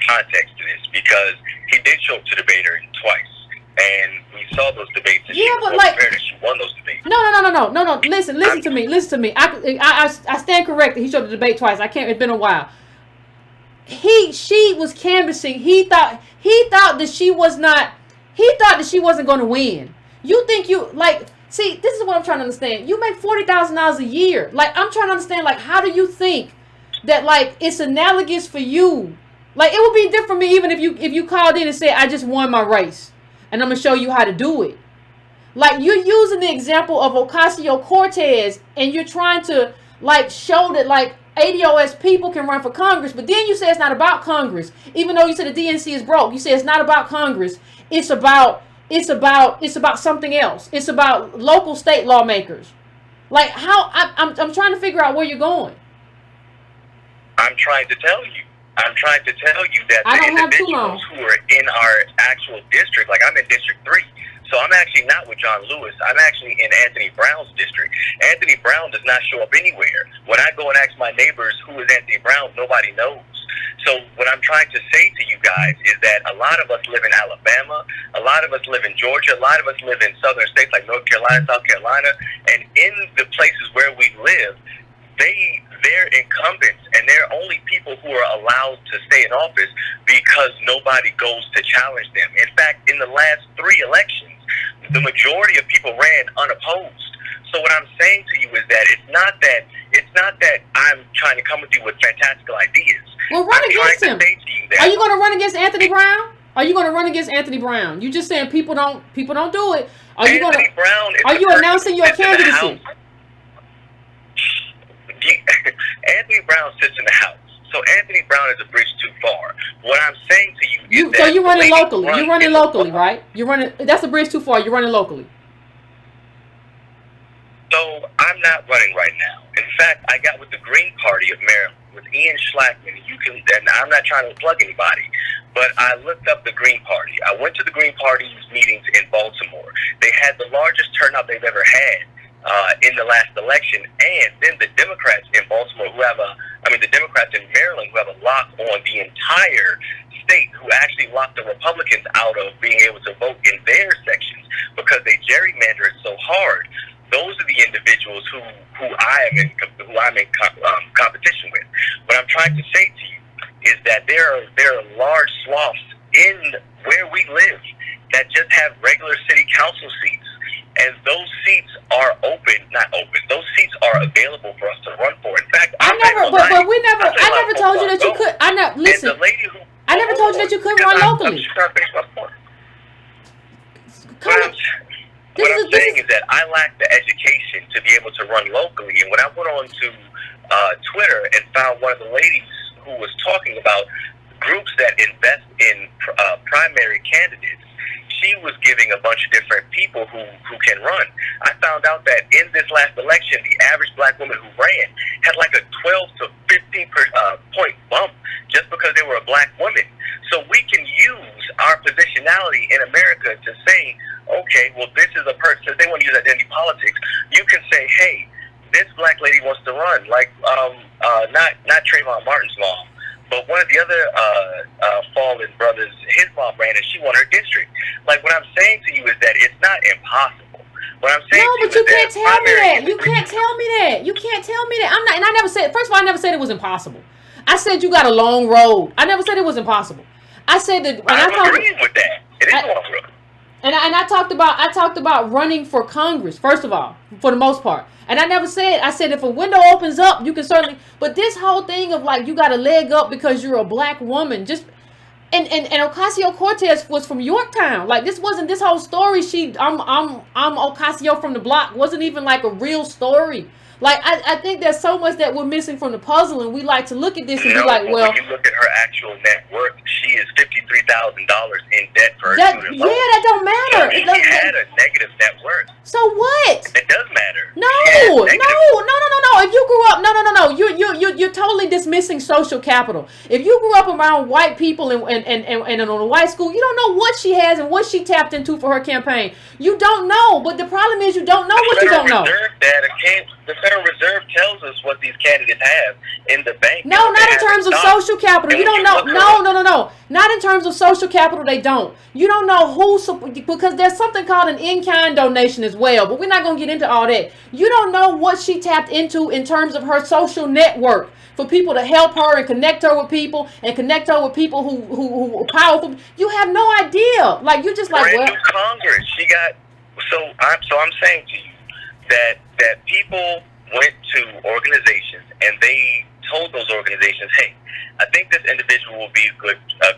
Speaker 6: context to this because he did show up to debate her twice. And we saw those debates. And she won those debates.
Speaker 1: No. Listen to me. I stand corrected. He showed the debate twice. It's been a while. She was canvassing. He thought that she wasn't going to win. You think see, this is what I'm trying to understand. You make $40,000 a year. Like, I'm trying to understand, like, how do you think that, like, it's analogous for you? Like, it would be different for me even if you called in and said, I just won my race. And I'm going to show you how to do it. Like, you're using the example of Ocasio-Cortez, and you're trying to, like, show that, like, ADOS people can run for Congress. But then you say it's not about Congress. Even though you said the DNC is broke, you say it's not about Congress. It's about something else. It's about local state lawmakers. Like, how, I'm trying to figure out where you're going.
Speaker 6: I'm trying to tell you that the individuals who are in our actual district, like I'm in District 3, so I'm actually not with John Lewis. I'm actually in Anthony Brown's district. Anthony Brown does not show up anywhere. When I go and ask my neighbors who is Anthony Brown, nobody knows. So what I'm trying to say to you guys is that a lot of us live in Alabama, a lot of us live in Georgia, a lot of us live in southern states like North Carolina, South Carolina, and in the places where we live, they're incumbents, and they're only people who are allowed to stay in office because nobody goes to challenge them. In fact, in the last 3 elections, the majority of people ran unopposed. So what I'm saying to you is that it's not that I'm trying to come with you with fantastical ideas.
Speaker 1: Well, run against him. Are you going to run against Anthony Brown? Are you going to run against Anthony Brown? You just saying people don't do it. Are you going to? Are you announcing your candidacy?
Speaker 6: Anthony Brown sits in the House, so Anthony Brown is a bridge too far. What I'm saying to you is that...
Speaker 1: So you're running locally. You're running locally, right? That's a bridge too far. You're running locally.
Speaker 6: So I'm not running right now. In fact, I got with the Green Party of Maryland, with Ian Schlackman. And I'm not trying to plug anybody, but I looked up the Green Party. I went to the Green Party's meetings in Baltimore. They had the largest turnout they've ever had in the last election, and then the Democrats in Baltimore the Democrats in Maryland who have a lock on the entire state, who actually locked the Republicans out of being able to vote in their sections because they gerrymander it so hard. those are the individuals who I'm in competition with. What I'm trying to say to you is that there are large swaths in where we live that just have regular city council seats, and those seats are not open. Those seats are available for us to run for. In fact, I
Speaker 1: never told you that you could. Listen.
Speaker 6: And the lady who
Speaker 1: I never told you that you couldn't run locally.
Speaker 6: I'm just trying to finish my point. What I'm saying is that I lack the education to be able to run locally. And when I went on to Twitter and found one of the ladies who was talking about groups that invest in primary candidates, she was giving a bunch of different people who can run. I found out that in this last election, the average black woman who ran had like a 12 to 15 point bump just because they were a black woman. So we can use our positionality in America to say, okay, well, this is a person. If they want to use identity politics, you can say, hey, this black lady wants to run, like not Trayvon Martin's mom, but one of the other fallen brothers, his mom ran and she won her district. Like, what I'm saying to you is that it's not impossible. What I'm saying
Speaker 1: no, but you can't tell me that. You can't tell me that. You can't tell me that. I'm not, and I never said. First of all, I never said it was impossible. I said you got a long road. I never said it was impossible. I said that.
Speaker 6: I'm agreeing with that. It is a long road.
Speaker 1: And I talked about running for Congress, first of all, for the most part. And I never said, I said if a window opens up, you can certainly, but this whole thing of like you got a leg up because you're a black woman, just, and Ocasio-Cortez was from Yorktown. Like, this wasn't, this whole story, I'm Ocasio from the block, wasn't even like a real story. Like, I think there's so much that we're missing from the puzzle, and we like to look at this and be like, well,
Speaker 6: when you look at her actual net worth, she is $53,000 in debt for her student loan.
Speaker 1: Yeah, that don't matter.
Speaker 6: So she had a negative net worth.
Speaker 1: So what?
Speaker 6: It does matter.
Speaker 1: No. If you grew up, you're totally dismissing social capital. If you grew up around white people and in a white school, you don't know what she has and what she tapped into for her campaign. You don't know. But the problem is you don't know what you don't know.
Speaker 6: The Federal Reserve tells us what these candidates have in the bank.
Speaker 1: No, not in terms of social capital. You don't know. No. Not in terms of social capital, they don't. You don't know because there's something called an in-kind donation as well, but we're not going to get into all that. You don't know what she tapped into in terms of her social network for people to help her and connect her with people and connect her with people who are powerful. You have no idea. Like, you just like,
Speaker 6: brand new Congress. She got, so I'm saying to you that people went to organizations and they told those organizations, hey, I think this individual will be a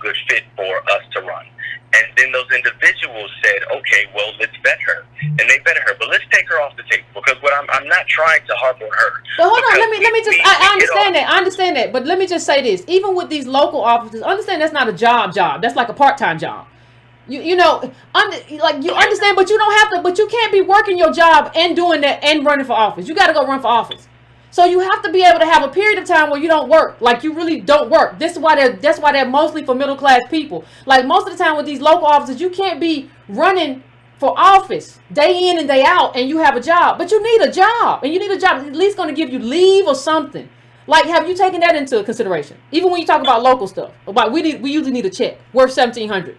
Speaker 6: good fit for us to run. And then those individuals said, okay, well, let's vet her. And they vetted her. But let's take her off the table, because what I'm not trying to harp on her.
Speaker 1: But hold on, let me just, I understand that. But let me just say this. Even with these local offices, understand that's not a job. That's like a part-time job. You understand, but you don't have to, but you can't be working your job and doing that and running for office. You got to go run for office. So you have to be able to have a period of time where you don't work, like you really don't work. That's why they're mostly for middle class people. Like, most of the time with these local offices, you can't be running for office day in and day out and you have a job, but you need a job, and you need a job at least going to give you leave or something. Like, have you taken that into consideration? Even when you talk about local stuff, about we usually need a check worth $1,700.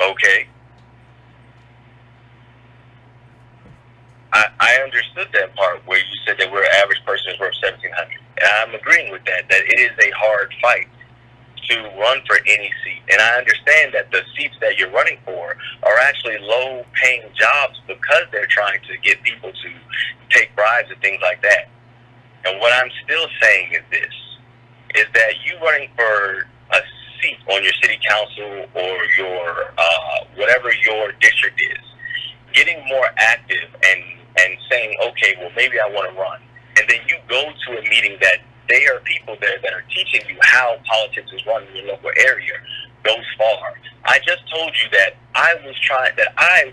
Speaker 6: Okay. I understood that part where you said that we're an average person is worth $1,700. And I'm agreeing with that it is a hard fight to run for any seat. And I understand that the seats that you're running for are actually low-paying jobs because they're trying to get people to take bribes and things like that. And what I'm still saying is this, is that you running for a seat on your city council or your whatever your district is, getting more active and saying, okay, well, maybe I want to run. And then you go to a meeting that there are people there that are teaching you how politics is run in your local area goes far. I just told you that I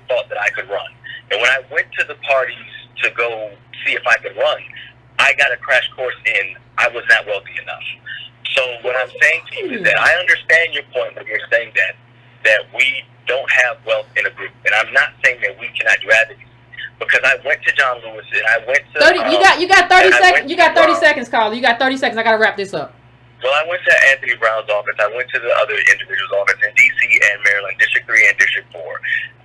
Speaker 6: thought that I could run. And when I went to the parties to go see if I could run, I got a crash course in I was not wealthy enough. So what I'm saying to you is that I understand your point when you're saying that we don't have wealth in a group. And I'm not saying that we cannot do advocacy. Because I went to John Lewis and I went to
Speaker 1: 30. You got 30 seconds. You got 30 seconds, Carla. You got 30 seconds. I gotta wrap this up.
Speaker 4: Well, I went to Anthony Brown's office. I went to the other individuals' office in D.C. and Maryland, District 3 and District 4.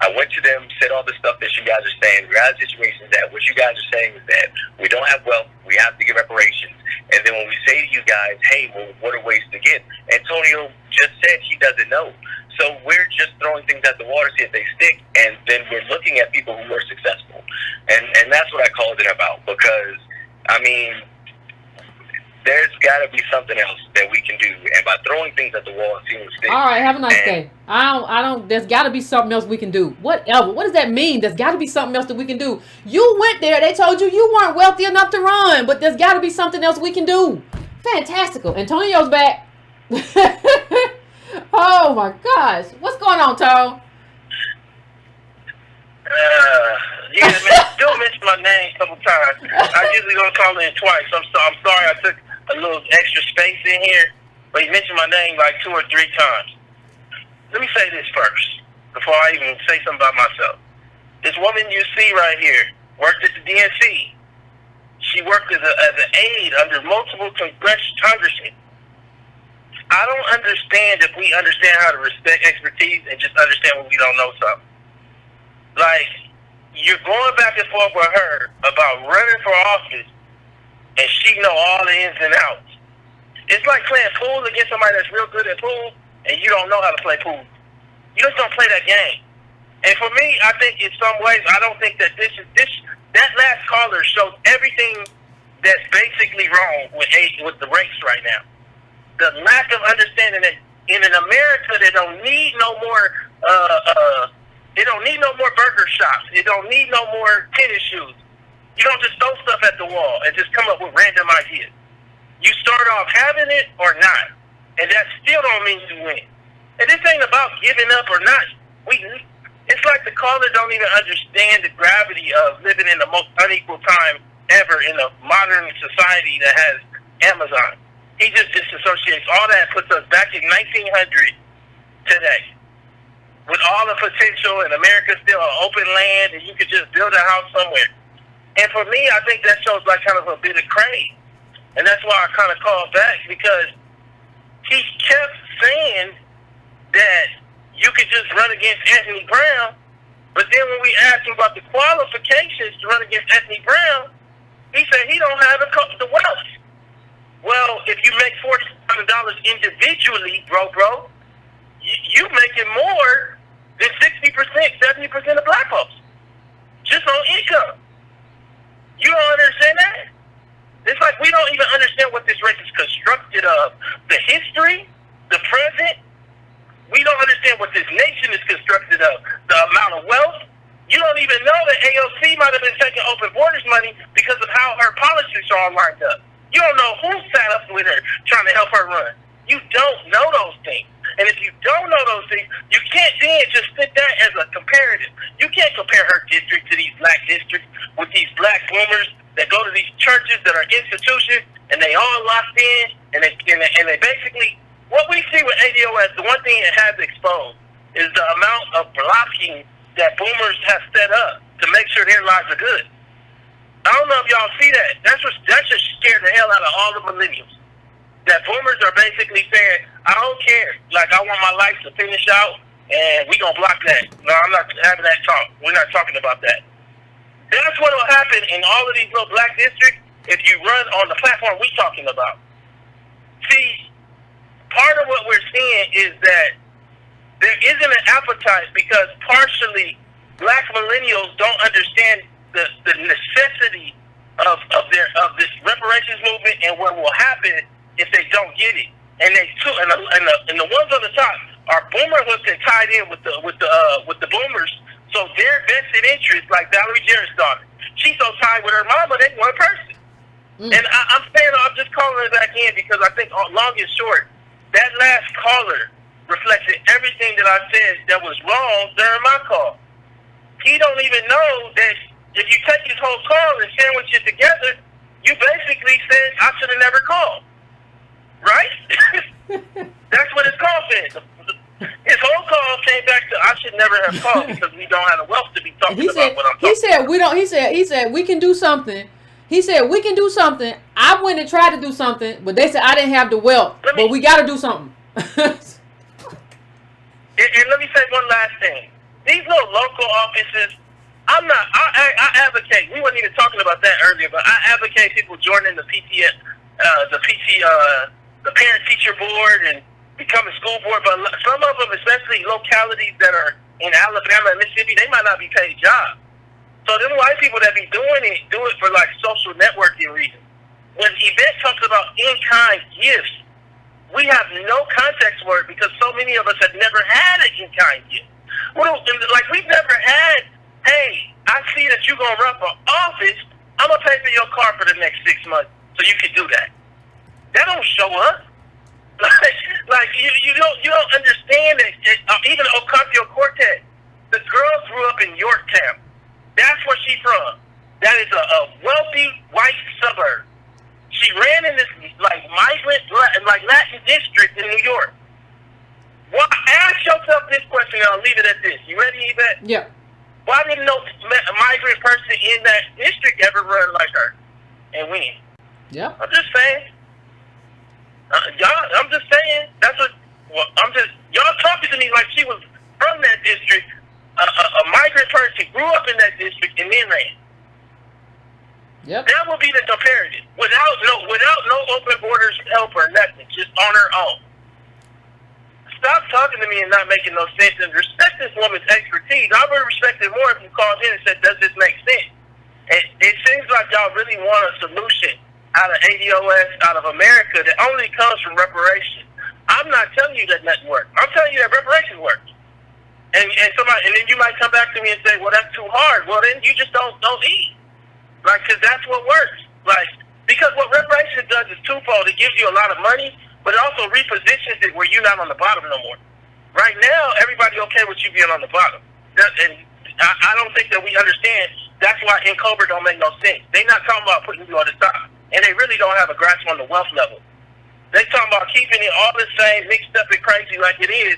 Speaker 4: I went to them, said all the stuff that you guys are saying. We got a situation that what you guys are saying is that we don't have wealth, we have to give reparations. And then when we say to you guys, hey, well, what are ways to get? Antonio just said he doesn't know. So we're just throwing things at the wall to see if they stick, and then we're looking at people who are successful. And that's what I called it about, because, I mean, there's got to be something else that we can do, and by throwing things at the wall and seeing what sticks.
Speaker 1: All right, have a nice day. I don't. There's got to be something else we can do. Whatever. What does that mean? There's got to be something else that we can do. You went there. They told you you weren't wealthy enough to run, but there's got to be something else we can do. Fantastical. Antonio's back. Oh my gosh, what's going on, Tone?
Speaker 4: Yeah, man, Bill mentioned my name a couple times. I usually don't call in twice. I'm sorry I took a little extra space in here, but he mentioned my name like 2 or 3 times. Let me say this first, before I even say something about myself. This woman you see right here worked at the DNC. She worked as an aide under multiple congressmen. I don't understand if we understand how to respect expertise and just understand when we don't know something. Like, you're going back and forth with her about running for office, and she know all the ins and outs. It's like playing pool against somebody that's real good at pool, and you don't know how to play pool. You just don't play that game. And for me, I think in some ways, I don't think that that last caller shows everything that's basically wrong with the race right now. The lack of understanding that in an America that don't need no more, it don't need no more burger shops. It don't need no more tennis shoes. You don't just throw stuff at the wall and just come up with random ideas. You start off having it or not, and that still don't mean you win. And this ain't about giving up or not. It's like the caller don't even understand the gravity of living in the most unequal time ever in a modern society that has Amazon. He just disassociates all that, puts us back in 1900 today. With all the potential, and America's still an open land, and you could just build a house somewhere. And for me, I think that shows like kind of a bit of craze. And that's why I kind of called back, because he kept saying that you could just run against Anthony Brown, but then when we asked him about the qualifications to run against Anthony Brown, he said he don't have the wealth. Well, if you make $40,000 individually, bro, you making more than 60%, 70% of black folks, just on income. You don't understand that? It's like we don't even understand what this race is constructed of. The history, the present. We don't understand what this nation is constructed of. The amount of wealth. You don't even know that AOC might have been taking open borders money because of how her policies are all lined up. You don't know who sat up with her trying to help her run. You don't know those things. And if you don't know those things, you can't then just sit there as a comparative. You can't compare her district to these black districts with these black boomers that go to these churches that are institutions, and they all locked in, and they basically, what we see with ADOS, the one thing it has exposed is the amount of blocking that boomers have set up to make sure their lives are good. I don't know if y'all see that. That just scared the hell out of all the millennials. That boomers are basically saying, I don't care. Like, I want my life to finish out, and we gonna block that. No, I'm not having that talk. We're not talking about that. That's what will happen in all of these little black districts if you run on the platform we talking about. See, part of what we're seeing is that there isn't an appetite because partially black millennials don't understand the necessity of this reparations movement and what will happen if they don't get it. And the ones on the top are boomer hooks and tied in with the boomers. So their vested interest, like Valerie Jarrett's daughter, she's so tied with her mama, they one person. And I'm just calling her back in because I think long and short, that last caller reflected everything that I said that was wrong during my call. He don't even know that if you take his whole call and sandwich it together, you basically said I should have never called. Right? That's what his call said. His whole call came back to I should never have called because we don't have the wealth to be talking about what I'm talking about.
Speaker 1: He said we can do something. He said, we can do something. I went and tried to do something, but they said I didn't have the wealth. But we got to do something.
Speaker 4: And let me say one last thing. These little local offices, I advocate, we weren't even talking about that earlier, but I advocate people joining the the parent-teacher board and become a school board, but some of them, especially localities that are in Alabama and Mississippi, they might not be paid jobs. So them white people that be doing it, do it for like social networking reasons. When Yvette talks about in-kind gifts, we have no context for it because so many of us have never had an in-kind gift. Like we've never had, hey, I see that you're going to run for office, I'm going to pay for your car for the next 6 months so you can do that. That don't show up. Like you don't understand that. Even Ocasio-Cortez, the girl grew up in Yorktown. That's where she's from. That is a wealthy white suburb. She ran in this like migrant, like Latin district in New York. Well, ask yourself this question, and I'll leave it at this. You ready, Yvette?
Speaker 1: Yeah.
Speaker 4: Why didn't no migrant person in that district ever run like her and win?
Speaker 1: Yeah.
Speaker 4: I'm just saying. I'm just saying. That's what. Well, y'all talking to me like she was from that district. A migrant person grew up in that district and then ran.
Speaker 1: Yep.
Speaker 4: That would be the comparative. Without no open borders help or nothing, just on her own. Stop talking to me and not making no sense and respect this woman's expertise. I would respect it more if you called in and said, does this make sense? It seems like y'all really want a solution out of ADOS, out of America, that only comes from reparations. I'm not telling you that nothing works. I'm telling you that reparations works. And then you might come back to me and say, well, that's too hard. Well, then you just don't eat. Like, because that's what works. Like, because what reparations does is twofold. It gives you a lot of money, but it also repositions it where you're not on the bottom no more. Right now, everybody okay with you being on the bottom. And I don't think that we understand. That's why in Cobra don't make no sense. They're not talking about putting you on the top. And they really don't have a grasp on the wealth level. They talking about keeping it all the same, mixed up and crazy like it is.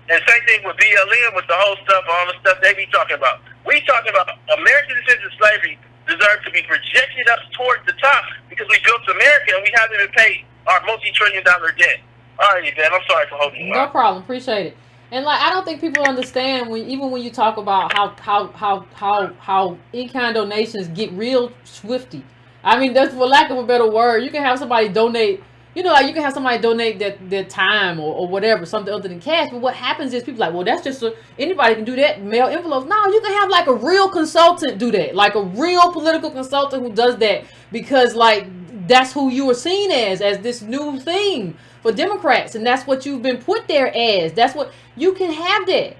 Speaker 4: And same thing with BLM, with the whole stuff, all the stuff they be talking about. We talking about American descendants of slavery deserve to be projected up towards the top because we built America and we haven't even paid our multi-trillion-dollar debt. All right, Ben, I'm sorry for holding you
Speaker 1: No problem. Appreciate it. And like, I don't think people understand even when you talk about how in-kind donations get real swifty. I mean, that's for lack of a better word. You can have somebody donate. You know, like you can have somebody donate their time or whatever, something other than cash. But what happens is people are like, well, that's just anybody can do that. Mail envelopes. No, you can have like a real consultant do that, like a real political consultant who does that because like that's who you are seen as this new thing for Democrats, and that's what you've been put there as. That's what you can have that.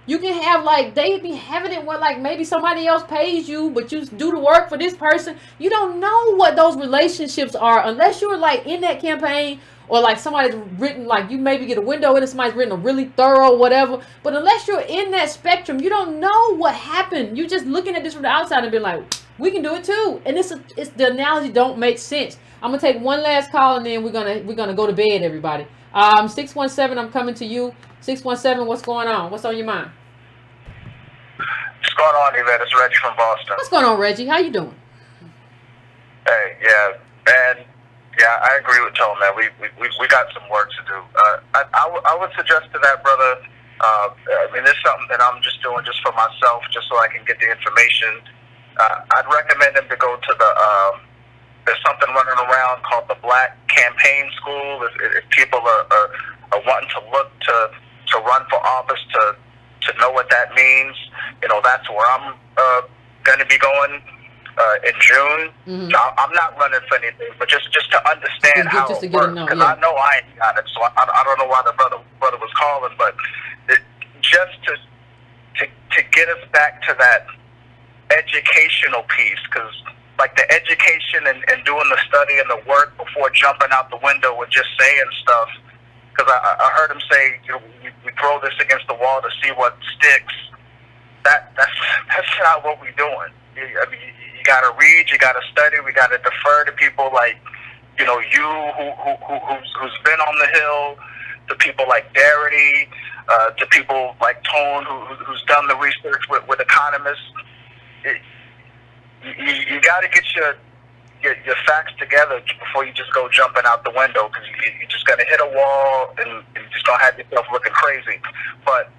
Speaker 1: You can have like they be having it where like maybe somebody else pays you, but you do the work for this person. You don't know what those relationships are unless you're like in that campaign or like somebody's written like you maybe get a window in and somebody's written a really thorough whatever. But unless you're in that spectrum, you don't know what happened. You just looking at this from the outside and be like, we can do it too. And it's the analogy don't make sense. I'm gonna take one last call and then we're gonna go to bed, everybody. 617, I'm coming to you. 617, what's going on? What's on your mind?
Speaker 6: What's going on, Yvette? It's Reggie from Boston.
Speaker 1: What's going on, Reggie? How you doing?
Speaker 6: Hey, yeah, man. Yeah, I agree with Tone, man. We got some work to do. I would suggest to that brother. I mean, it's something that I'm just doing just for myself, just so I can get the information. I'd recommend him to go to the. There's something running around called the Black Campaign School. If people are wanting to look to run for office to know what that means, you know, that's where I'm going to be going in June. Mm-hmm. So I'm not running for anything, but just to understand how it works, because I know I ain't got it. So I don't know why the brother was calling, but just to get us back to that educational piece, because like the education and doing the study and the work before jumping out the window and just saying stuff. Because I heard him say, you know, we throw this against the wall to see what sticks. That's not what we're doing. I mean, you got to read, you got to study, we got to defer to people like, you know, who's been on the Hill, to people like Darity, to people like Tone, who's done the research with economists. You got to get
Speaker 3: your facts together before you just go jumping out the window, because you just got to hit a wall and you just gonna have yourself looking crazy. But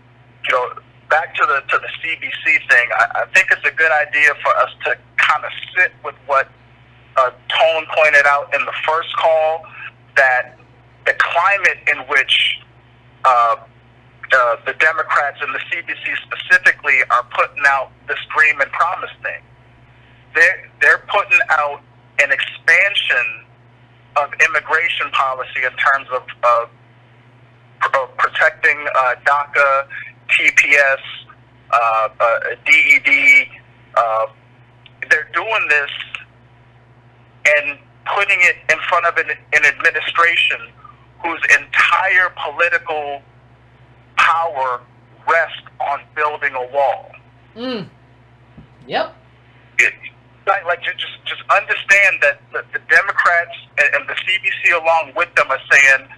Speaker 3: back to the CBC thing, I think it's a good idea for us to kind of sit with what Tone pointed out in the first call, that the climate in which the Democrats and the CBC specifically are putting out this dream and promise thing. They're putting out an expansion of immigration policy in terms of protecting DACA, TPS, DED. They're doing this and putting it in front of an administration whose entire political power rests on building a wall.
Speaker 1: Yep.
Speaker 3: Just understand that the Democrats and the CBC along with them are saying,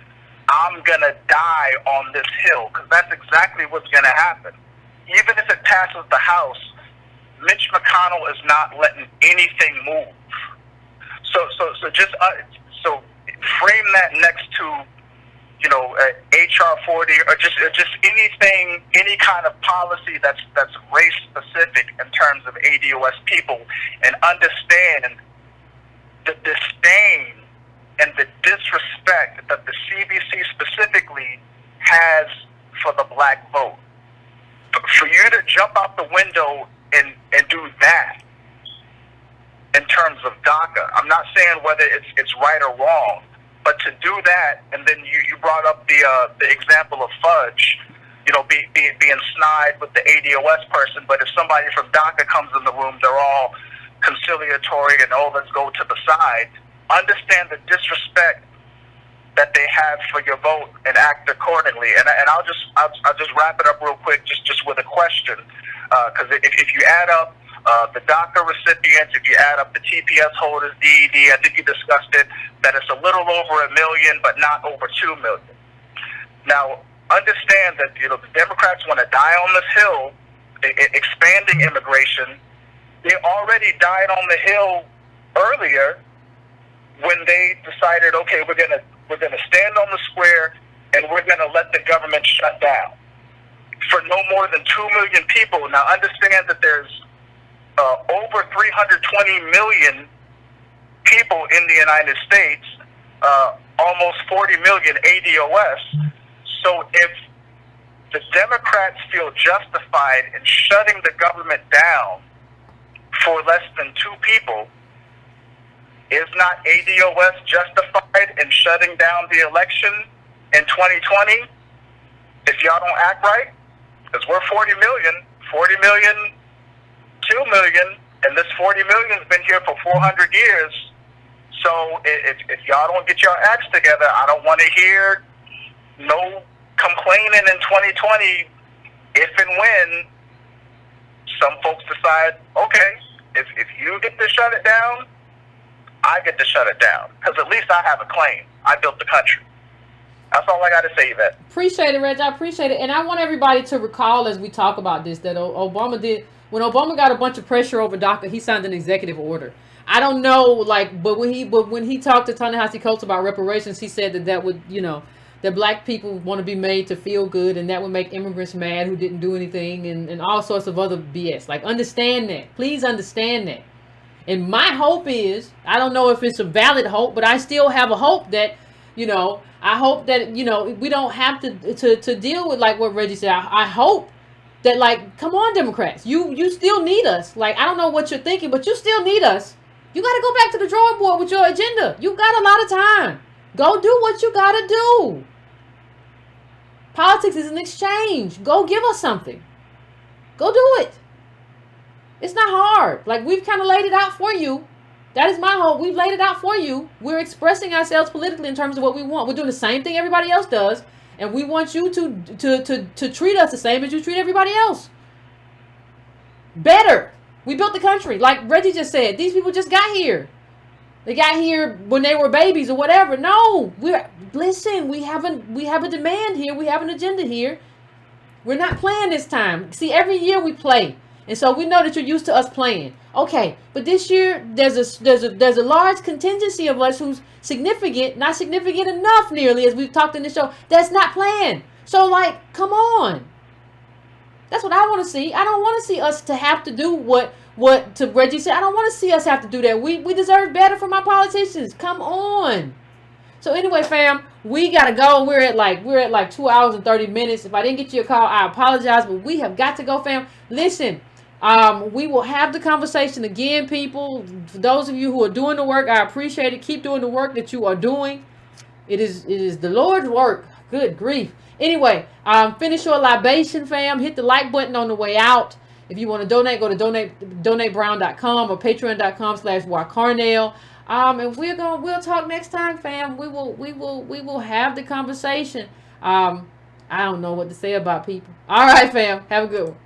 Speaker 3: I'm going to die on this hill, because that's exactly what's going to happen. Even if it passes the House, Mitch McConnell is not letting anything move. So frame that next to HR 40 or just anything, any kind of policy that's race specific in terms of ADOS people, and understand the disdain and the disrespect that the CBC specifically has for the black vote. For you to jump out the window and do that in terms of DACA, I'm not saying whether it's right or wrong, but to do that, and then you brought up the example of Fudge, being snide with the ADOS person, but if somebody from DACA comes in the room, they're all conciliatory and, let's go to the side. Understand the disrespect that they have for your vote and act accordingly. And I'll just wrap it up real quick, just with a question, because if you add up the DACA recipients, if you add up the TPS holders, DED, I think you discussed it, that it's a little over 1 million, but not over 2 million. Now, understand that the Democrats want to die on this hill, expanding immigration. They already died on the hill earlier when they decided, okay, we're gonna stand on the square and we're gonna let the government shut down for no more than 2 million people. Now, understand that there's over 320 million people in the United States, almost 40 million ADOS. So if the Democrats feel justified in shutting the government down for less than 2 people, is not ADOS justified in shutting down the election in 2020 if y'all don't act right? Because we're 40 million, 2 million, and this 40 million has been here for 400 years. So if y'all don't get your acts together, I don't want to hear no complaining in 2020 if and when some folks decide, okay, if you get to shut it down, I get to shut it down. Because at least I have a claim. I built the country. That's all I got to say, Yvette.
Speaker 1: Appreciate it, Reg. I appreciate it. And I want everybody to recall as we talk about this that Obama did, when Obama got a bunch of pressure over DACA, he signed an executive order. I don't know, but when he talked to Ta-Nehisi Coates about reparations, he said that would, that black people want to be made to feel good, and that would make immigrants mad who didn't do anything, and all sorts of other BS. Like, understand that. Please understand that. And my hope is, I don't know if it's a valid hope, but I still have a hope that, I hope that, we don't have to deal with, like what Reggie said. I hope that, like, come on, Democrats, you still need us. Like, I don't know what you're thinking, but you still need us. You got to go back to the drawing board with your agenda. You got a lot of time. Go do what you got to do. Politics is an exchange. Go give us something. Go do it. It's not hard. Like, we've kind of laid it out for you. That is my hope. We've laid it out for you. We're expressing ourselves politically in terms of what we want. We're doing the same thing everybody else does. And we want you to treat us the same as you treat everybody else. Better. We built the country. Like Reggie just said, these people just got here. They got here when they were babies or whatever. No, we have a demand here. We have an agenda here. We're not playing this time. See, every year we play. And so we know that you're used to us playing. Okay, but this year there's a large contingency of us who's significant, not significant enough nearly, as we've talked in the show, that's not playing. So like, come on. That's what I want to see. I don't want to see us to have to do what to Reggie said. I don't want to see us have to do that. We deserve better from our politicians. Come on. So anyway, fam, we gotta go. We're at like 2 hours and 30 minutes. If I didn't get you a call, I apologize, but we have got to go, fam. Listen, we will have the conversation again, people. For those of you who are doing the work, I appreciate it. Keep doing the work that you are doing. It is the Lord's work. Good grief. Anyway, finish your libation, fam. Hit the like button on the way out. If you want to donate, go to donatebrown.com or patreon.com/WaCarnell. And we'll talk next time, fam. We will have the conversation. I don't know what to say about people. All right, fam. Have a good one.